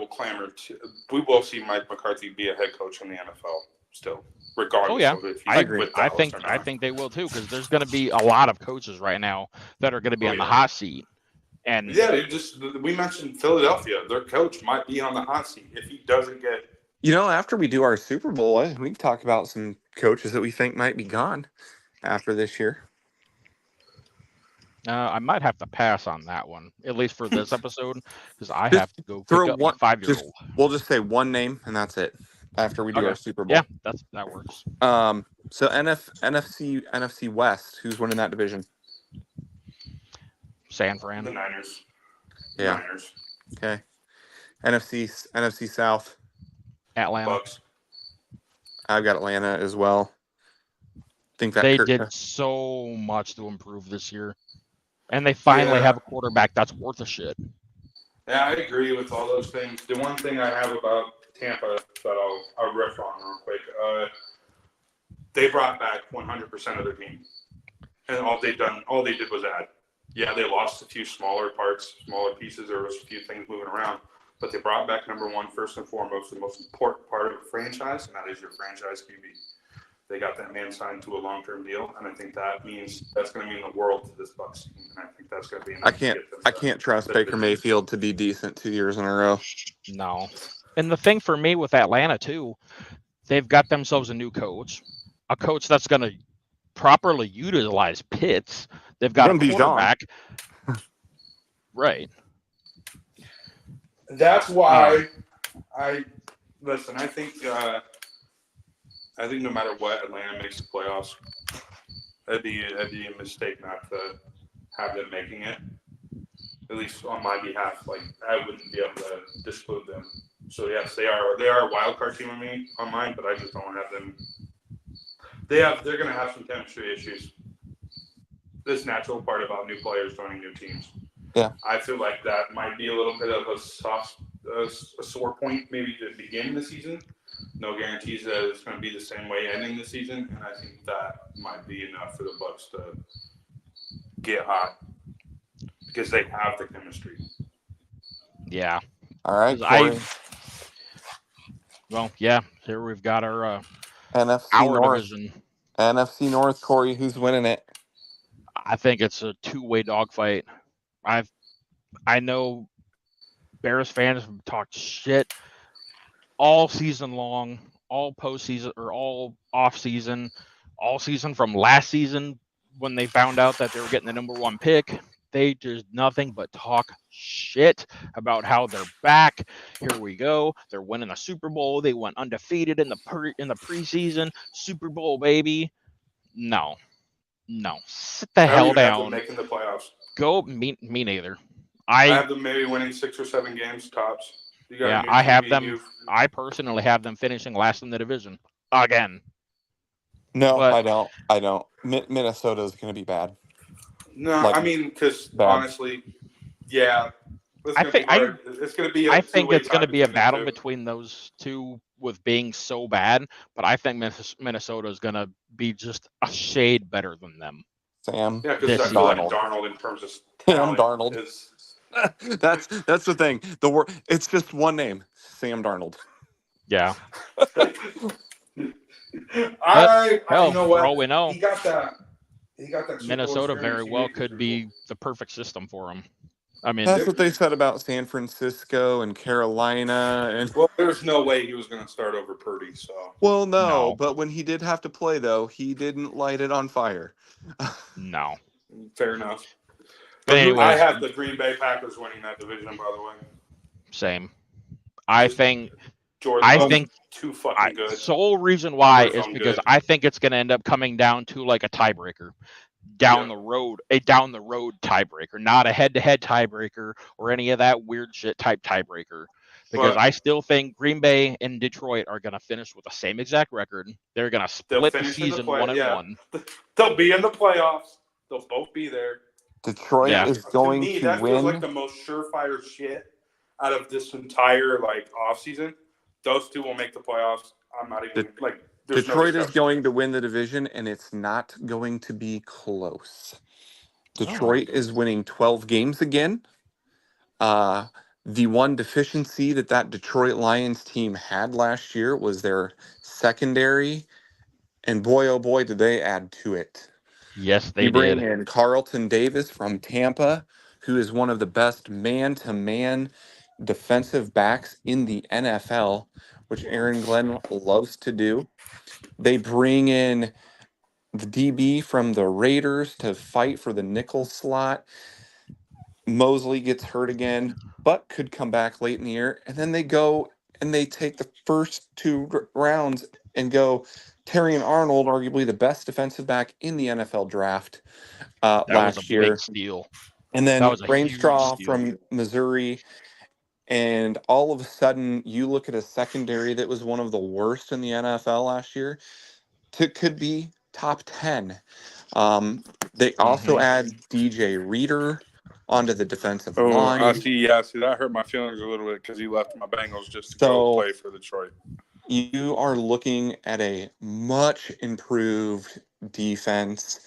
Speaker 2: clamor to. We will see Mike McCarthy be a head coach in the NFL still, regardless
Speaker 1: oh yeah,
Speaker 2: of if
Speaker 3: I
Speaker 2: he's
Speaker 3: agree.
Speaker 2: with Dallas or
Speaker 1: I
Speaker 2: not.
Speaker 1: think they will too because there's going to be a lot of coaches right now that are going to be
Speaker 2: Oh
Speaker 1: on the
Speaker 2: yeah.
Speaker 1: hot seat. And
Speaker 2: Yeah, we mentioned Philadelphia. Their coach might be on the hot seat if he doesn't get.
Speaker 3: After we do our Super Bowl, we can talk about some coaches that we think might be gone after this year.
Speaker 1: I might have to pass on that one, at least for this episode, because I
Speaker 3: Just
Speaker 1: have to go pick
Speaker 3: throw
Speaker 1: up my
Speaker 3: one.
Speaker 1: 5-year-old.
Speaker 3: We'll just say one name, and that's it. After we do
Speaker 1: Okay.
Speaker 3: our Super
Speaker 1: Yeah,
Speaker 3: Bowl.
Speaker 1: that works.
Speaker 3: So NFC West. Who's winning that division?
Speaker 1: San Fran.
Speaker 2: The Niners.
Speaker 3: Yeah.
Speaker 2: Niners.
Speaker 3: Okay. NFC South.
Speaker 1: Atlanta.
Speaker 2: Bucks.
Speaker 3: I've got Atlanta as well. Think that
Speaker 1: They did so much to improve this year. And they finally
Speaker 2: Yeah.
Speaker 1: have a quarterback that's worth a shit.
Speaker 2: Yeah, I agree with all those things. The one thing I have about Tampa that I'll riff on real quick, they brought back 100% of their team, and all they did was add. Yeah, they lost a few smaller parts, smaller pieces. There was a few things moving around, but they brought back number one, first and foremost, the most important part of a franchise, and that is your franchise QB. They got that man signed to a long-term deal, and I think that's going to mean the world to this Bucs team, and I think that's going to be enough.
Speaker 3: I can't trust Baker Mayfield to be decent 2 years in a row.
Speaker 1: No. And the thing for me with Atlanta too, they've got themselves a new coach, a coach that's going to properly utilize Pitts. They've got a quarterback. Right.
Speaker 2: That's why I listen. I think no matter what, Atlanta makes the playoffs. That'd be a mistake not to have them making it. At least on my behalf, like I wouldn't be able to disclude them. So yes, they are. They are a wild card team on mine, but I just don't have them. They're going to have some chemistry issues. This natural part about new players joining new teams.
Speaker 3: Yeah.
Speaker 2: I feel like that might be a little bit of a sore point maybe to begin the season. No guarantees that it's going to be the same way ending the season, and I think that might be enough for the Bucks to get hot because they have the chemistry.
Speaker 1: Yeah.
Speaker 3: All right,
Speaker 1: 'Cause I
Speaker 3: Corey.
Speaker 1: well, yeah. Here we've got
Speaker 3: NFC
Speaker 1: our
Speaker 3: North.
Speaker 1: division.
Speaker 3: NFC North, Corey. Who's winning it?
Speaker 1: I think it's a two-way dogfight. I know Bears fans have talked shit all season long, all postseason or all off season, all season from last season when they found out that they were getting the number one pick. They just nothing but talk shit about how they're back. Here we go. They're winning the Super Bowl. They went undefeated in the preseason. Super Bowl, baby. No, no. Sit the
Speaker 2: I don't
Speaker 1: hell
Speaker 2: even have them
Speaker 1: down.
Speaker 2: making the playoffs.
Speaker 1: Go me neither.
Speaker 2: I
Speaker 1: I
Speaker 2: have them maybe winning 6 or 7 games tops. You got a
Speaker 1: Yeah,
Speaker 2: new
Speaker 1: I
Speaker 2: team
Speaker 1: have
Speaker 2: being
Speaker 1: them.
Speaker 2: you.
Speaker 1: I personally have them finishing last in the division again.
Speaker 3: No,
Speaker 1: But
Speaker 3: I don't. I don't. Minnesota is going to be bad.
Speaker 2: No,
Speaker 3: Like
Speaker 2: I mean, because
Speaker 3: bad.
Speaker 2: honestly, yeah, it's
Speaker 1: I
Speaker 2: going to
Speaker 1: think
Speaker 2: be hard. It's going to be a
Speaker 1: I think
Speaker 2: two-way
Speaker 1: it's going
Speaker 2: tie
Speaker 1: to be a
Speaker 2: between them
Speaker 1: battle
Speaker 2: two.
Speaker 1: between those two with being so bad. But I think Minnesota is going to be just a shade better than them
Speaker 3: Sam
Speaker 2: Yeah, because
Speaker 1: this
Speaker 2: I feel like
Speaker 3: Darnold.
Speaker 1: season.
Speaker 2: Darnold, in terms of
Speaker 3: Sam
Speaker 2: talent,
Speaker 3: Darnold.
Speaker 2: is.
Speaker 3: That's the thing. It's just one name. Sam Darnold.
Speaker 1: Yeah. But
Speaker 2: You
Speaker 1: hell,
Speaker 2: know
Speaker 1: for
Speaker 2: what?
Speaker 1: all we know,
Speaker 2: He got that. He got that Super Bowl
Speaker 1: Minnesota
Speaker 2: experience.
Speaker 1: very
Speaker 2: He
Speaker 1: well
Speaker 2: needed the
Speaker 1: could
Speaker 2: Super Bowl.
Speaker 1: be the perfect system for him. I
Speaker 3: That's
Speaker 1: mean,
Speaker 3: what they said about San Francisco and Carolina and
Speaker 2: Well, there's no way he was going to start over Purdy. So
Speaker 3: well, no,
Speaker 1: no,
Speaker 3: but when he did have to play though, he didn't light it on fire.
Speaker 1: no.
Speaker 2: fair enough.
Speaker 1: But
Speaker 3: But who
Speaker 2: I
Speaker 1: anyways,
Speaker 2: have the Green Bay Packers winning that division. By the way,
Speaker 1: same. I
Speaker 2: just
Speaker 1: think
Speaker 2: Jordan
Speaker 1: I
Speaker 2: Love's
Speaker 1: think
Speaker 2: too fucking good
Speaker 1: sole reason why
Speaker 2: for his
Speaker 1: is
Speaker 2: own
Speaker 1: because
Speaker 2: good.
Speaker 1: I think it's going to end up coming down to like a tiebreaker
Speaker 2: Yep.
Speaker 1: a down the road tiebreaker, not a head to head tiebreaker or any of that weird shit type tiebreaker. Because
Speaker 2: But
Speaker 1: I still think Green Bay and Detroit are going to finish with the same exact record. They're going to
Speaker 2: they'll
Speaker 1: split the
Speaker 2: finish in the
Speaker 1: season
Speaker 2: play.
Speaker 1: 1-1.
Speaker 2: Yeah, they'll be in the playoffs. They'll both be there.
Speaker 3: Detroit
Speaker 1: Yeah,
Speaker 3: is
Speaker 2: To
Speaker 3: going
Speaker 2: me,
Speaker 3: to
Speaker 2: that feels like
Speaker 3: win.
Speaker 2: the most surefire shit out of this entire like offseason. Those two will make the playoffs. I'm not even like. There's no
Speaker 3: Detroit is
Speaker 2: discussion.
Speaker 3: going to win the division, and it's not going to be close.
Speaker 1: oh,
Speaker 3: Detroit is winning 12 games again. Uh, the one deficiency that Detroit Lions team had last year was their secondary, and boy, oh boy, did they add to it.
Speaker 1: yes,
Speaker 3: You
Speaker 1: they
Speaker 3: bring
Speaker 1: did.
Speaker 3: in Carlton Davis from Tampa, who is one of the best man-to-man defensive backs in the NFL, which Aaron Glenn loves to do. They bring in the DB from the Raiders to fight for the nickel slot. Mosley gets hurt again, but could come back late in the year. And then they go and they take the first two rounds and go Terry and Arnold, arguably the best defensive back in the NFL draft
Speaker 1: That was a
Speaker 3: last
Speaker 1: big
Speaker 3: year.
Speaker 1: steal.
Speaker 3: And
Speaker 1: That
Speaker 3: then
Speaker 1: was a huge
Speaker 3: Rainstraw
Speaker 1: steal.
Speaker 3: from Missouri. And all of a sudden, you look at a secondary that was one of the worst in the NFL last year. Could be top 10. They also
Speaker 1: Hmm.
Speaker 3: add DJ Reader onto the defensive
Speaker 2: Oh, I
Speaker 3: line.
Speaker 2: see. Yeah, see that hurt my feelings a little bit because he left my Bengals just to go
Speaker 3: So
Speaker 2: play for Detroit.
Speaker 3: you are looking at a much improved defense.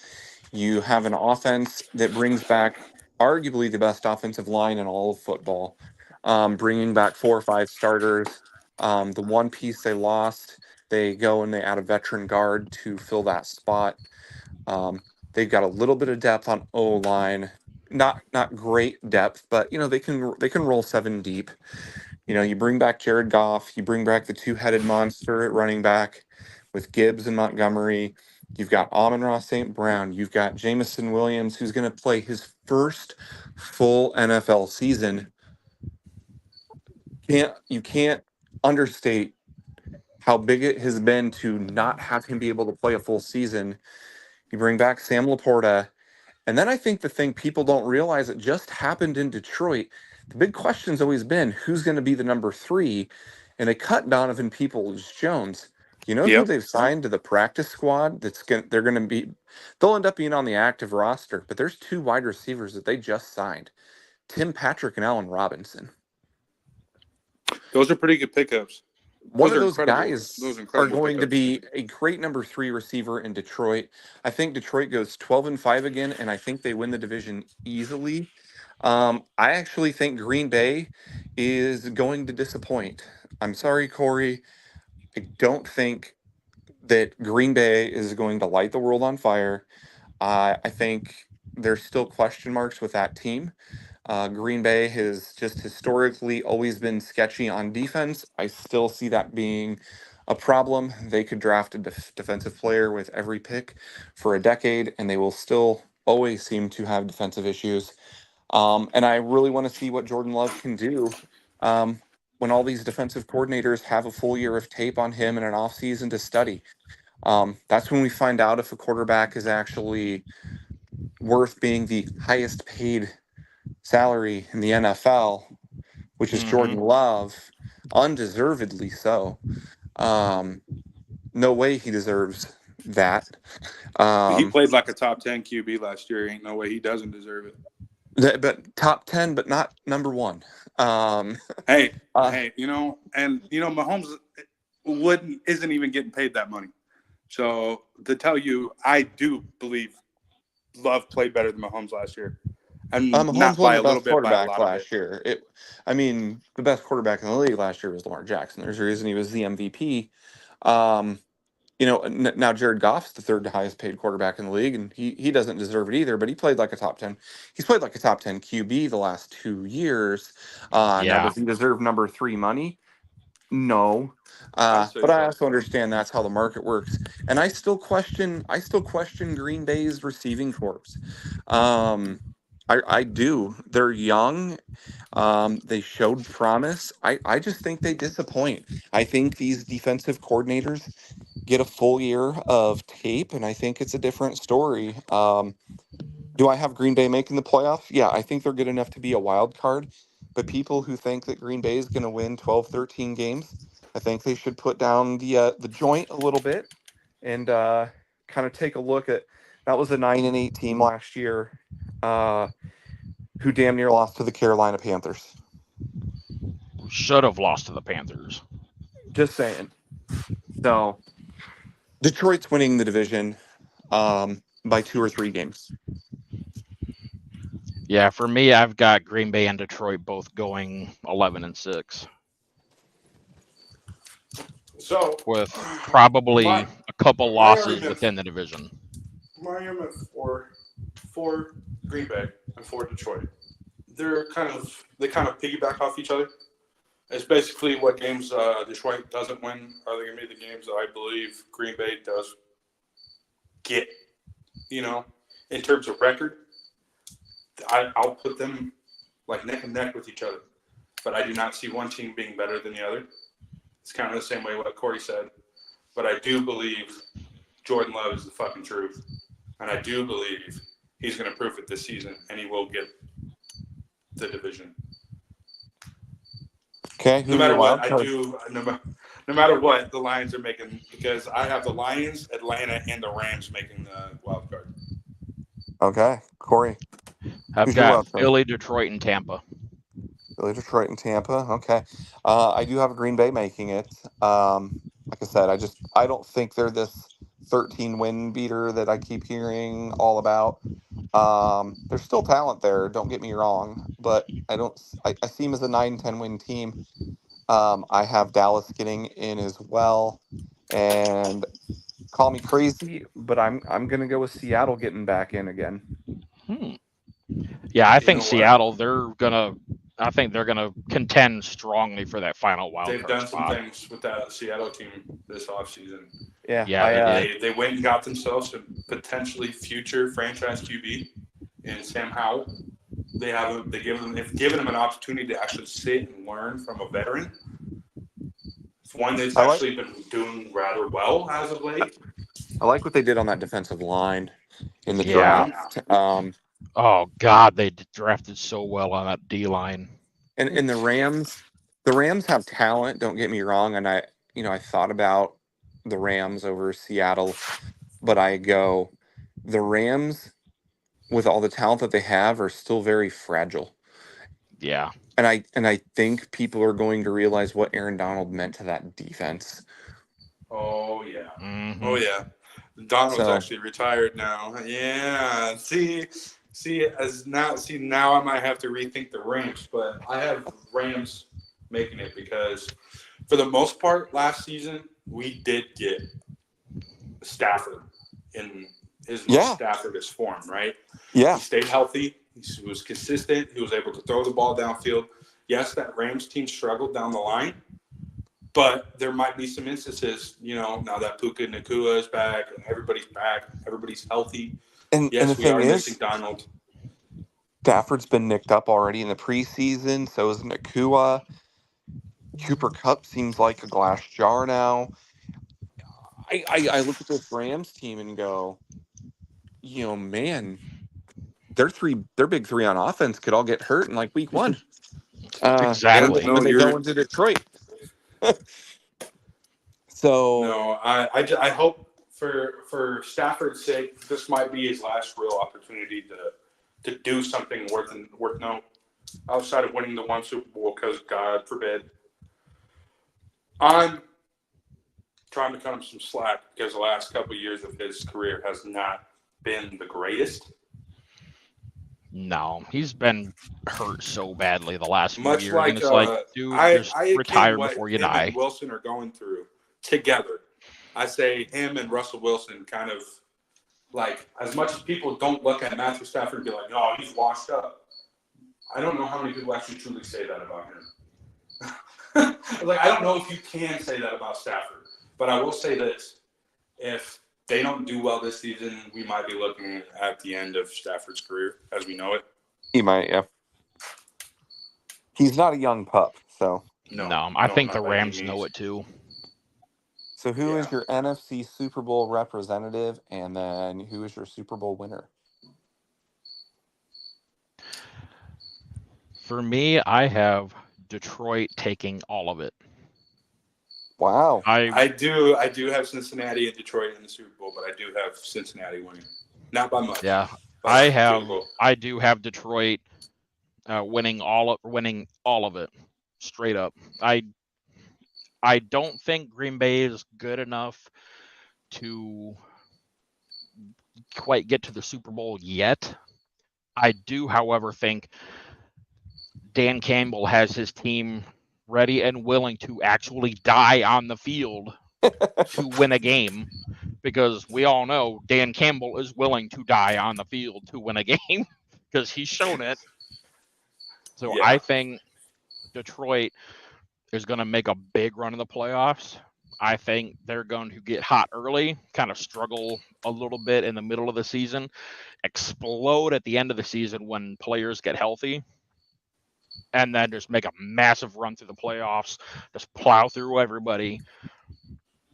Speaker 3: You have an offense that brings back arguably the best offensive line in all of football, bringing back 4 or 5 starters. The one piece they lost, they go and they add a veteran guard to fill that spot. Um, they've got a little bit of depth on O line, not great depth, but they can roll 7 deep. You bring back Jared Goff, you bring back the two-headed monster at running back with Gibbs and Montgomery. You've got Amon-Ra St. Brown. You've got Jamison Williams, who's going to play his first full NFL season. You can't understate how big it has been to not have him be able to play a full season. You bring back Sam Laporta, And then I think the thing people don't realize, it just happened in Detroit. The big question's always been who's going to be the number 3, and they cut Donovan Peoples-Jones. You know who
Speaker 2: Yep.
Speaker 3: they've signed to the practice squad? They'll end up being on the active roster. But there's 2 wide receivers that they just signed: Tim Patrick and Allen Robinson.
Speaker 2: Those are pretty good pickups.
Speaker 3: One
Speaker 2: Those
Speaker 3: of
Speaker 2: are
Speaker 3: those
Speaker 2: incredible.
Speaker 3: guys
Speaker 2: Those are
Speaker 3: are
Speaker 2: incredible
Speaker 3: going to
Speaker 2: pickups.
Speaker 3: be a great number 3 receiver in Detroit. I think Detroit goes 12-5 again, and I think they win the division easily. I actually think Green Bay is going to disappoint. I'm sorry, Corey. I don't think that Green Bay is going to light the world on fire. I think there's still question marks with that team. Green Bay has just historically always been sketchy on defense. I still see that being a problem. They could draft a defensive player with every pick for a decade, and they will still always seem to have defensive issues. And I really want to see what Jordan Love can do um, when all these defensive coordinators have a full year of tape on him and an offseason to study. That's when we find out if a quarterback is actually worth being the highest paid salary in the NFL, which is Jordan
Speaker 1: Mm-hmm.
Speaker 3: Love, undeservedly so. Um, no way he deserves that.
Speaker 2: He
Speaker 3: Um,
Speaker 2: played like a top 10 QB last year. Ain't no way he doesn't deserve it.
Speaker 3: but top 10, but not number 1. Um,
Speaker 2: Hey,
Speaker 3: uh,
Speaker 2: hey, Mahomes isn't even getting paid that money. So to tell you, I do believe Love played better than Mahomes last year, and
Speaker 3: Mahomes
Speaker 2: not by
Speaker 3: wasn't
Speaker 2: a
Speaker 3: the
Speaker 2: little
Speaker 3: best
Speaker 2: bit, by a
Speaker 3: quarterback
Speaker 2: lot of bit.
Speaker 3: last year. The best quarterback in the league last year was Lamar Jackson. There's a reason he was the MVP. Um, now Jared Goff's the 3rd highest paid quarterback in the league, and he doesn't deserve it either. But he played like a top 10. He's played like a top 10 QB the last 2 years. Now,
Speaker 1: Yeah.
Speaker 3: does he deserve number 3 money? No.
Speaker 2: I'd say
Speaker 3: But I
Speaker 2: so.
Speaker 3: also understand that's how the market works. And I still question Green Bay's receiving corps. Um, I do. They're young. They showed promise. I just think they disappoint. I think these defensive coordinators get a full year of tape, and I think it's a different story. Do I have Green Bay making the playoffs? Yeah, I think they're good enough to be a wild card. But people who think that Green Bay is going to win 12, 13 games, I think they should put down the joint a little bit and kind of take a look at that was a 9-8 team last year, uh, who damn near lost to the Carolina Panthers.
Speaker 1: Should have lost to the Panthers.
Speaker 3: Just saying. So Detroit's winning the division by 2 or 3 games.
Speaker 1: Yeah, for me, I've got Green Bay and Detroit both going 11-6,
Speaker 2: So
Speaker 1: with probably
Speaker 2: my
Speaker 1: a couple
Speaker 2: my
Speaker 1: losses
Speaker 2: argument,
Speaker 1: within the division.
Speaker 2: for Green Bay and for Detroit, they kind of piggyback off each other. It's basically what games Detroit doesn't win are they going to be the games that I believe Green Bay does get. In terms of record, I'll put them like neck and neck with each other. But I do not see one team being better than the other. It's kind of the same way what Corey said. But I do believe Jordan Love is the fucking truth. And I do believe he's going to prove it this season, and he will get the division.
Speaker 3: Okay,
Speaker 2: No
Speaker 3: who are your
Speaker 2: matter what,
Speaker 3: wild cards?
Speaker 2: no matter what, the Lions are making, because I have the Lions, Atlanta, and the Rams making the wild card.
Speaker 3: Okay, Corey,
Speaker 1: I've
Speaker 3: who's your
Speaker 1: got
Speaker 3: wild card?
Speaker 1: Philly, Detroit, and Tampa.
Speaker 3: Philly, Detroit, and Tampa. Okay, I do have Green Bay making it. Like I said, I don't think they're this 13 win beater that I keep hearing all about. There's still talent there. Don't get me wrong, but I don't. I see them as a 9-10 win team. I have Dallas getting in as well, and call me crazy, but I'm gonna go with Seattle getting back in again.
Speaker 1: Hmm. Yeah, I
Speaker 2: You
Speaker 1: think
Speaker 2: know what?
Speaker 1: Seattle. I think they're gonna contend strongly for that final wild
Speaker 2: They've
Speaker 1: card
Speaker 2: done some
Speaker 1: spot.
Speaker 2: things with that Seattle team this offseason.
Speaker 3: Yeah,
Speaker 1: Yeah, they did.
Speaker 2: They went and got themselves a potentially future franchise QB in Sam Howell. They've given him an opportunity to actually sit and learn from a veteran. It's one that's
Speaker 3: I like
Speaker 2: actually been doing rather well as of late.
Speaker 3: I like what they did on that defensive line. in the
Speaker 1: Yeah.
Speaker 3: draft.
Speaker 1: Oh God, they drafted so well on that D line.
Speaker 3: And the Rams have talent. Don't get me wrong. And I thought about the Rams over Seattle, but I go, the Rams with all the talent that they have are still very fragile.
Speaker 1: Yeah.
Speaker 3: And I think people are going to realize what Aaron Donald meant to that defense.
Speaker 2: Oh yeah.
Speaker 1: Mm-hmm.
Speaker 2: Oh yeah. Donald's
Speaker 3: So
Speaker 2: actually retired now. Yeah. Now I might have to rethink the Rams, but I have Rams making it because for the most part last season we did get Stafford in his most
Speaker 3: yeah,
Speaker 2: Staffordist form, right?
Speaker 3: yeah.
Speaker 2: He stayed healthy. He was consistent. He was able to throw the ball downfield. Yes, that Rams team struggled down the line, but there might be some instances, now that Puka Nacua is back, everybody's healthy.
Speaker 3: And the
Speaker 2: Yes, we
Speaker 3: thing
Speaker 2: are missing
Speaker 3: is,
Speaker 2: Donald.
Speaker 3: Stafford's been nicked up already in the preseason. So is Nakua. Cooper Cup seems like a glass jar now. I look at this Rams team and go, man, their big three on offense could all get hurt in like week one. When
Speaker 1: Exactly.
Speaker 3: when they go into Detroit. So
Speaker 2: No, I hope for Stafford's sake, this might be his last real opportunity to do something worth note outside of winning the one Super Bowl, because God forbid. I'm trying to cut him some slack because the last couple of years of his career has not been the greatest.
Speaker 1: No, he's been hurt so badly the last few
Speaker 2: Much
Speaker 1: years, and
Speaker 2: like
Speaker 1: it's like, dude, just
Speaker 2: I akin
Speaker 1: retire
Speaker 2: what
Speaker 1: before you
Speaker 2: him
Speaker 1: die.
Speaker 2: and Wilson are going through together. I say him and Russell Wilson kind of like, as much as people don't look at Matthew Stafford and be like, oh, he's washed up. I don't know how many people actually truly say that about him. Like, I don't know if you can say that about Stafford, but I will say this: if they don't do well this season, we might be looking at the end of Stafford's career as we know it.
Speaker 3: he might, yeah. He's not a young pup, so.
Speaker 1: No, I think the
Speaker 2: not by any
Speaker 1: Rams know
Speaker 2: means.
Speaker 1: it too.
Speaker 3: So who is
Speaker 2: Yeah.
Speaker 3: your NFC Super Bowl representative, and then who is your Super Bowl winner?
Speaker 1: For me, I have Detroit taking all of it.
Speaker 3: Wow.
Speaker 2: I do have Cincinnati and Detroit in the Super Bowl, but I do have Cincinnati winning, not by much.
Speaker 1: Yeah,
Speaker 2: By like a field goal.
Speaker 1: I do have Detroit winning all of it, straight up. I don't think Green Bay is good enough to quite get to the Super Bowl yet. I do, however, think Dan Campbell has his team ready and willing to actually die on the field to win a game, because we all know Dan Campbell is willing to die on the field to win a game because he's shown it. So
Speaker 2: Yeah.
Speaker 1: I think Detroit is going to make a big run in the playoffs. I think they're going to get hot early, kind of struggle a little bit in the middle of the season, explode at the end of the season when players get healthy, and then just make a massive run through the playoffs, just plow through everybody,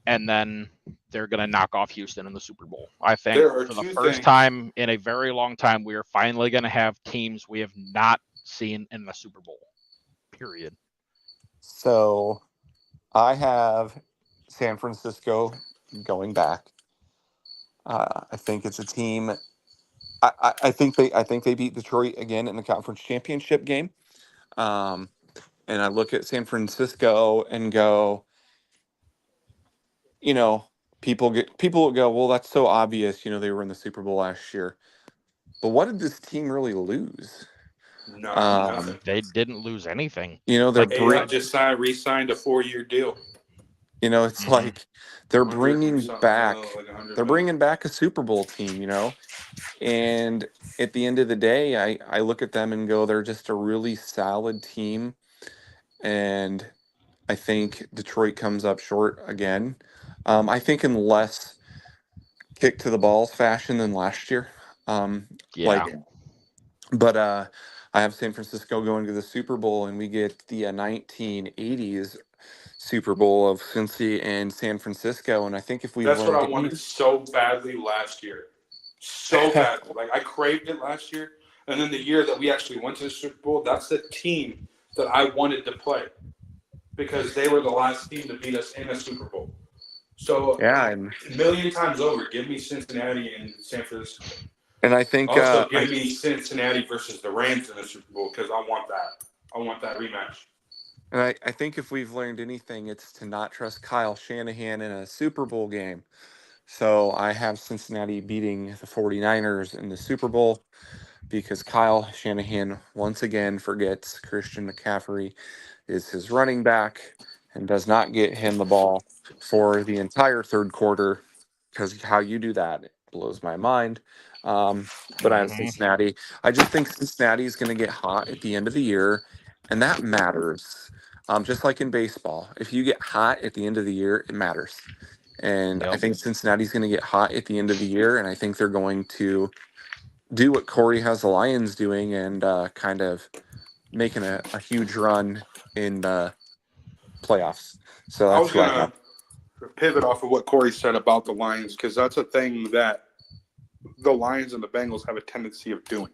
Speaker 1: and then they're going to knock off Houston in the Super Bowl. I think
Speaker 2: There are
Speaker 1: for the
Speaker 2: two
Speaker 1: first
Speaker 2: things.
Speaker 1: time in a very long time, we are finally going to have teams we have not seen in the Super Bowl. Period.
Speaker 3: So I have San Francisco going back. I think it's a team. I think they beat Detroit again in the conference championship game. Um, and I look at San Francisco and go, you know, people will go, well, that's so obvious. They were in the Super Bowl last year, but what did this team really lose?
Speaker 2: Nothing.
Speaker 1: They didn't lose anything.
Speaker 3: They're
Speaker 1: Like,
Speaker 2: AI just re-signed a 4-year deal.
Speaker 3: it's
Speaker 1: Mhm.
Speaker 3: like they're
Speaker 2: 100
Speaker 3: bringing
Speaker 2: something
Speaker 3: back
Speaker 2: mil, like 100
Speaker 3: they're
Speaker 2: mil.
Speaker 3: bringing back a Super Bowl team. And at the end of the day, I look at them and go, they're just a really solid team, and I think Detroit comes up short again. I think in less kick to the balls fashion than last year.
Speaker 1: Yeah.
Speaker 3: But I have San Francisco going to the Super Bowl, and we get the 1980s Super Bowl of Cincy and San Francisco. And I think if we've
Speaker 2: That's what
Speaker 3: learned
Speaker 2: I wanted
Speaker 3: any,
Speaker 2: so badly last year. so badly. Like, I craved it last year. And then the year that we actually went to the Super Bowl, that's the team that I wanted to play because they were the last team to beat us in a Super Bowl. So,
Speaker 3: Yeah, and
Speaker 2: a million times over, give me Cincinnati and San Francisco.
Speaker 3: I think
Speaker 2: Also, give me Cincinnati versus the Rams in the Super Bowl because I want that. I want that rematch.
Speaker 3: and I think if we've learned anything, it's to not trust Kyle Shanahan in a Super Bowl game. So I have Cincinnati beating the 49ers in the Super Bowl because Kyle Shanahan once again forgets Christian McCaffrey is his running back and does not get him the ball for the entire third quarter. Because how you do that blows my mind. But I have
Speaker 1: Hmm.
Speaker 3: Cincinnati. I just think Cincinnati is going to get hot at the end of the year, and that matters. Just like in baseball, if you get hot at the end of the year, it matters. And I
Speaker 1: Yep.
Speaker 3: think Cincinnati's going to get hot at the end of the year, and I think they're going to do what Corey has the Lions doing and kind of making a huge run in the playoffs. So
Speaker 2: I
Speaker 3: that's
Speaker 2: was
Speaker 3: who I
Speaker 2: going
Speaker 3: have.
Speaker 2: to pivot off of what Corey said about the Lions because that's a thing that the Lions and the Bengals have a tendency of doing.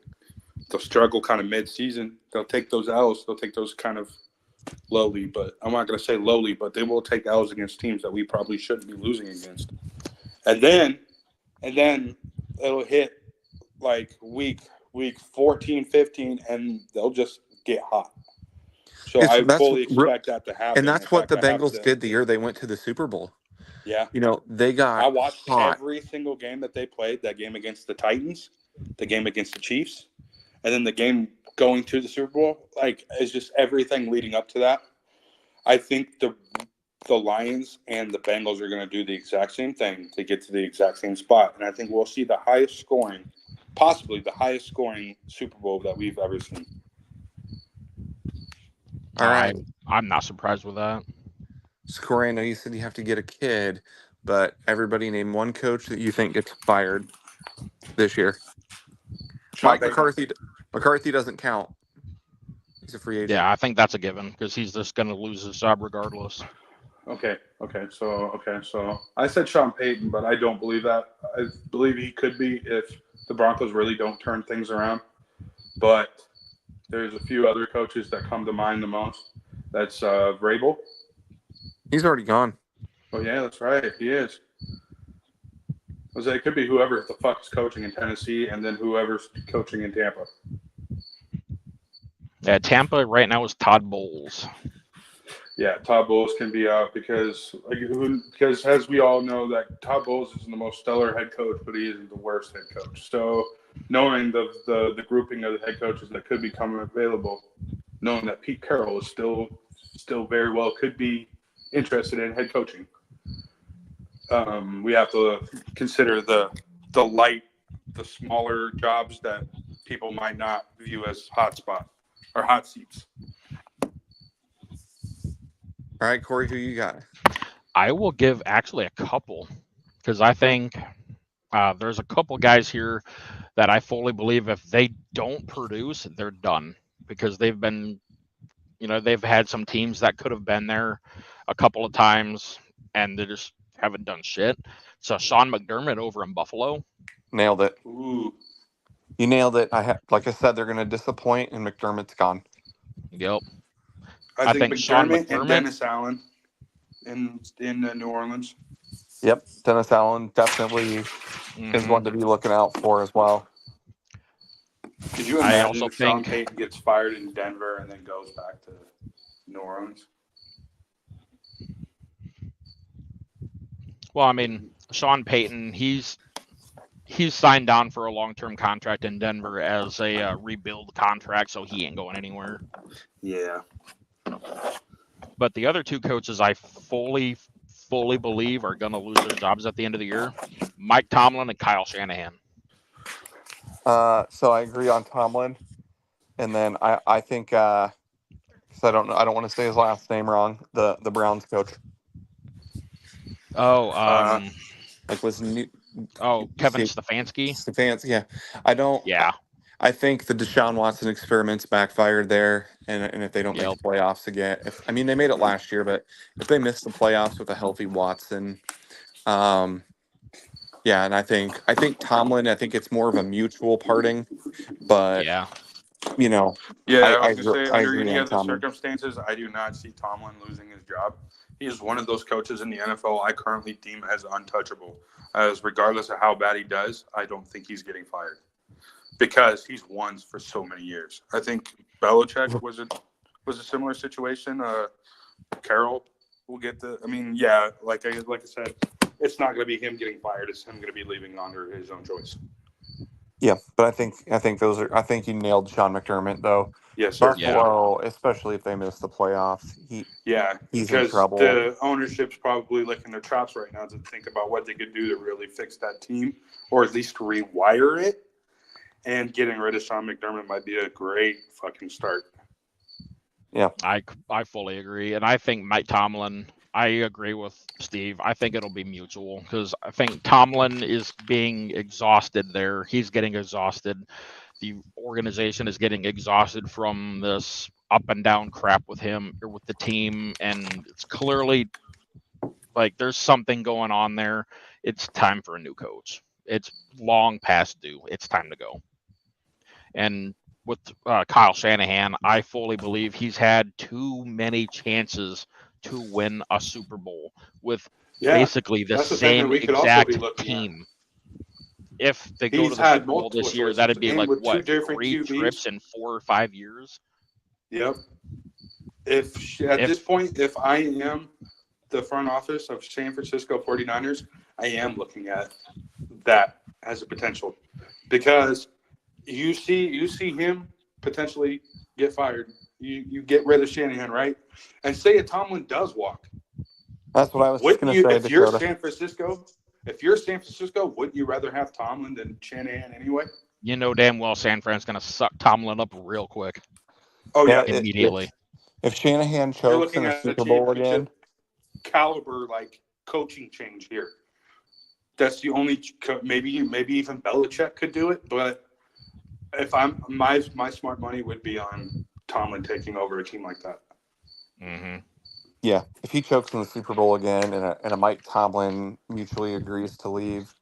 Speaker 2: They'll struggle kind of mid-season. They'll take those L's. They'll take those kind of lowly, but I'm not going to say lowly, but they will take L's against teams that we probably shouldn't be losing against. And then it'll hit like week 14, 15, and they'll just get hot. So
Speaker 3: It's
Speaker 2: I
Speaker 3: that's
Speaker 2: fully expect that to
Speaker 3: and
Speaker 2: happen. In
Speaker 3: that's what
Speaker 2: fact,
Speaker 3: the
Speaker 2: I have
Speaker 3: Bengals
Speaker 2: to.
Speaker 3: did the year they went to the Super Bowl.
Speaker 2: Yeah,
Speaker 3: You know, they
Speaker 2: I
Speaker 3: got
Speaker 2: watched
Speaker 3: hot.
Speaker 2: every single game that they played. That game against the Titans, the game against the Chiefs, and then the game going to the Super Bowl. Like, it's just everything leading up to that. I think the Lions and the Bengals are going to do the exact same thing to get to the exact same spot, and I think we'll see the highest scoring, possibly the highest scoring Super Bowl that we've ever seen.
Speaker 3: All right.
Speaker 1: I'm not surprised with that.
Speaker 3: So Corey, I know you said you have to get a kid, but everybody name one coach that you think gets fired this year.
Speaker 2: Sean
Speaker 3: Mike
Speaker 2: Payton.
Speaker 3: McCarthy. McCarthy doesn't count. He's a free agent.
Speaker 1: Yeah, I think that's a given because he's just going to lose his job regardless.
Speaker 2: Okay. So I said Sean Payton, but I don't believe that. I believe he could be if the Broncos really don't turn things around. But there's a few other coaches that come to mind the most. That's Vrabel.
Speaker 3: He's already gone.
Speaker 2: Oh yeah, that's right. He is. It could be whoever the fuck is coaching in Tennessee, and then whoever's coaching in Tampa.
Speaker 1: Yeah, Tampa right now is Todd Bowles.
Speaker 2: Yeah, Todd Bowles can be out because as we all know that Todd Bowles isn't the most stellar head coach, but he isn't the worst head coach. So knowing the grouping of the head coaches that could become available, knowing that Pete Carroll is still very well could be interested in head coaching. We have to consider the smaller jobs that people might not view as hot spot or hot seats.
Speaker 3: All right, Corey, who you got?
Speaker 1: I will give actually a couple because I think there's a couple guys here that I fully believe if they don't produce, they're done because they've had some teams that could have been there a couple of times and they just haven't done shit. So Sean McDermott over in Buffalo.
Speaker 3: Nailed it.
Speaker 2: Ooh.
Speaker 3: You nailed it. Like I said, they're going to disappoint, and McDermott's gone.
Speaker 1: Yep.
Speaker 2: I
Speaker 1: I
Speaker 2: think
Speaker 1: think Sean
Speaker 2: McDermott and
Speaker 1: McDermott.
Speaker 2: Dennis Allen in New Orleans.
Speaker 3: Yep, Dennis Allen definitely is one to be looking out for as well.
Speaker 2: Could you
Speaker 1: I
Speaker 2: imagine
Speaker 1: also
Speaker 2: if Sean
Speaker 1: think
Speaker 2: Payton gets fired in Denver and then goes back to New Orleans?
Speaker 1: well, I mean, Sean Payton, he's signed on for a long-term contract in Denver as a rebuild contract, so he ain't going anywhere.
Speaker 2: Yeah.
Speaker 1: But the other two coaches I fully believe are going to lose their jobs at the end of the year, Mike Tomlin and Kyle Shanahan.
Speaker 3: So I agree on Tomlin, and then I think because I don't want to say his last name wrong. The Browns coach.
Speaker 1: Oh,
Speaker 3: Was
Speaker 1: Kevin Stefanski.
Speaker 3: Stefanski. Yeah, I don't.
Speaker 1: Yeah.
Speaker 3: I think the Deshaun Watson experiments backfired there, and if they don't make
Speaker 1: Yep.
Speaker 3: the playoffs again, they made it last year, but if they miss the playoffs with a healthy Watson, Yeah, and I think Tomlin, I think it's more of a mutual parting, but
Speaker 1: Yeah,
Speaker 3: you know,
Speaker 2: Yeah, I was gonna say
Speaker 3: I
Speaker 2: under
Speaker 3: agree
Speaker 2: any
Speaker 3: on
Speaker 2: other
Speaker 3: Tomlin.
Speaker 2: circumstances, I do not see Tomlin losing his job. He is one of those coaches in the NFL I currently deem as untouchable. As regardless of how bad he does, I don't think he's getting fired because he's won for so many years. I think Belichick was a similar situation. Carroll will get the. I mean, yeah, like I said, it's not going to be him getting fired. It's him going to be leaving under his own choice.
Speaker 3: Yeah, but I think those are. I think you nailed Sean McDermott though.
Speaker 2: Yes, sir.
Speaker 1: yeah,
Speaker 3: Buffalo, especially if they miss the playoffs,
Speaker 2: Yeah,
Speaker 3: he's in
Speaker 2: because
Speaker 3: trouble.
Speaker 2: the ownership's probably licking their chops right now to think about what they could do to really fix that team, or at least rewire it. And getting rid of Sean McDermott might be a great fucking start.
Speaker 3: Yeah,
Speaker 1: I fully agree, and I think Mike Tomlin. I agree with Steve. I think it'll be mutual because I think Tomlin is being exhausted there. He's getting exhausted. The organization is getting exhausted from this up and down crap with him or with the team, and it's clearly like there's something going on there. It's time for a new coach. It's long past due. It's time to go. And with Kyle Shanahan, I fully believe he's had too many chances to win a Super Bowl with
Speaker 2: Yeah,
Speaker 1: basically the
Speaker 2: that's the thing that
Speaker 1: same
Speaker 2: we could also be
Speaker 1: exact
Speaker 2: looking at.
Speaker 1: team. If they go to
Speaker 2: He's
Speaker 1: the
Speaker 2: had
Speaker 1: Super Bowl
Speaker 2: multiple
Speaker 1: this year,
Speaker 2: choices,
Speaker 1: that'd be
Speaker 2: and
Speaker 1: like
Speaker 2: with two
Speaker 1: what,
Speaker 2: different
Speaker 1: three
Speaker 2: QBs.
Speaker 1: trips in 4 or 5 years?
Speaker 2: Yep. If at this point, if I am the front office of San Francisco 49ers, I am looking at that as a potential because you see him potentially get fired. You get rid of Shanahan, right? And say a Tomlin does walk.
Speaker 3: that's what I was just
Speaker 2: Wouldn't
Speaker 3: gonna
Speaker 2: you,
Speaker 3: say,
Speaker 2: if you're
Speaker 3: Dakota.
Speaker 2: San Francisco, wouldn't you rather have Tomlin than Shanahan anyway?
Speaker 1: You know damn well San Fran's going to suck Tomlin up real quick,
Speaker 2: Oh
Speaker 3: Yeah,
Speaker 2: yeah,
Speaker 1: immediately.
Speaker 3: if Shanahan
Speaker 2: you're
Speaker 3: chokes in
Speaker 2: looking
Speaker 3: a
Speaker 2: at a
Speaker 3: Super Bowl again,
Speaker 2: championship caliber like coaching change here. That's the only maybe even Belichick could do it, but if I'm my smart money would be on Tomlin taking over a team like that.
Speaker 1: Hmm.
Speaker 3: yeah, if he chokes in the Super Bowl again and a Mike Tomlin mutually agrees to leave,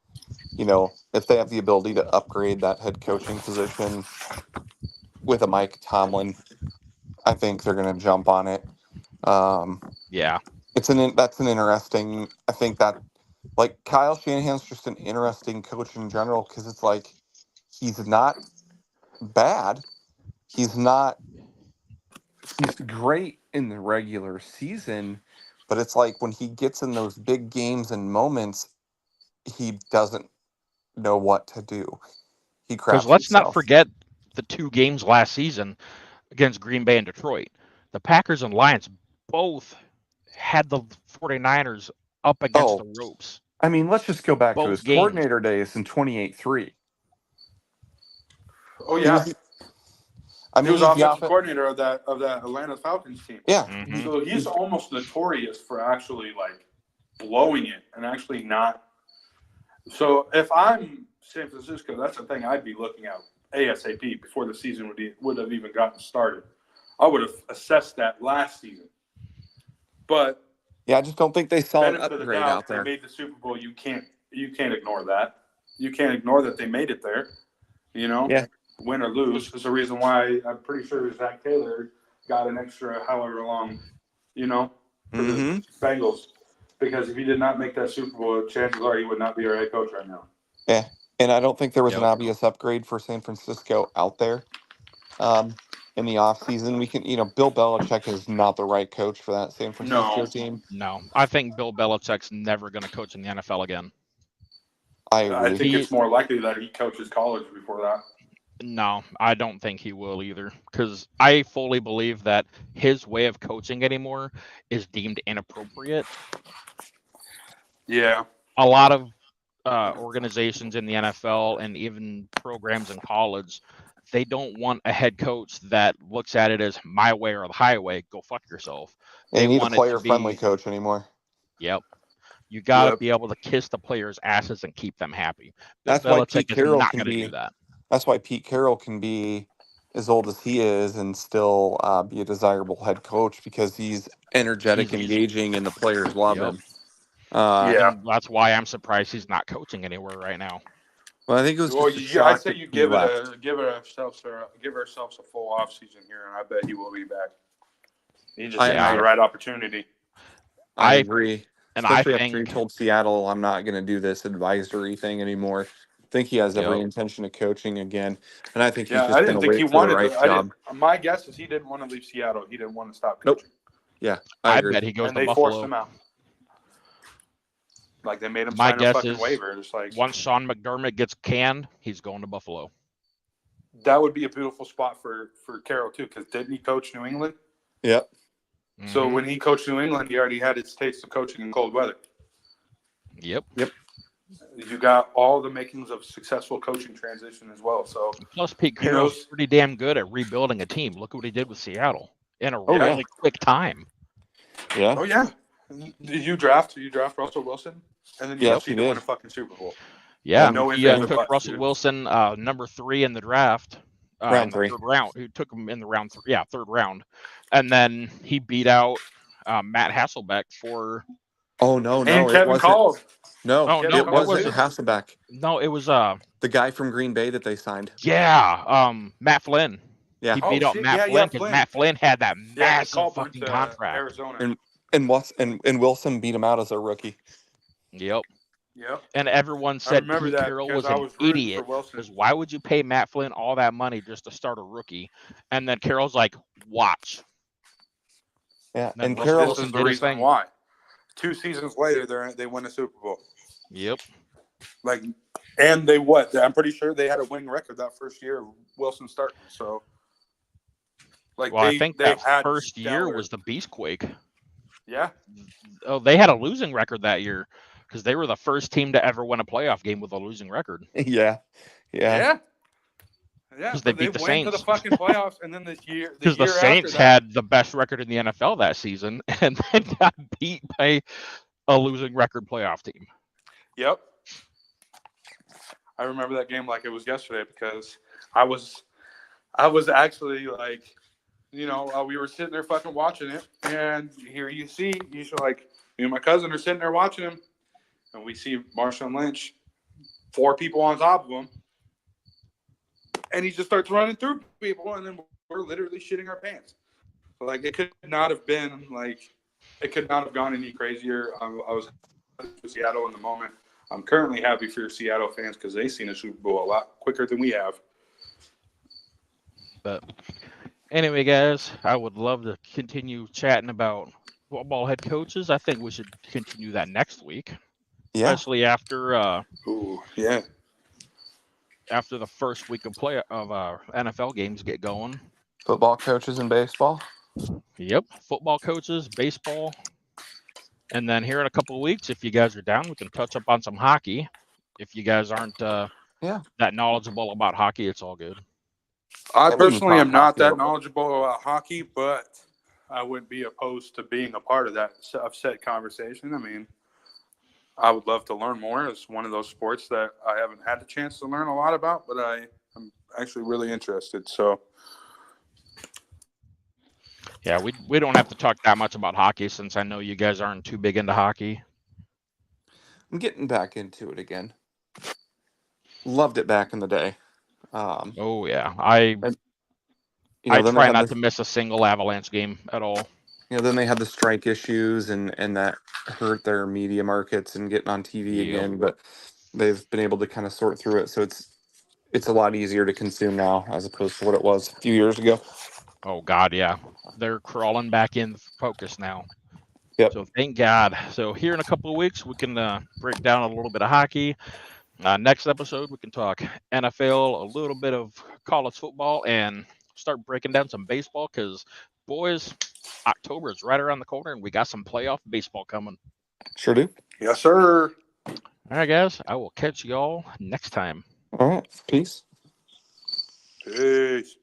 Speaker 3: if they have the ability to upgrade that head coaching position with a Mike Tomlin, I think they're going to jump on it. Um,
Speaker 1: Yeah.
Speaker 3: that's an interesting. I think that like Kyle Shanahan's just an interesting coach in general because it's like he's not bad. He's not. He's great in the regular season, but it's like when he gets in those big games and moments, he doesn't know what to do. He
Speaker 1: Because
Speaker 3: craps
Speaker 1: let's not
Speaker 3: himself.
Speaker 1: forget the 2 games last season against Green Bay and Detroit. The Packers and Lions both had the 49ers up against the
Speaker 3: Oh,
Speaker 1: ropes.
Speaker 3: I mean, let's just go back to his
Speaker 1: Both games.
Speaker 3: coordinator days in 28-3.
Speaker 2: Oh
Speaker 3: He
Speaker 2: yeah,
Speaker 3: was, I
Speaker 2: he
Speaker 3: mean,
Speaker 2: was
Speaker 3: he's the
Speaker 2: offensive
Speaker 3: offense.
Speaker 2: coordinator of that Atlanta Falcons team.
Speaker 3: Yeah,
Speaker 1: Hmm.
Speaker 2: So he's
Speaker 3: he's
Speaker 2: almost notorious for actually like blowing it and actually not. So if I'm San Francisco, that's the thing I'd be looking at ASAP before the season would have even gotten started. I would have assessed that last season. But
Speaker 3: yeah. I just don't think they saw an
Speaker 2: benefit of the
Speaker 3: upgrade out
Speaker 2: doubt, they
Speaker 3: there.
Speaker 2: made the Super Bowl. You can't ignore that. You can't ignore that they made it there. You know,
Speaker 3: Yeah.
Speaker 2: win or lose. There's a reason why I'm pretty sure Zach Taylor got an extra however long, for the
Speaker 3: Mm-hmm.
Speaker 2: Bengals. Because if he did not make that Super Bowl, chances are he would not be our head coach right now.
Speaker 3: Yeah, and I don't think there was an
Speaker 1: Yep.
Speaker 3: obvious upgrade for San Francisco out there. Um, in the offseason, Bill Belichick is not the right coach for that San Francisco
Speaker 2: No,
Speaker 3: team.
Speaker 1: No, I think Bill Belichick's never going to coach in the NFL again.
Speaker 3: I
Speaker 2: I
Speaker 3: agree.
Speaker 2: think
Speaker 1: He
Speaker 2: it's more likely that he coaches college before that.
Speaker 1: No, I don't think he will either. Because I fully believe that his way of coaching anymore is deemed inappropriate.
Speaker 2: Yeah,
Speaker 1: A lot of organizations in the NFL and even programs in college, they don't want a head coach that looks at it as my way or the highway. Go fuck yourself.
Speaker 3: They
Speaker 1: They
Speaker 3: need a
Speaker 1: want it to
Speaker 3: player-friendly
Speaker 1: be,
Speaker 3: coach anymore.
Speaker 1: yep. You got to
Speaker 2: yep.
Speaker 1: be able to kiss the players' asses and keep them happy. Bill
Speaker 3: That's why Pete
Speaker 1: Belichick is
Speaker 3: Carroll
Speaker 1: not
Speaker 3: can
Speaker 1: going to do
Speaker 3: be.
Speaker 1: that.
Speaker 3: That's why Pete Carroll can be as old as he is and still be a desirable head coach because he's energetic,
Speaker 1: He's,
Speaker 3: engaging, and the players love
Speaker 1: yep.
Speaker 3: him.
Speaker 2: Yeah.
Speaker 1: And that's why I'm surprised he's not coaching anywhere right now.
Speaker 3: Well, I think it was
Speaker 2: Well,
Speaker 3: just a
Speaker 2: I'd
Speaker 3: shock
Speaker 2: say
Speaker 3: that
Speaker 2: you
Speaker 3: he
Speaker 2: give
Speaker 3: left.
Speaker 2: ourselves a full off season here, and I bet he will be back. He just
Speaker 3: I,
Speaker 2: needs
Speaker 1: Yeah,
Speaker 2: the
Speaker 3: I
Speaker 2: right opportunity.
Speaker 3: I
Speaker 1: I
Speaker 3: agree,
Speaker 1: and I
Speaker 3: especially after he
Speaker 1: think,
Speaker 3: told Seattle, "I'm not going to do this advisory thing anymore." I think he has every
Speaker 1: yep,
Speaker 3: intention of coaching again, and I think he's
Speaker 2: Yeah, I
Speaker 3: just going
Speaker 2: didn't
Speaker 3: to
Speaker 2: think he
Speaker 3: wait for the
Speaker 2: wanted
Speaker 3: right
Speaker 2: to. I didn't.
Speaker 3: job.
Speaker 2: My guess is he didn't want to leave Seattle. He didn't want to stop
Speaker 3: Nope.
Speaker 2: coaching,
Speaker 3: Yeah, I
Speaker 1: I
Speaker 3: agree.
Speaker 1: bet he goes
Speaker 2: and
Speaker 1: to
Speaker 2: they forced
Speaker 1: Buffalo.
Speaker 2: him out. Like they made him
Speaker 1: My
Speaker 2: sign a
Speaker 1: guess
Speaker 2: fucking
Speaker 1: is
Speaker 2: waiver. Just like
Speaker 1: once Sean McDermott gets canned, he's going to Buffalo.
Speaker 2: that would be a beautiful spot for Carroll too, because didn't he coach New England?
Speaker 3: Yep.
Speaker 2: So
Speaker 1: Mhm.
Speaker 2: when he coached New England, he already had his taste of coaching in cold weather.
Speaker 1: Yep.
Speaker 2: You got all the makings of successful coaching transition as well. So
Speaker 1: Plus, Pete
Speaker 2: he
Speaker 1: Carroll's
Speaker 2: knows.
Speaker 1: pretty damn good at rebuilding a team. Look what he did with Seattle in a
Speaker 3: Oh, yeah.
Speaker 1: really quick time.
Speaker 3: Yeah.
Speaker 2: Oh yeah. Did you draft Russell Wilson, and then you
Speaker 3: Yes,
Speaker 2: proceed
Speaker 3: he
Speaker 2: to win
Speaker 3: did.
Speaker 2: a fucking Super Bowl.
Speaker 1: Yeah,
Speaker 3: And
Speaker 2: No
Speaker 1: he
Speaker 2: ifs, ands, or
Speaker 1: took
Speaker 2: buts,
Speaker 1: Russell
Speaker 2: dude.
Speaker 1: Wilson, number 3 in the draft,
Speaker 3: round
Speaker 1: in the
Speaker 3: 3.
Speaker 1: third round. Who took him in the round? Third round, and then he beat out Matt Hasselbeck for.
Speaker 3: Oh no,
Speaker 2: And
Speaker 3: it
Speaker 2: Kevin
Speaker 3: wasn't.
Speaker 2: Cole.
Speaker 3: No,
Speaker 1: Oh
Speaker 2: Kevin
Speaker 1: no,
Speaker 3: it
Speaker 1: it
Speaker 2: Cole
Speaker 3: wasn't
Speaker 2: too.
Speaker 1: wasn't.
Speaker 3: Hasselbeck.
Speaker 1: No, it was
Speaker 3: The guy from Green Bay that they signed.
Speaker 1: yeah, Matt Flynn.
Speaker 3: Yeah.
Speaker 1: He
Speaker 2: Oh
Speaker 1: beat out
Speaker 2: shit!
Speaker 1: Matt
Speaker 2: Yeah,
Speaker 1: Flynn
Speaker 2: yeah,
Speaker 1: because
Speaker 2: Flynn.
Speaker 1: Matt Flynn had that
Speaker 2: Yeah, because
Speaker 1: massive
Speaker 2: Cole went
Speaker 1: fucking
Speaker 2: to
Speaker 1: contract.
Speaker 2: Arizona.
Speaker 3: And Wilson beat him out as a rookie.
Speaker 1: Yep.
Speaker 2: Yep.
Speaker 1: And everyone
Speaker 2: I
Speaker 1: said
Speaker 2: remember
Speaker 1: Pete
Speaker 2: that
Speaker 1: Carroll
Speaker 2: because
Speaker 1: was
Speaker 2: I
Speaker 1: an
Speaker 2: was rooting for
Speaker 1: idiot
Speaker 2: Wilson.
Speaker 1: because why would you pay Matt Flynn all that money just to start a rookie? And then Carroll's like, watch.
Speaker 3: Yeah,
Speaker 1: And then
Speaker 3: and
Speaker 1: Russell
Speaker 3: Carroll.
Speaker 2: This
Speaker 1: Wilson
Speaker 2: is the
Speaker 1: did his
Speaker 2: reason
Speaker 1: thing.
Speaker 2: why. 2 seasons later, they win a Super Bowl.
Speaker 1: Yep.
Speaker 2: Like, and they what? I'm pretty sure they had a winning record that first year of Wilson starting. So, like,
Speaker 1: Well, I think
Speaker 2: they
Speaker 1: that
Speaker 2: had
Speaker 1: first year
Speaker 2: stellar.
Speaker 1: was the Beastquake.
Speaker 2: Yeah.
Speaker 1: Oh, they had a losing record that year because they were the first team to ever win a playoff game with a losing record
Speaker 3: Yeah.
Speaker 2: Yeah.
Speaker 1: because they
Speaker 2: But they
Speaker 1: beat the
Speaker 2: went to the
Speaker 1: Saints.
Speaker 2: fucking playoffs, and then the
Speaker 1: Because the
Speaker 2: year after
Speaker 1: Saints
Speaker 2: that.
Speaker 1: had the best record in the NFL that season and then got beat by a losing record playoff team.
Speaker 2: Yep. I remember that game like it was yesterday because I was actually like, we were sitting there fucking watching it, and here you should like me and my cousin are sitting there watching him, and we see Marshawn Lynch, 4 people on top of him, and he just starts running through people, and then we're literally shitting our pants. So, like it could not have gone any crazier. I was in Seattle in the moment. I'm currently happy for your Seattle fans because they've seen a Super Bowl a lot quicker than we have.
Speaker 1: But anyway, guys, I would love to continue chatting about football head coaches. I think we should continue that next week,
Speaker 3: Yeah.
Speaker 1: especially after
Speaker 2: Yeah.
Speaker 1: after the first week of NFL games get going.
Speaker 3: Football coaches in baseball.
Speaker 1: Yep, football coaches, baseball, and then here in a couple of weeks, if you guys are down, we can touch up on some hockey. If you guys aren't that knowledgeable about hockey, it's all good.
Speaker 2: I
Speaker 3: And we can
Speaker 2: personally
Speaker 3: talk
Speaker 2: am not
Speaker 3: hockey a
Speaker 2: that
Speaker 3: little bit.
Speaker 2: knowledgeable about hockey, but I wouldn't be opposed to being a part of that said conversation. I mean, I would love to learn more. It's one of those sports that I haven't had the chance to learn a lot about, but I'm actually really interested. So,
Speaker 1: Yeah, we don't have to talk that much about hockey since I know you guys aren't too big into hockey.
Speaker 3: I'm getting back into it again. Loved it back in the day.
Speaker 1: Oh yeah, I
Speaker 3: then they
Speaker 1: try
Speaker 3: had
Speaker 1: not to miss a single Avalanche game at all.
Speaker 3: then they had the strike issues and that hurt their media markets and getting on TV
Speaker 1: Yep.
Speaker 3: again, but they've been able to kind of sort through it, so it's a lot easier to consume now as opposed to what it was a few years ago.
Speaker 1: Oh God, yeah, they're crawling back in focus now.
Speaker 3: Yep.
Speaker 1: So thank God. So here in a couple of weeks, we can break down a little bit of hockey. Next episode, we can talk NFL, a little bit of college football, and start breaking down some baseball because, boys, October is right around the corner, and we got some playoff baseball coming.
Speaker 3: Sure do.
Speaker 2: yes, sir.
Speaker 1: All right, guys, I will catch y'all next time.
Speaker 3: All right. Peace.
Speaker 2: Peace.